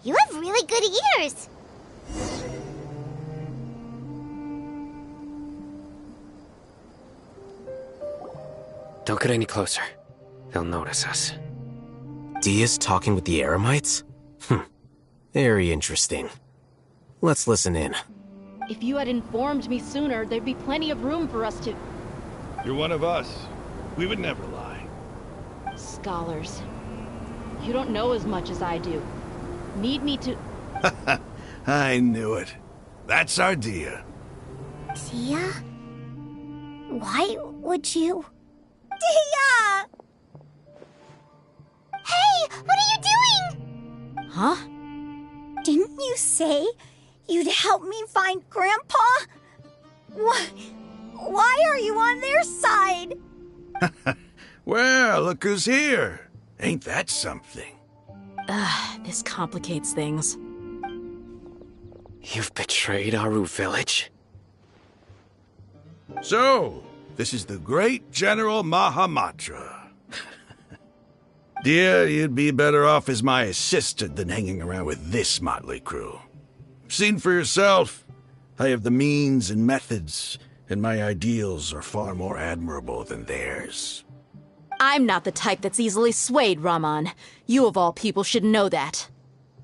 you have really good ears. Don't get any closer. They'll notice us. Dia's talking with the Eremites? Very interesting. Let's listen in. If you had informed me sooner, there'd be plenty of room for us to... You're one of us. We would never lie. Scholars. You don't know as much as I do. Need me to... I knew it. That's our Dia. Dia? Why would you... Dia! Hey, what are you doing? Huh? Didn't you say you'd help me find Grandpa? Why are you on their side? Well, look who's here. Ain't that something? This complicates things. You've betrayed Aru village? So, this is the great General Mahamatra. Dear, you'd be better off as my assistant than hanging around with this motley crew. Seen for yourself. I have the means and methods, and my ideals are far more admirable than theirs. I'm not the type that's easily swayed, Raman. You of all people should know that.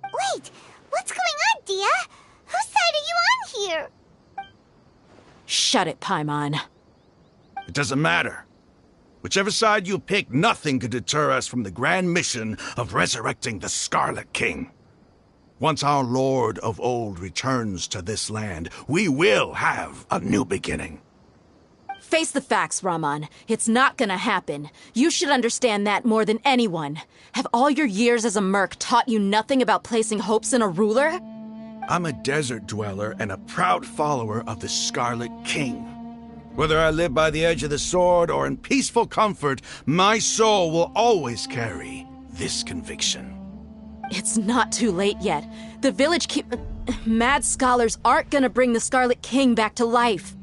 Wait, what's going on, Dia? Whose side are you on here? Shut it, Paimon. It doesn't matter. Whichever side you pick, nothing could deter us from the grand mission of resurrecting the Scarlet King. Once our Lord of Old returns to this land, we will have a new beginning. Face the facts, Raman. It's not gonna happen. You should understand that more than anyone. Have all your years as a merc taught you nothing about placing hopes in a ruler? I'm a desert dweller and a proud follower of the Scarlet King. Whether I live by the edge of the sword or in peaceful comfort, my soul will always carry this conviction. It's not too late yet. The village mad scholars aren't gonna bring the Scarlet King back to life.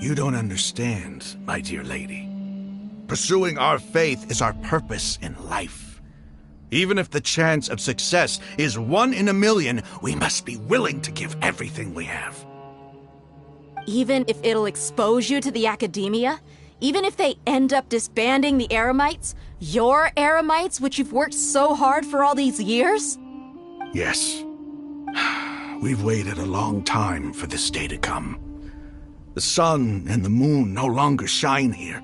You don't understand, my dear lady. Pursuing our faith is our purpose in life. Even if the chance of success is 1 in a million, we must be willing to give everything we have. Even if it'll expose you to the Academia? Even if they end up disbanding the Eremites? Your Eremites, which you've worked so hard for all these years? Yes. We've waited a long time for this day to come. The sun and the moon no longer shine here.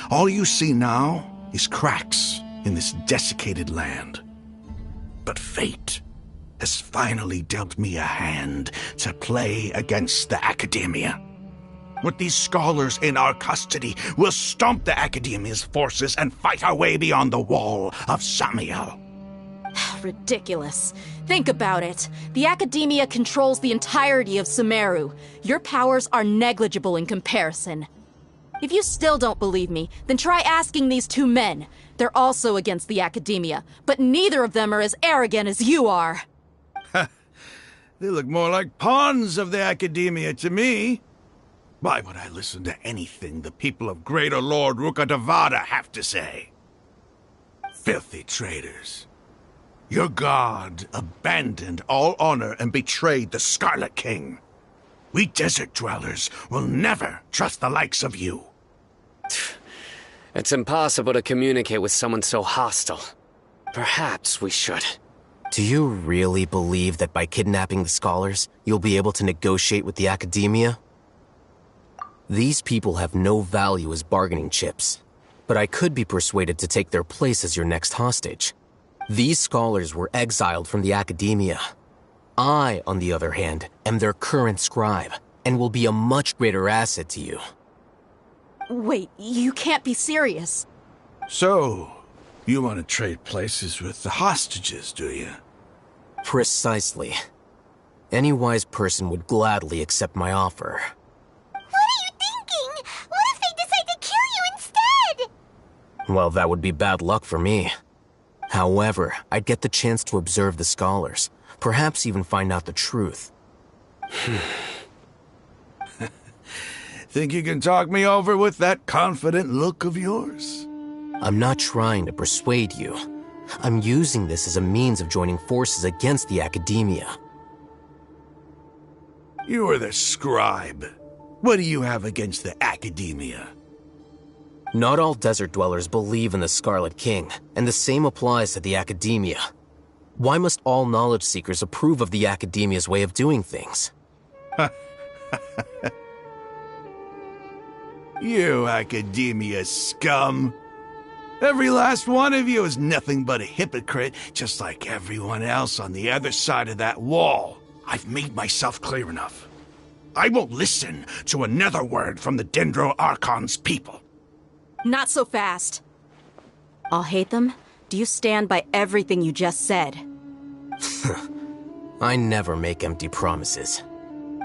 All you see now is cracks in this desiccated land. But fate has finally dealt me a hand to play against the Academia. With these scholars in our custody, we'll stomp the Academia's forces and fight our way beyond the wall of Samiel. Ridiculous. Think about it. The Academia controls the entirety of Sumeru. Your powers are negligible in comparison. If you still don't believe me, then try asking these two men. They're also against the Academia, but neither of them are as arrogant as you are. They look more like pawns of the Academia to me. Why would I listen to anything the people of Greater Lord Rukkhadevada have to say? Filthy traitors. Your god abandoned all honor and betrayed the Scarlet King. We desert dwellers will never trust the likes of you. It's impossible to communicate with someone so hostile. Perhaps we should. Do you really believe that by kidnapping the scholars, you'll be able to negotiate with the Academia? These people have no value as bargaining chips, but I could be persuaded to take their place as your next hostage. These scholars were exiled from the Academia. I, on the other hand, am their current scribe, and will be a much greater asset to you. Wait, you can't be serious. So, you want to trade places with the hostages, do you? Precisely. Any wise person would gladly accept my offer. What are you thinking? What if they decide to kill you instead? Well, that would be bad luck for me. However, I'd get the chance to observe the scholars, perhaps even find out the truth. Think you can talk me over with that confident look of yours? I'm not trying to persuade you. I'm using this as a means of joining forces against the Academia. You are the scribe. What do you have against the Academia? Not all desert dwellers believe in the Scarlet King, and the same applies to the Academia. Why must all knowledge seekers approve of the Academia's way of doing things? You Academia scum. Every last one of you is nothing but a hypocrite, just like everyone else on the other side of that wall. I've made myself clear enough. I won't listen to another word from the Dendro Archon's people. Not so fast. I'll hate them. Do you stand by everything you just said? I never make empty promises.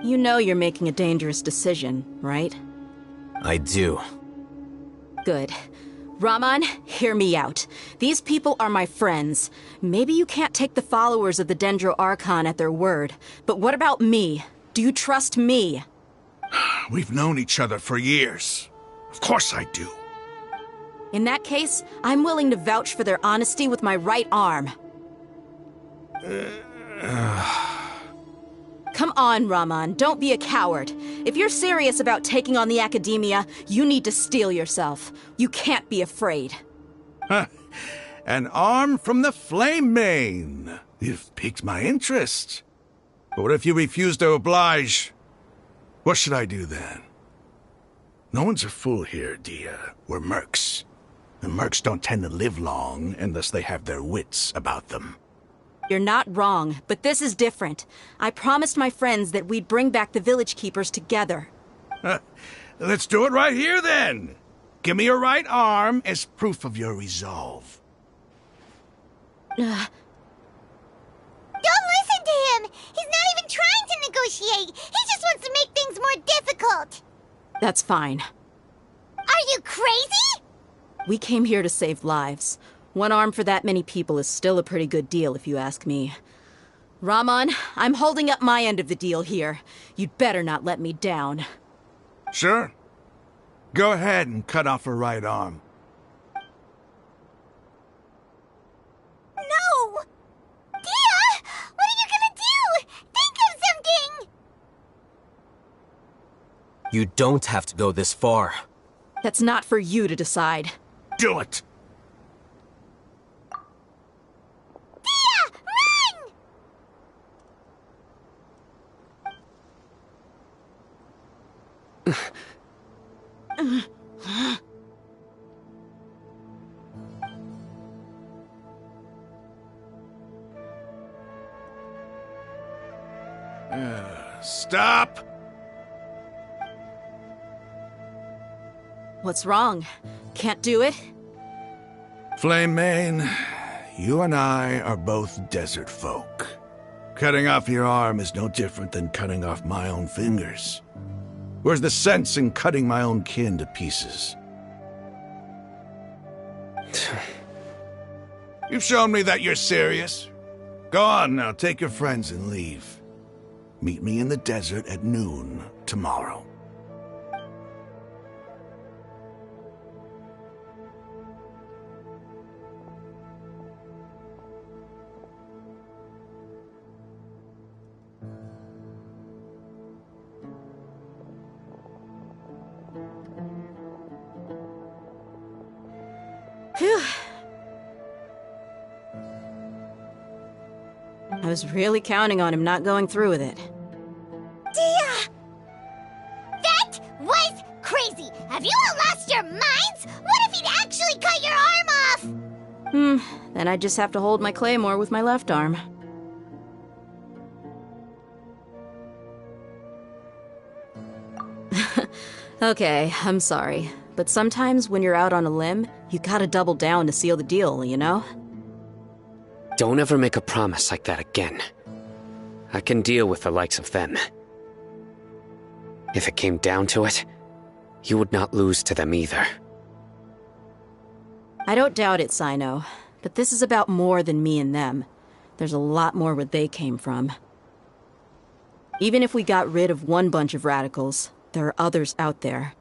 You know you're making a dangerous decision, right? I do. Good. Raman, hear me out. These people are my friends. Maybe you can't take the followers of the Dendro Archon at their word, but what about me? Do you trust me? We've known each other for years. Of course I do. In that case, I'm willing to vouch for their honesty with my right arm. Come on, Raman, don't be a coward. If you're serious about taking on the Academia, you need to steel yourself. You can't be afraid. An arm from the Flame Mane. You've piqued my interest. But what if you refuse to oblige? What should I do then? No one's a fool here, Dia. We're mercs. And mercs don't tend to live long unless they have their wits about them. You're not wrong, but this is different. I promised my friends that we'd bring back the village keepers together. Let's do it right here, then. Give me your right arm as proof of your resolve. Don't listen to him! He's not even trying to negotiate! He just wants to make things more difficult! That's fine. Are you crazy? We came here to save lives. One arm for that many people is still a pretty good deal, if you ask me. Raman, I'm holding up my end of the deal here. You'd better not let me down. Sure. Go ahead and cut off her right arm. No! Dia! What are you gonna do? Think of something! You don't have to go this far. That's not for you to decide. Do it! Stop! What's wrong? Can't do it? Flame Mane, you and I are both desert folk. Cutting off your arm is no different than cutting off my own fingers. Where's the sense in cutting my own kin to pieces? You've shown me that you're serious. Go on now, take your friends and leave. Meet me in the desert at noon tomorrow. Phew. I was really counting on him not going through with it. Dia! That was crazy! Have you all lost your minds? What if he'd actually cut your arm off? Then I just have to hold my claymore with my left arm. Okay, I'm sorry. But sometimes when you're out on a limb, you gotta double down to seal the deal, you know? Don't ever make a promise like that again. I can deal with the likes of them. If it came down to it, you would not lose to them either. I don't doubt it, Sino. But this is about more than me and them. There's a lot more where they came from. Even if we got rid of one bunch of radicals, there are others out there.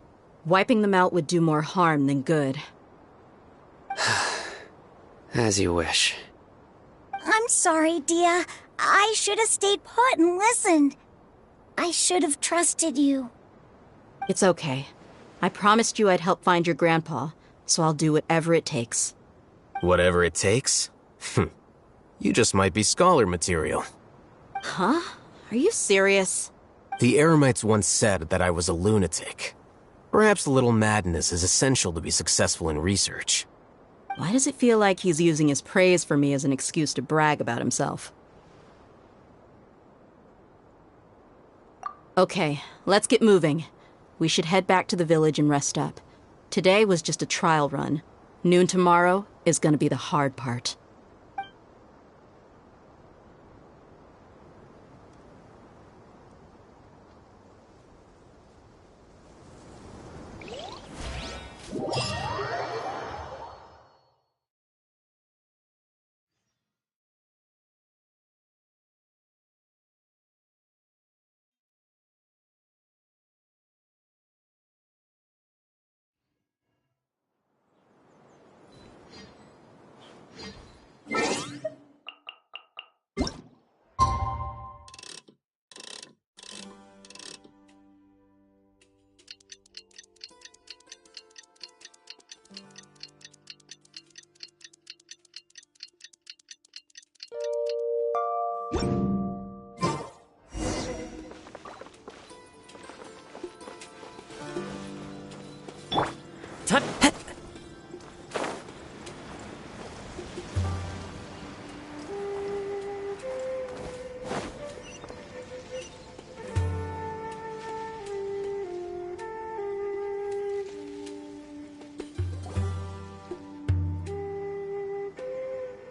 Wiping them out would do more harm than good. As you wish. I'm sorry, Dia. I should have stayed put and listened. I should have trusted you. It's okay. I promised you I'd help find your grandpa, so I'll do whatever it takes. Whatever it takes? You just might be scholar material. Huh? Are you serious? The Eremites once said that I was a lunatic. Perhaps a little madness is essential to be successful in research. Why does it feel like he's using his praise for me as an excuse to brag about himself? Okay, let's get moving. We should head back to the village and rest up. Today was just a trial run. Noon tomorrow is gonna be the hard part.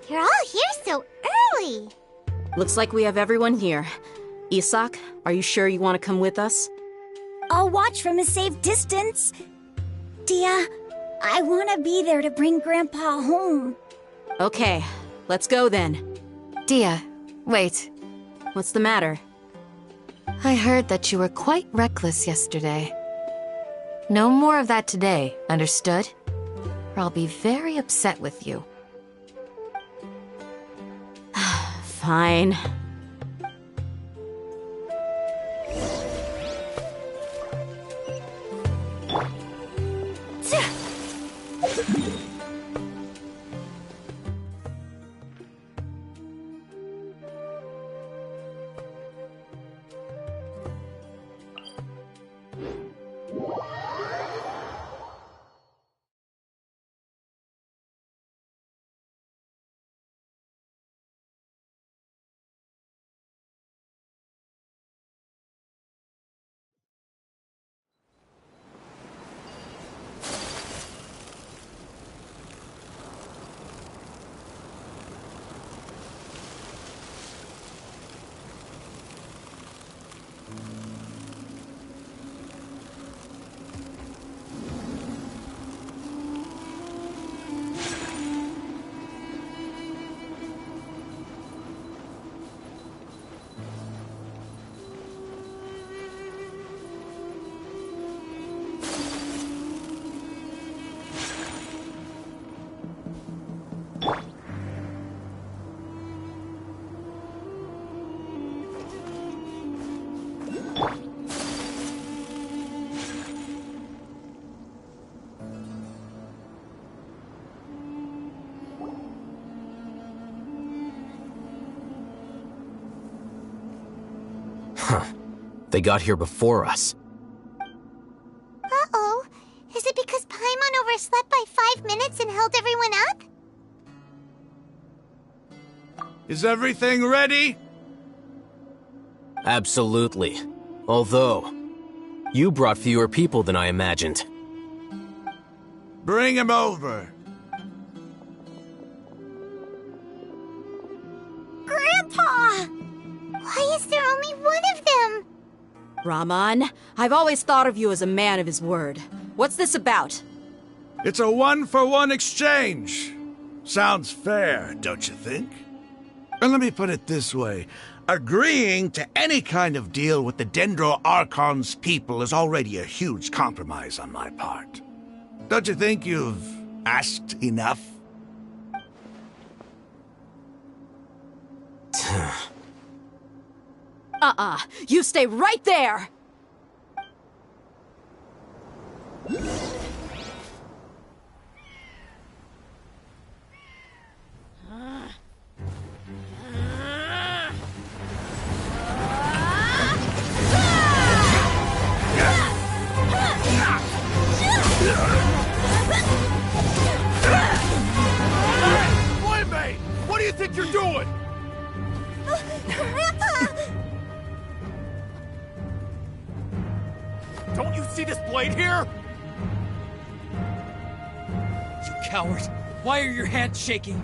You're all here so early. Looks like we have everyone here. Isak, are you sure you want to come with us? I'll watch from a safe distance. Dia, I want to be there to bring Grandpa home. Okay, let's go then. Dia, wait. What's the matter? I heard that you were quite reckless yesterday. No more of that today, understood? Or I'll be very upset with you. Fine. They got here before us. Uh-oh. Is it because Paimon overslept by 5 minutes and held everyone up? Is everything ready? Absolutely. Although, you brought fewer people than I imagined. Bring him over. Grandpa! Why is there only one of them? Raman, I've always thought of you as a man of his word. What's this about? It's a one-for-one exchange. Sounds fair, don't you think? And let me put it this way. Agreeing to any kind of deal with the Dendro Archon's people is already a huge compromise on my part. Don't you think you've asked enough? You stay right there! Boy, what do you think you're doing? Grandpa! Don't you see this blade here? You coward! Why are your hands shaking?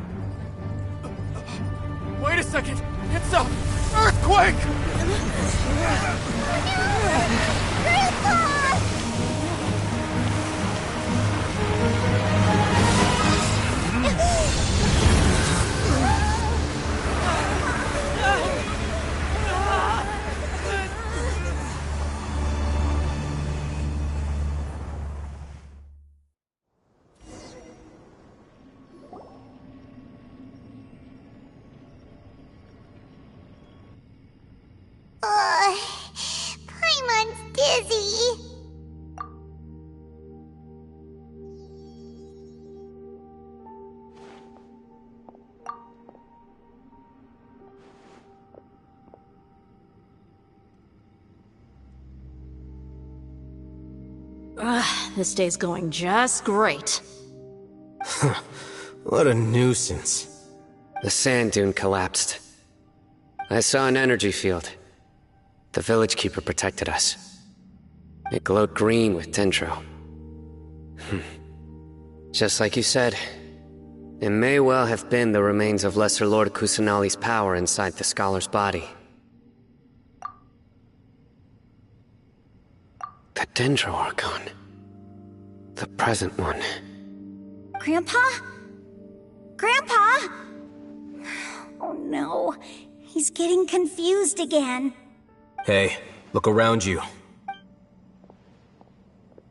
Wait a second! It's a earthquake! Grandpa! Paimon's dizzy. This day's going just great. What a nuisance. The sand dune collapsed. I saw an energy field. The village keeper protected us. It glowed green with dendro. Just like you said, it may well have been the remains of Lesser Lord Kusanali's power inside the scholar's body. The Dendro Archon. The present one. Grandpa? Grandpa? Oh no, he's getting confused again. Hey, look around you.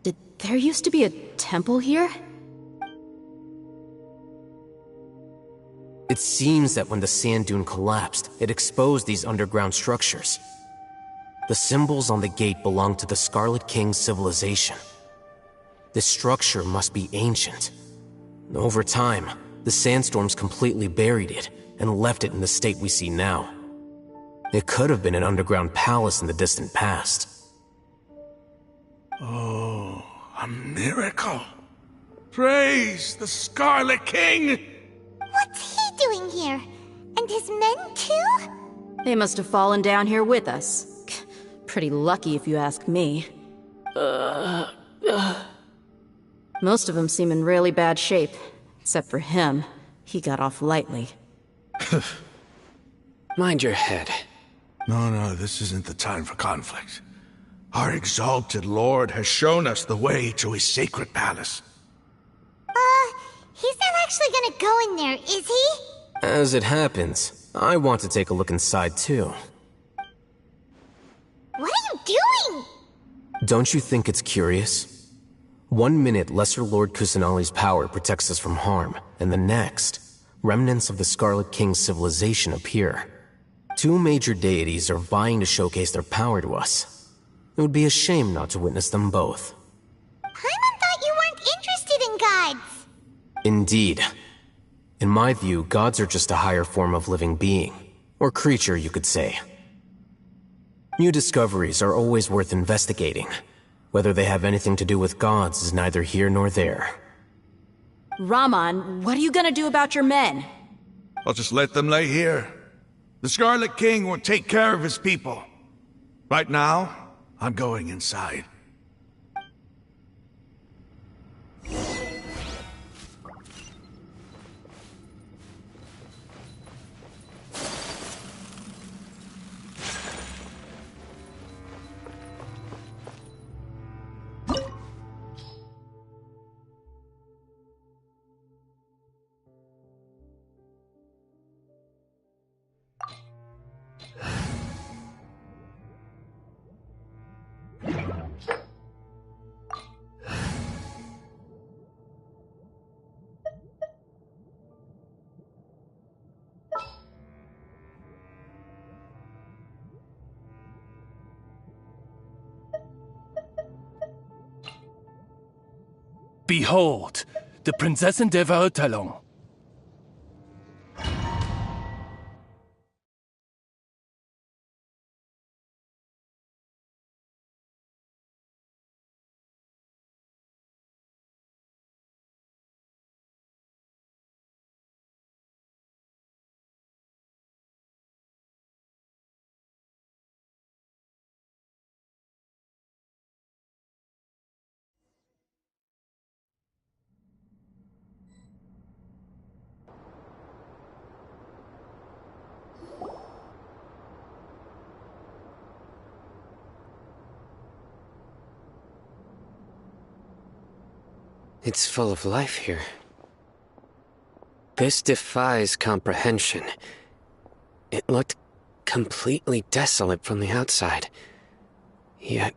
Did there used to be a temple here? It seems that when the sand dune collapsed, it exposed these underground structures. The symbols on the gate belong to the Scarlet King's civilization. This structure must be ancient. Over time, the sandstorms completely buried it and left it in the state we see now. It could have been an underground palace in the distant past. Oh, a miracle. Praise the Scarlet King! What's he doing here? And his men too? They must have fallen down here with us. Pretty lucky if you ask me. Most of them seem in really bad shape. Except for him. He got off lightly. Mind your head. No, this isn't the time for conflict. Our exalted lord has shown us the way to his sacred palace. He's not actually gonna go in there, is he? As it happens, I want to take a look inside too. What are you doing? Don't you think it's curious? 1 minute, Lesser Lord Kusanali's power protects us from harm, and the next, remnants of the Scarlet King's civilization appear. 2 major deities are vying to showcase their power to us. It would be a shame not to witness them both. Paimon thought you weren't interested in gods. Indeed. In my view, gods are just a higher form of living being. Or creature, you could say. New discoveries are always worth investigating. Whether they have anything to do with gods is neither here nor there. Raman, what are you gonna do about your men? I'll just let them lay here. The Scarlet King will take care of his people. Right now, I'm going inside. Behold, the Prinzessin der Vertalon. It's full of life here. This defies comprehension. It looked completely desolate from the outside. Yet,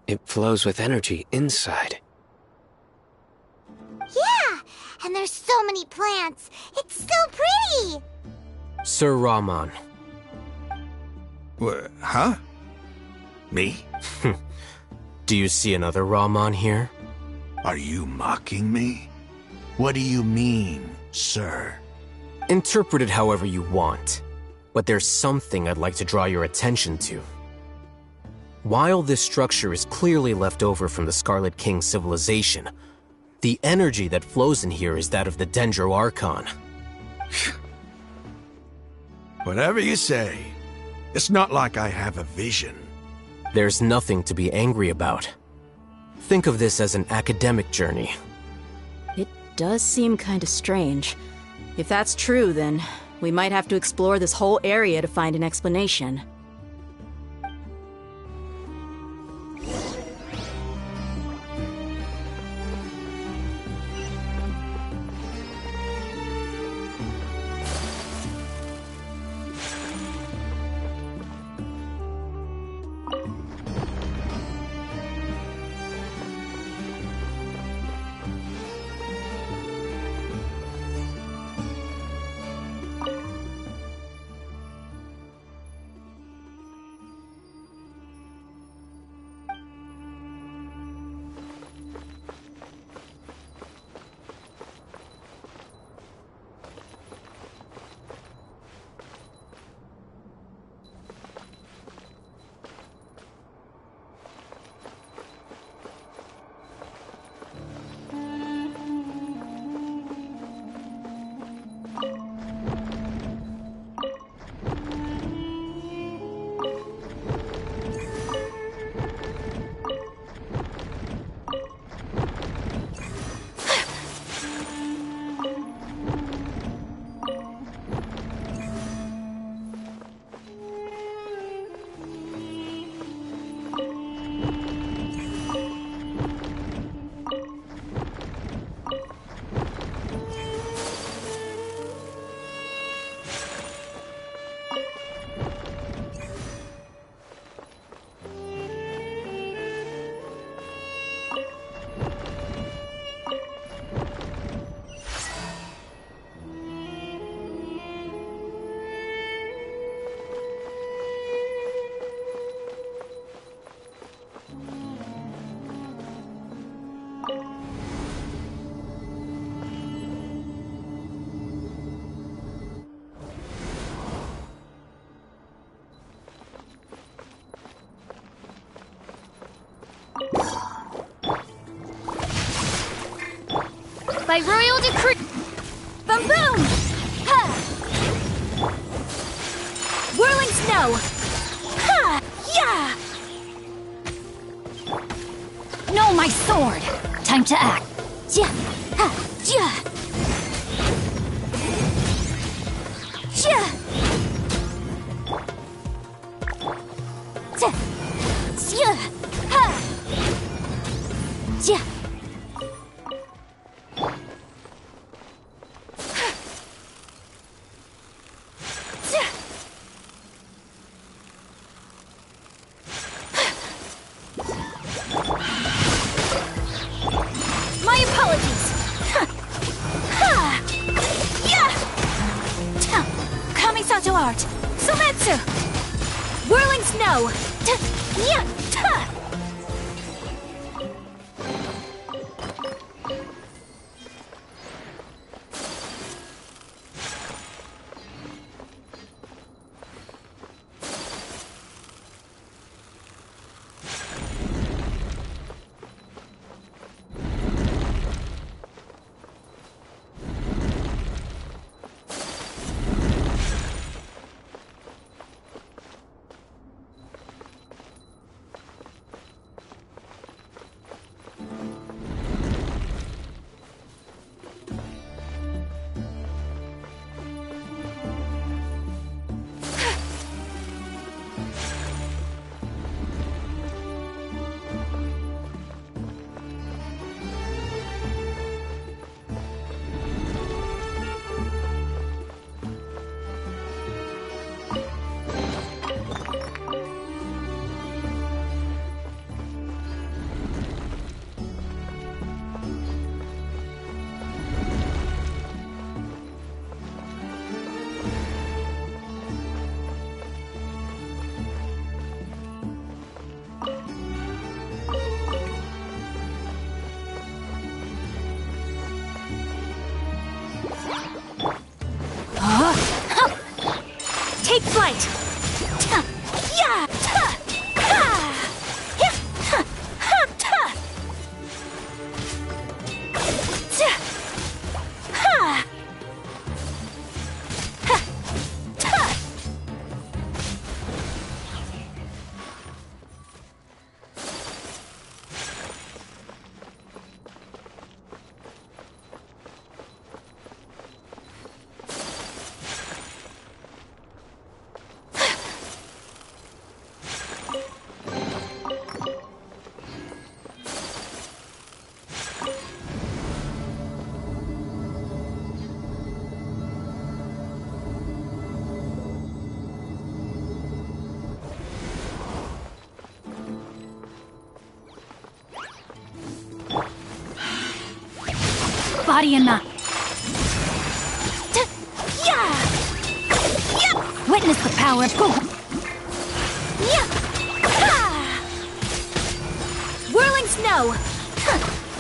it flows with energy inside. Yeah! And there's so many plants! It's so pretty! Sir Raman. What? Huh? Me? Do you see another Raman here? Are you mocking me? What do you mean, sir? Interpret it however you want, but there's something I'd like to draw your attention to. While this structure is clearly left over from the Scarlet King civilization, the energy that flows in here is that of the Dendro Archon. Whatever you say. It's not like I have a vision. There's nothing to be angry about. Think of this as an academic journey. It does seem kinda strange. If that's true, then we might have to explore this whole area to find an explanation. By royal decree. Boom boom! Ha! Whirling snow! Ha! Yeah! No, my sword! Time to act. Ja! Ha! Ja! Ja! Ja! Ja! Ha! Ja! My apologies! Ha! Yeah! Kamisato art! Sometsu! Whirling snow! Yeah! Ta! Take flight! Ta! Yeah! Ta! Ha! Yeah! Ha! Ha! Ta! Ta! Ha! Ha! Ta! Body and mind. Yeah! Yeah! Witness the power of Go. Yeah! Ha! Whirling snow! Ha!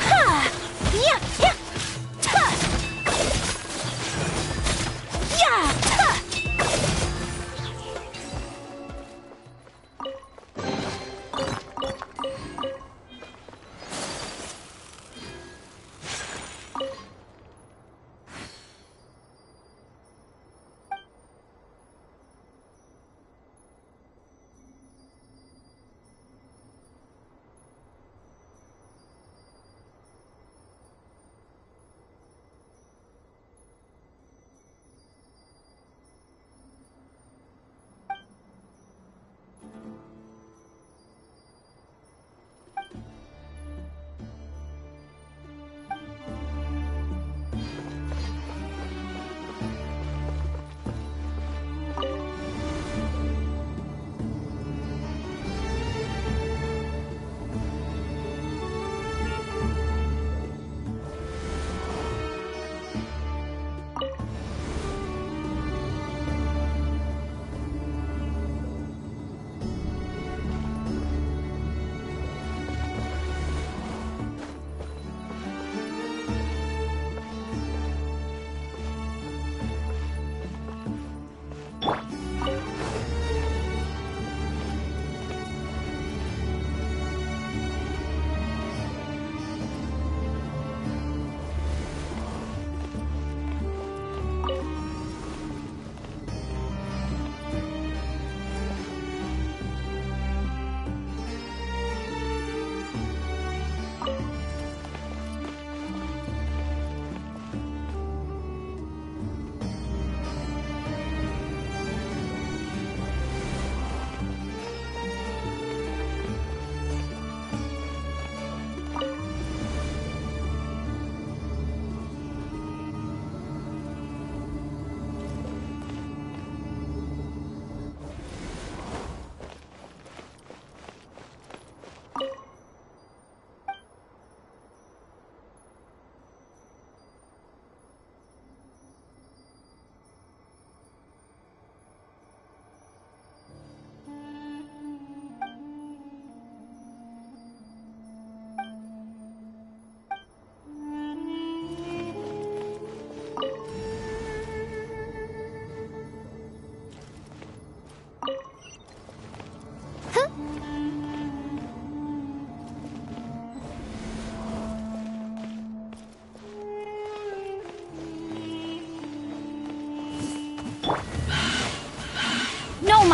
Ha! Yeah! Yeah! Ta! Yeah! Ta!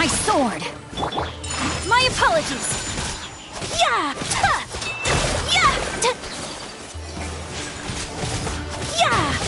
my sword! My apologies! Yeah! Ha! Yeah! Yeah! Yeah!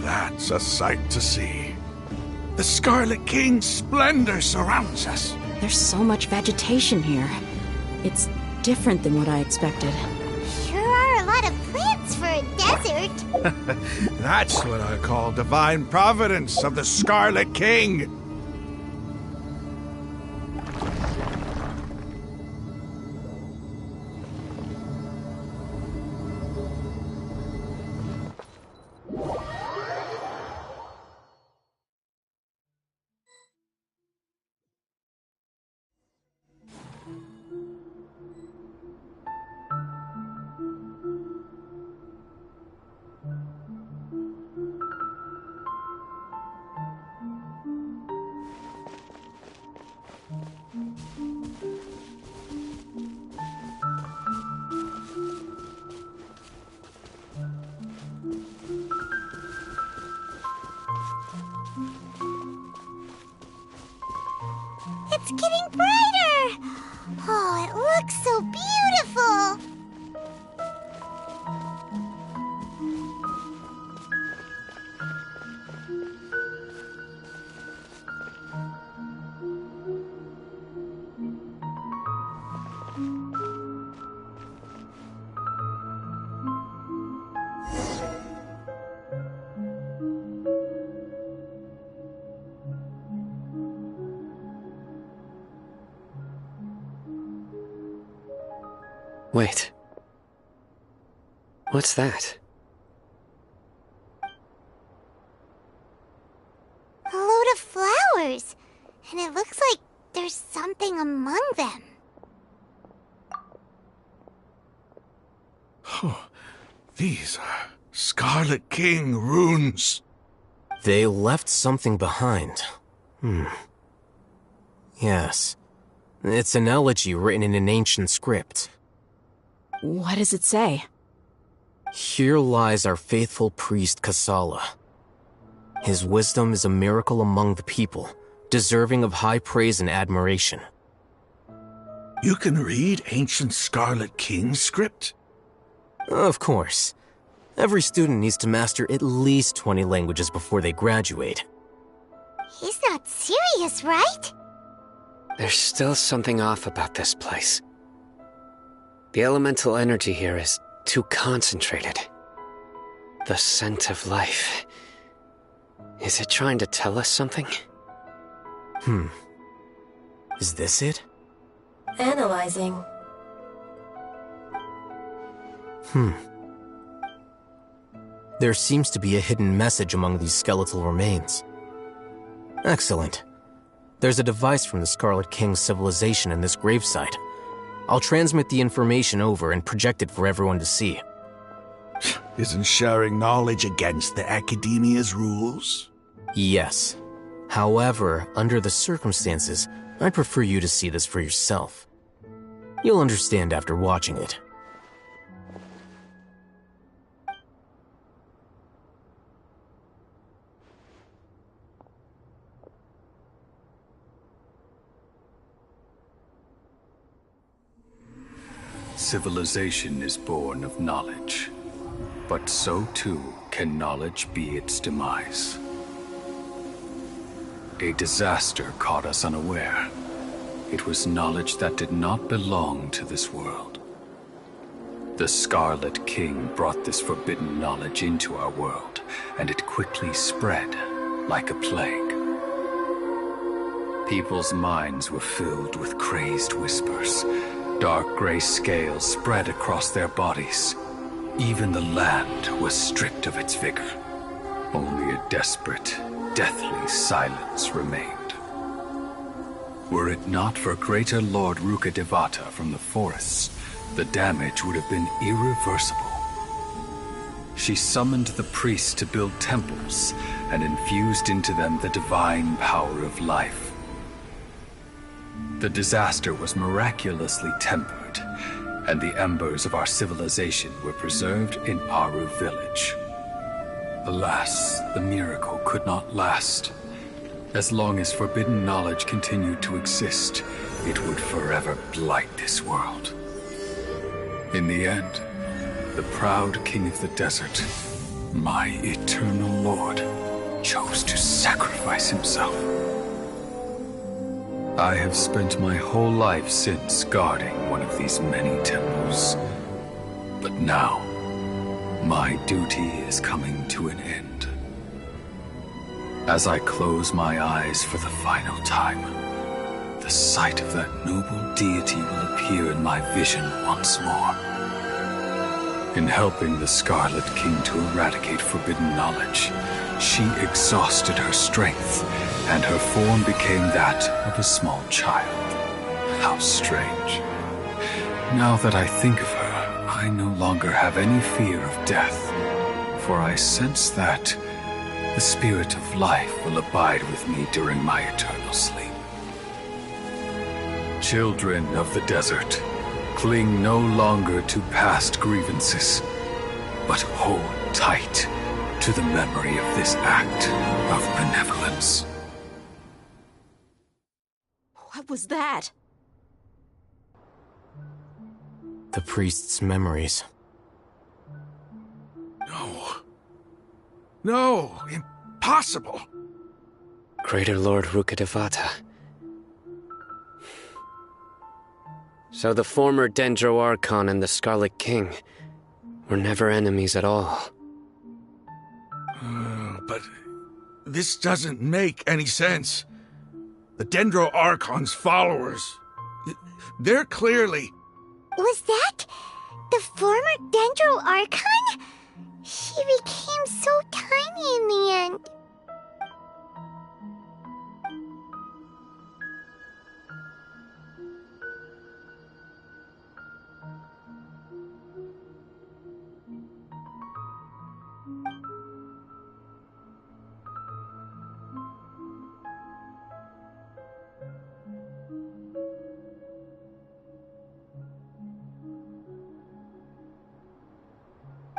That's a sight to see. The Scarlet King's splendor surrounds us. There's so much vegetation here. It's different than what I expected. Sure are a lot of plants for a desert. That's what I call divine providence of the Scarlet King. It's getting brighter! Oh, it looks so beautiful! Wait. What's that? A load of flowers. And it looks like there's something among them. Oh, these are Scarlet King runes. They left something behind. Yes. It's an elegy written in an ancient script. What does it say? Here lies our faithful priest Kasala. His wisdom is a miracle among the people, deserving of high praise and admiration. You can read ancient Scarlet King script? Of course. Every student needs to master at least 20 languages before they graduate. He's not serious, right? There's still something off about this place. The elemental energy here is too concentrated. The scent of life. Is it trying to tell us something? Is this it? Analyzing. There seems to be a hidden message among these skeletal remains. Excellent. There's a device from the Scarlet King's civilization in this gravesite. I'll transmit the information over and project it for everyone to see. Isn't sharing knowledge against the Academia's rules? Yes. However, under the circumstances, I'd prefer you to see this for yourself. You'll understand after watching it. Civilization is born of knowledge, but so too can knowledge be its demise. A disaster caught us unaware. It was knowledge that did not belong to this world. The Scarlet King brought this forbidden knowledge into our world, and it quickly spread like a plague. People's minds were filled with crazed whispers. Dark gray scales spread across their bodies. Even the land was stripped of its vigor. Only a desperate, deathly silence remained. Were it not for greater Lord Rukkhadevata from the forests, the damage would have been irreversible. She summoned the priests to build temples and infused into them the divine power of life. The disaster was miraculously tempered, and the embers of our civilization were preserved in Aru village. Alas, the miracle could not last. As long as forbidden knowledge continued to exist, it would forever blight this world. In the end, the proud king of the desert, my eternal lord, chose to sacrifice himself. I have spent my whole life since guarding one of these many temples. But now, my duty is coming to an end. As I close my eyes for the final time, the sight of that noble deity will appear in my vision once more. In helping the Scarlet King to eradicate forbidden knowledge, she exhausted her strength, and her form became that of a small child. How strange. Now that I think of her, I no longer have any fear of death, for I sense that the spirit of life will abide with me during my eternal sleep. Children of the desert, cling no longer to past grievances, but hold tight to the memory of this act of benevolence. What was that? The priest's memories. No, impossible. Greater Lord Rukkhadevata. So the former Dendro Archon and the Scarlet King were never enemies at all. But this doesn't make any sense. The Dendro Archon's followers, they're clearly... Was that the former Dendro Archon? She became so tiny in the end.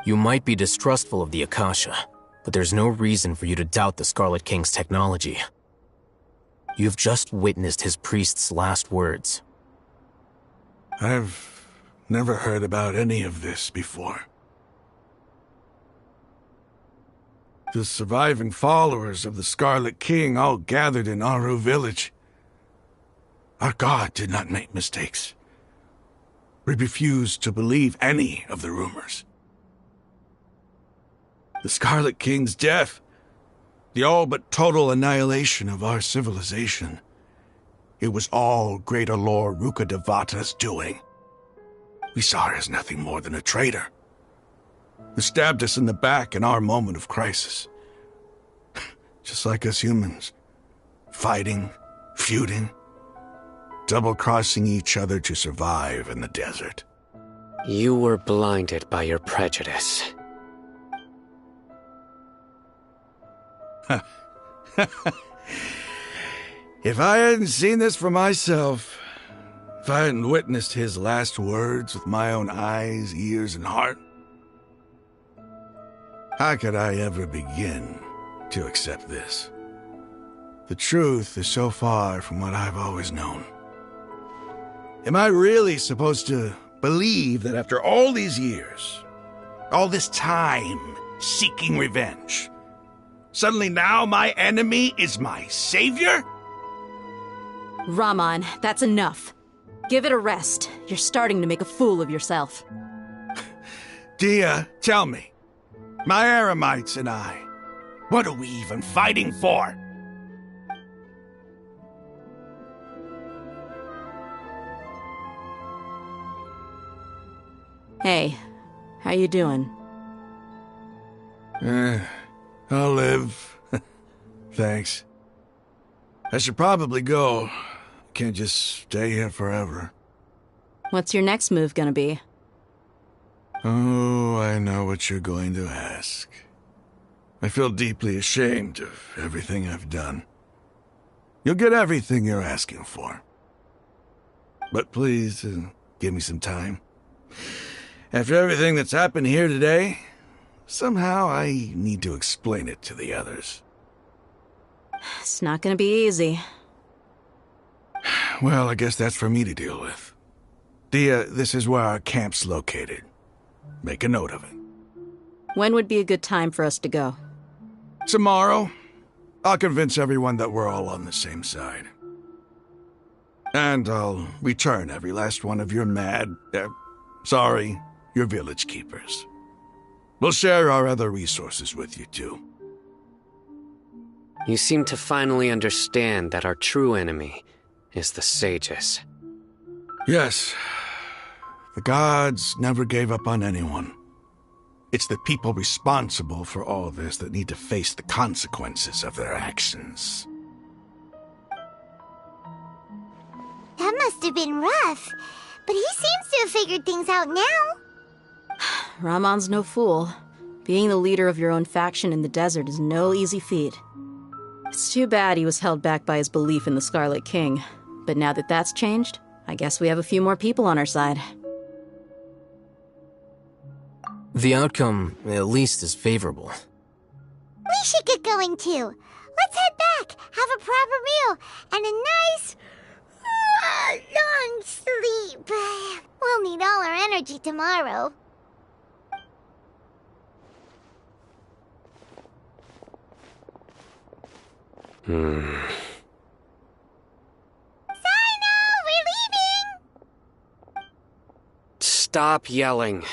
You might be distrustful of the Akasha, but there's no reason for you to doubt the Scarlet King's technology. You've just witnessed his priest's last words. I've never heard about any of this before. The surviving followers of the Scarlet King all gathered in Aru village. Our god did not make mistakes. We refused to believe any of the rumors. The Scarlet King's death, the all but total annihilation of our civilization, it was all Greater Lord Rukkhadevata's doing. We saw her as nothing more than a traitor, who stabbed us in the back in our moment of crisis. Just like us humans. Fighting, feuding, double-crossing each other to survive in the desert. You were blinded by your prejudice. If I hadn't seen this for myself, if I hadn't witnessed his last words with my own eyes, ears, and heart, how could I ever begin to accept this? The truth is so far from what I've always known. Am I really supposed to believe that after all these years, all this time seeking revenge, suddenly now my enemy is my savior? Raman, that's enough. Give it a rest. You're starting to make a fool of yourself. Dia, tell me, my Eremites and I, what are we even fighting for? Hey, how you doing? I'll live. Thanks. I should probably go. Can't just stay here forever. What's your next move gonna be? Oh, I know what you're going to ask. I feel deeply ashamed of everything I've done. You'll get everything you're asking for. But please, give me some time. After everything that's happened here today, somehow I need to explain it to the others. It's not gonna be easy. Well, I guess that's for me to deal with. Dia, this is where our camp's located. Make a note of it. When would be a good time for us to go? Tomorrow. I'll convince everyone that we're all on the same side. And I'll return every last one of your your village keepers. We'll share our other resources with you, too. You seem to finally understand that our true enemy is the sages. Yes. The gods never gave up on anyone. It's the people responsible for all this that need to face the consequences of their actions. That must have been rough, but he seems to have figured things out now. Ramon's no fool. Being the leader of your own faction in the desert is no easy feat. It's too bad he was held back by his belief in the Scarlet King. But now that that's changed, I guess we have a few more people on our side. The outcome, at least, is favorable. We should get going too. Let's head back, have a proper meal, and a nice, long sleep. We'll need all our energy tomorrow. Hmm. Sino, we're leaving! Stop yelling.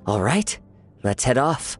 All right, let's head off.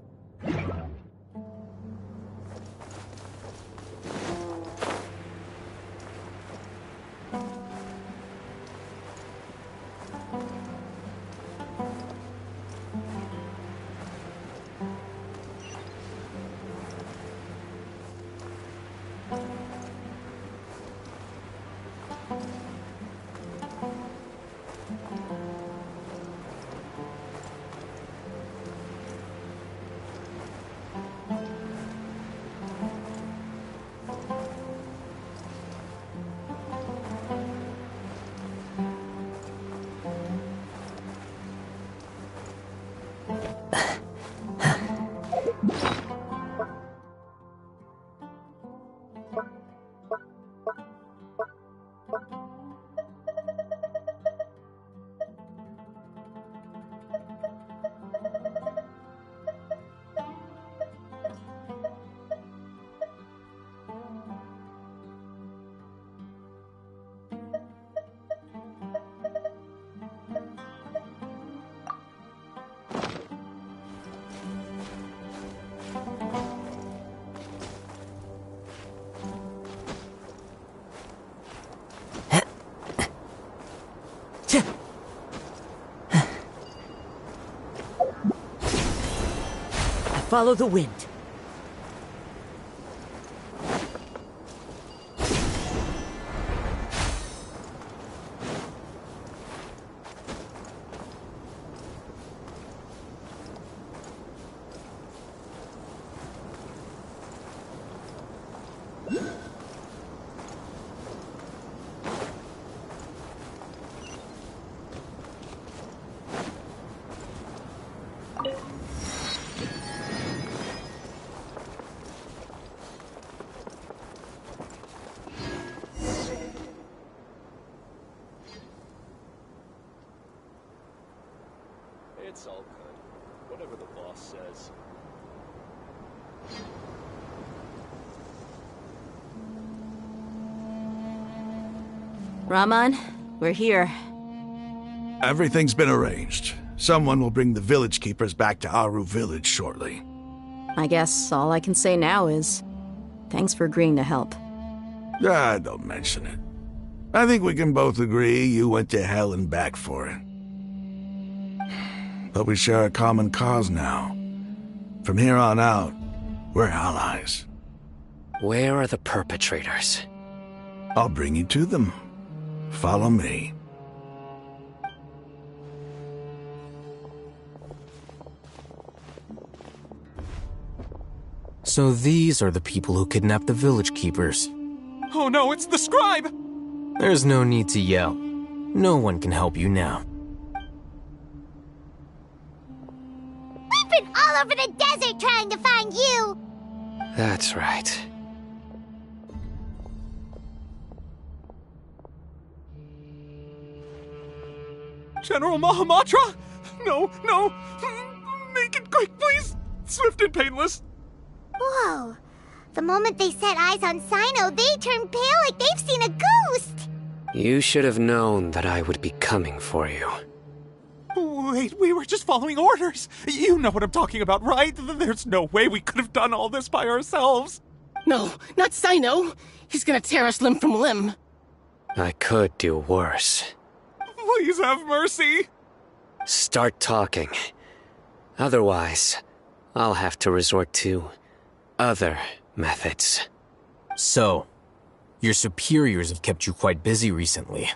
Follow the wind. It's all good. Whatever the boss says. Rahman, we're here. Everything's been arranged. Someone will bring the village keepers back to Aru village shortly. I guess all I can say now is thanks for agreeing to help. Ah, don't mention it. I think we can both agree you went to hell and back for it. But we share a common cause now. From here on out, we're allies. Where are the perpetrators? I'll bring you to them. Follow me. So these are the people who kidnapped the village keepers. Oh no, it's the scribe! There's no need to yell. No one can help you now. We've been all over the desert trying to find you! That's right. General Mahamatra? No, no! Make it quick, please! Swift and painless! Whoa. The moment they set eyes on Sino, they turn pale like they've seen a ghost! You should have known that I would be coming for you. Wait, we were just following orders! You know what I'm talking about, right? There's no way we could have done all this by ourselves! No, not Sino! He's gonna tear us limb from limb! I could do worse. Please have mercy! Start talking. Otherwise, I'll have to resort to other methods. So, your superiors have kept you quite busy recently.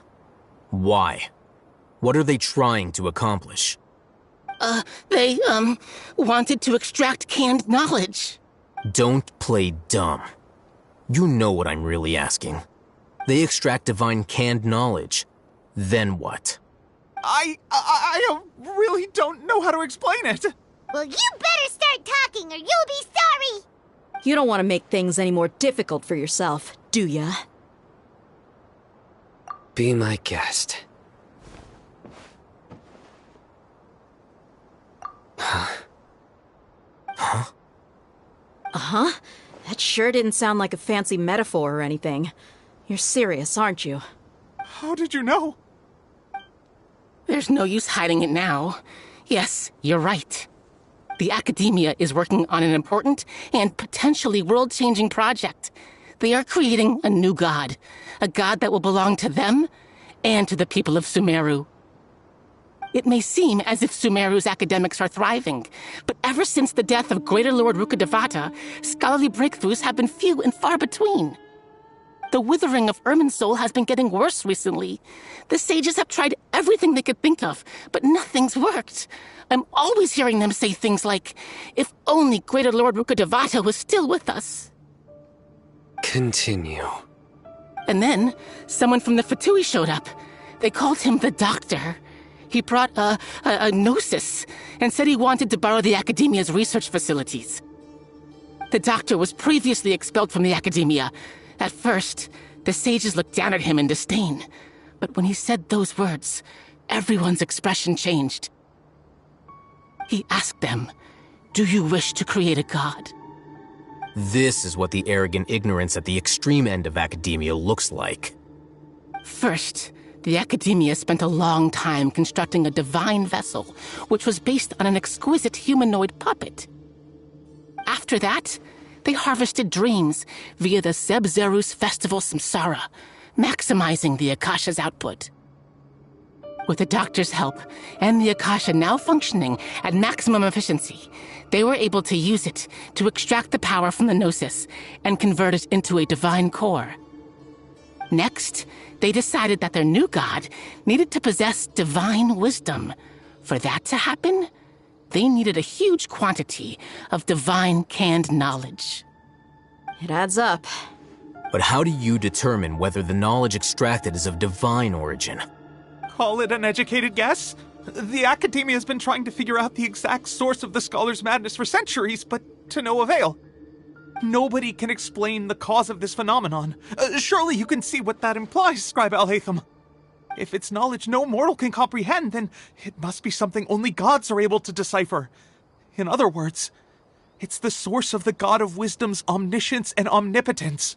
Why? What are they trying to accomplish? They wanted to extract canned knowledge. Don't play dumb. You know what I'm really asking. They extract divine canned knowledge. Then what? I really don't know how to explain it. Well, you better start talking or you'll be sorry! You don't want to make things any more difficult for yourself, do ya? Be my guest. Huh? Uh-huh. That sure didn't sound like a fancy metaphor or anything. You're serious, aren't you? How did you know? There's no use hiding it now. Yes, you're right. The Academia is working on an important and potentially world-changing project. They are creating a new god. A god that will belong to them and to the people of Sumeru. It may seem as if Sumeru's academics are thriving, but ever since the death of Greater Lord Rukkhadevata, scholarly breakthroughs have been few and far between. The withering of Irminsul has been getting worse recently. The sages have tried everything they could think of, but nothing's worked. I'm always hearing them say things like, if only Greater Lord Rukkhadevata was still with us. Continue. And then, someone from the Fatui showed up. They called him the Doctor. He brought a gnosis and said he wanted to borrow the Academia's research facilities. The Doctor was previously expelled from the Academia. At first, the sages looked down at him in disdain. But when he said those words, everyone's expression changed. He asked them, "Do you wish to create a god?" This is what the arrogant ignorance at the extreme end of academia looks like. First, the Academia spent a long time constructing a divine vessel, which was based on an exquisite humanoid puppet. After that, they harvested dreams via the Sebzerus Festival Samsara, maximizing the Akasha's output. With the Doctor's help, and the Akasha now functioning at maximum efficiency, they were able to use it to extract the power from the Gnosis and convert it into a divine core. Next, they decided that their new god needed to possess divine wisdom. For that to happen, they needed a huge quantity of divine canned knowledge. It adds up. But how do you determine whether the knowledge extracted is of divine origin? Call it an educated guess? The Academia has been trying to figure out the exact source of the scholar's madness for centuries, but to no avail. Nobody can explain the cause of this phenomenon. Surely you can see what that implies, Scribe Alhaitham. If it's knowledge no mortal can comprehend, then it must be something only gods are able to decipher. In other words, it's the source of the God of Wisdom's omniscience and omnipotence.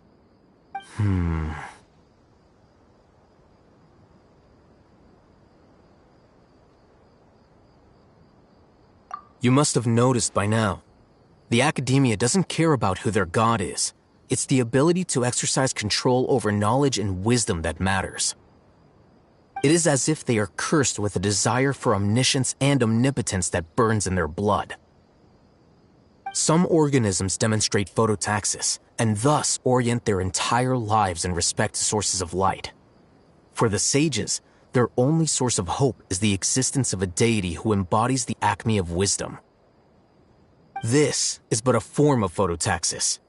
You must have noticed by now. The Academia doesn't care about who their god is. It's the ability to exercise control over knowledge and wisdom that matters. It is as if they are cursed with a desire for omniscience and omnipotence that burns in their blood. Some organisms demonstrate phototaxis, and thus orient their entire lives in respect to sources of light. For the sages, their only source of hope is the existence of a deity who embodies the acme of wisdom. This is but a form of phototaxis.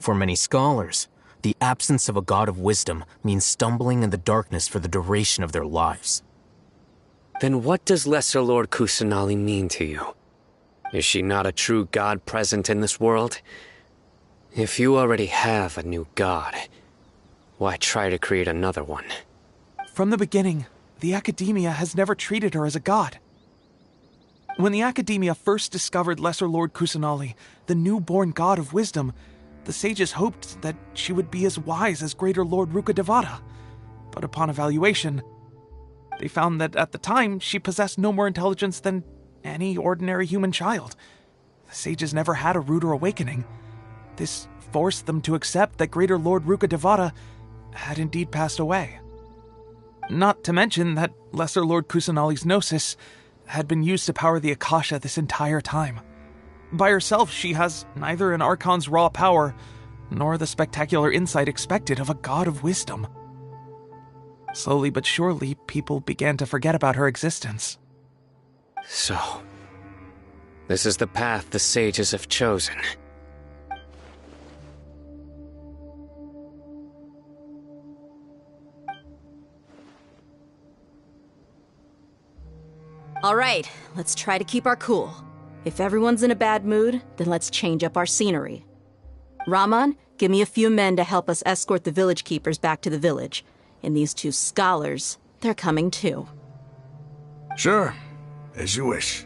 For many scholars, the absence of a god of wisdom means stumbling in the darkness for the duration of their lives. Then what does Lesser Lord Kusanali mean to you? Is she not a true god present in this world? If you already have a new god, why try to create another one? From the beginning, the Academia has never treated her as a god. When the Academia first discovered Lesser Lord Kusanali, the newborn god of wisdom, the sages hoped that she would be as wise as Greater Lord Rukkhadevata. But upon evaluation, they found that at the time she possessed no more intelligence than any ordinary human child. The sages never had a ruder awakening. This forced them to accept that Greater Lord Rukkhadevata had indeed passed away. Not to mention that Lesser Lord Kusanali's Gnosis had been used to power the Akasha this entire time. By herself, she has neither an Archon's raw power, nor the spectacular insight expected of a god of wisdom. Slowly but surely, people began to forget about her existence. So, this is the path the sages have chosen. All right, let's try to keep our cool. If everyone's in a bad mood, then let's change up our scenery. Raman, give me a few men to help us escort the village keepers back to the village. And these two scholars, they're coming too. Sure, as you wish.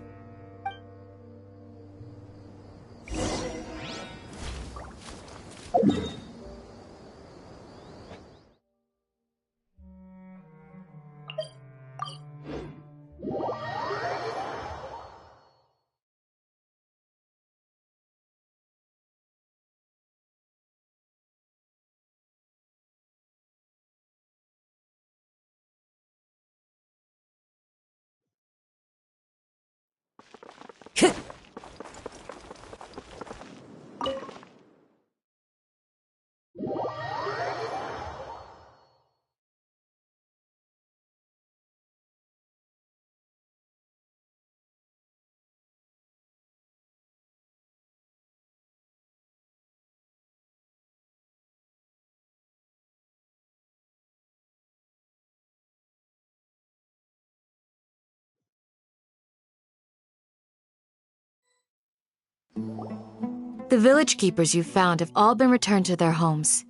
The village keepers you found have all been returned to their homes,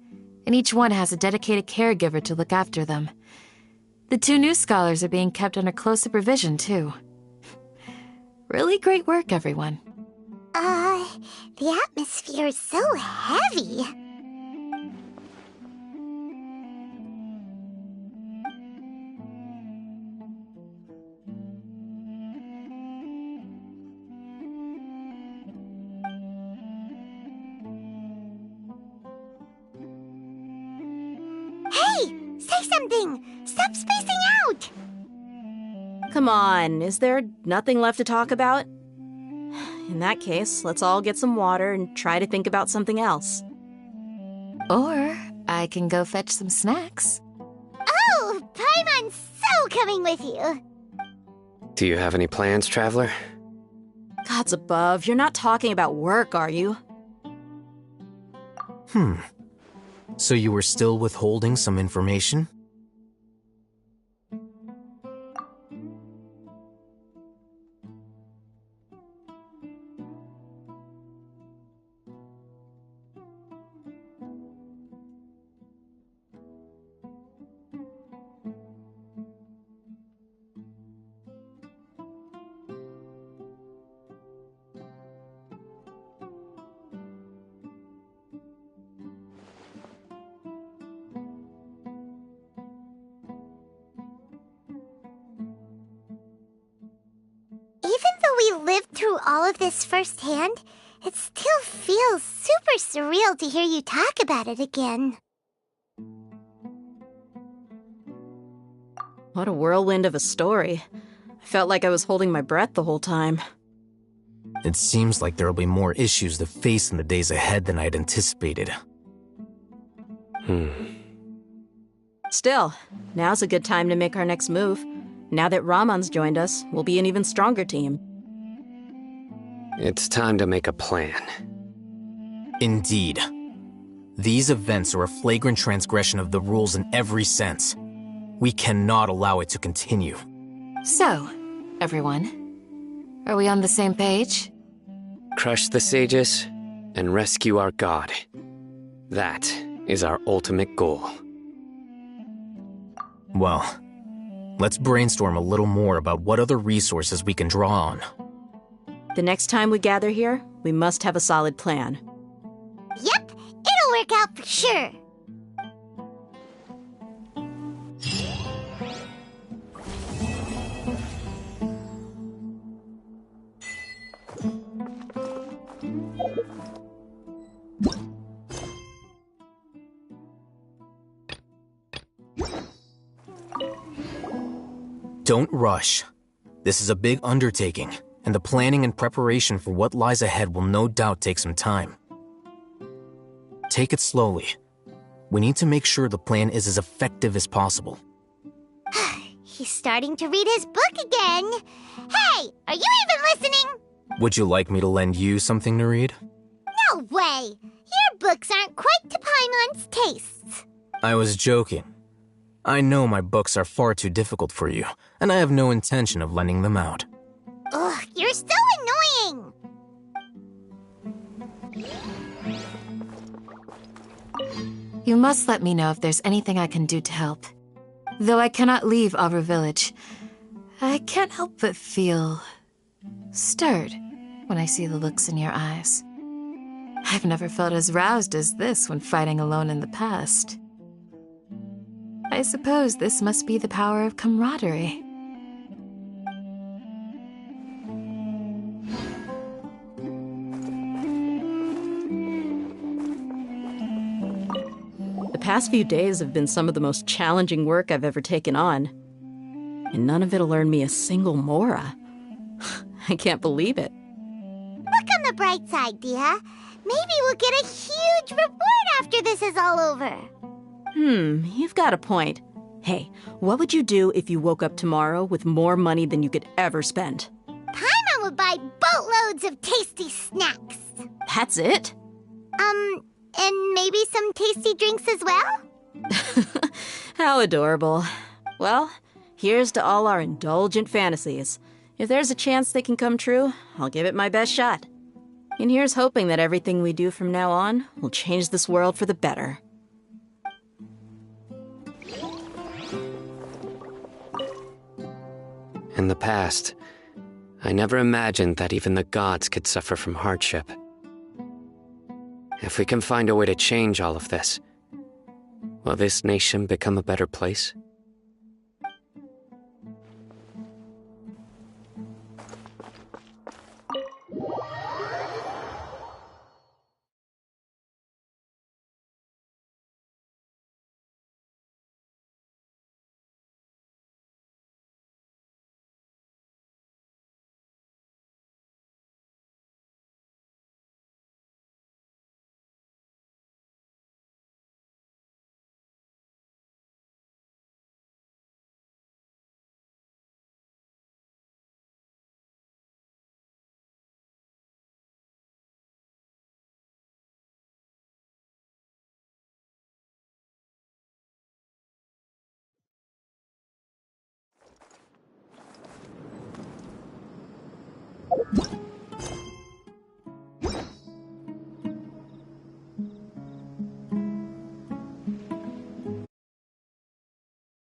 and each one has a dedicated caregiver to look after them. The 2 new scholars are being kept under close supervision, too. Really great work, everyone. The atmosphere is so heavy. Hey! Say something! Stop spacing out! Come on, is there nothing left to talk about? In that case, let's all get some water and try to think about something else. Or I can go fetch some snacks. Oh, Paimon's so coming with you! Do you have any plans, Traveler? Gods above, you're not talking about work, are you? So you were still withholding some information? Even though we lived through all of this firsthand, it still feels super surreal to hear you talk about it again. What a whirlwind of a story. I felt like I was holding my breath the whole time. It seems like there'll be more issues to face in the days ahead than I'd anticipated. Still, now's a good time to make our next move. Now that Ramon's joined us, we'll be an even stronger team. It's time to make a plan. Indeed. These events are a flagrant transgression of the rules in every sense. We cannot allow it to continue. So, everyone, are we on the same page? Crush the sages and rescue our god. That is our ultimate goal. Well, let's brainstorm a little more about what other resources we can draw on. The next time we gather here, we must have a solid plan. Yep, it'll work out for sure. Don't rush. This is a big undertaking, and the planning and preparation for what lies ahead will no doubt take some time. Take it slowly. We need to make sure the plan is as effective as possible. He's starting to read his book again. Hey, are you even listening? Would you like me to lend you something to read? No way! Your books aren't quite to Paimon's tastes. I was joking. I know my books are far too difficult for you, and I have no intention of lending them out. Ugh, you're so annoying! You must let me know if there's anything I can do to help. Though I cannot leave Aru Village, I can't help but feel stirred when I see the looks in your eyes. I've never felt as roused as this when fighting alone in the past. I suppose this must be the power of camaraderie. The past few days have been some of the most challenging work I've ever taken on. And none of it'll earn me a single mora. I can't believe it. Look on the bright side, Dia. Maybe we'll get a huge reward after this is all over. You've got a point. Hey, what would you do if you woke up tomorrow with more money than you could ever spend? Paimon would buy boatloads of tasty snacks. That's it? And maybe some tasty drinks as well? How adorable. Well, here's to all our indulgent fantasies. If there's a chance they can come true, I'll give it my best shot. And here's hoping that everything we do from now on will change this world for the better. In the past, I never imagined that even the gods could suffer from hardship. If we can find a way to change all of this, will this nation become a better place?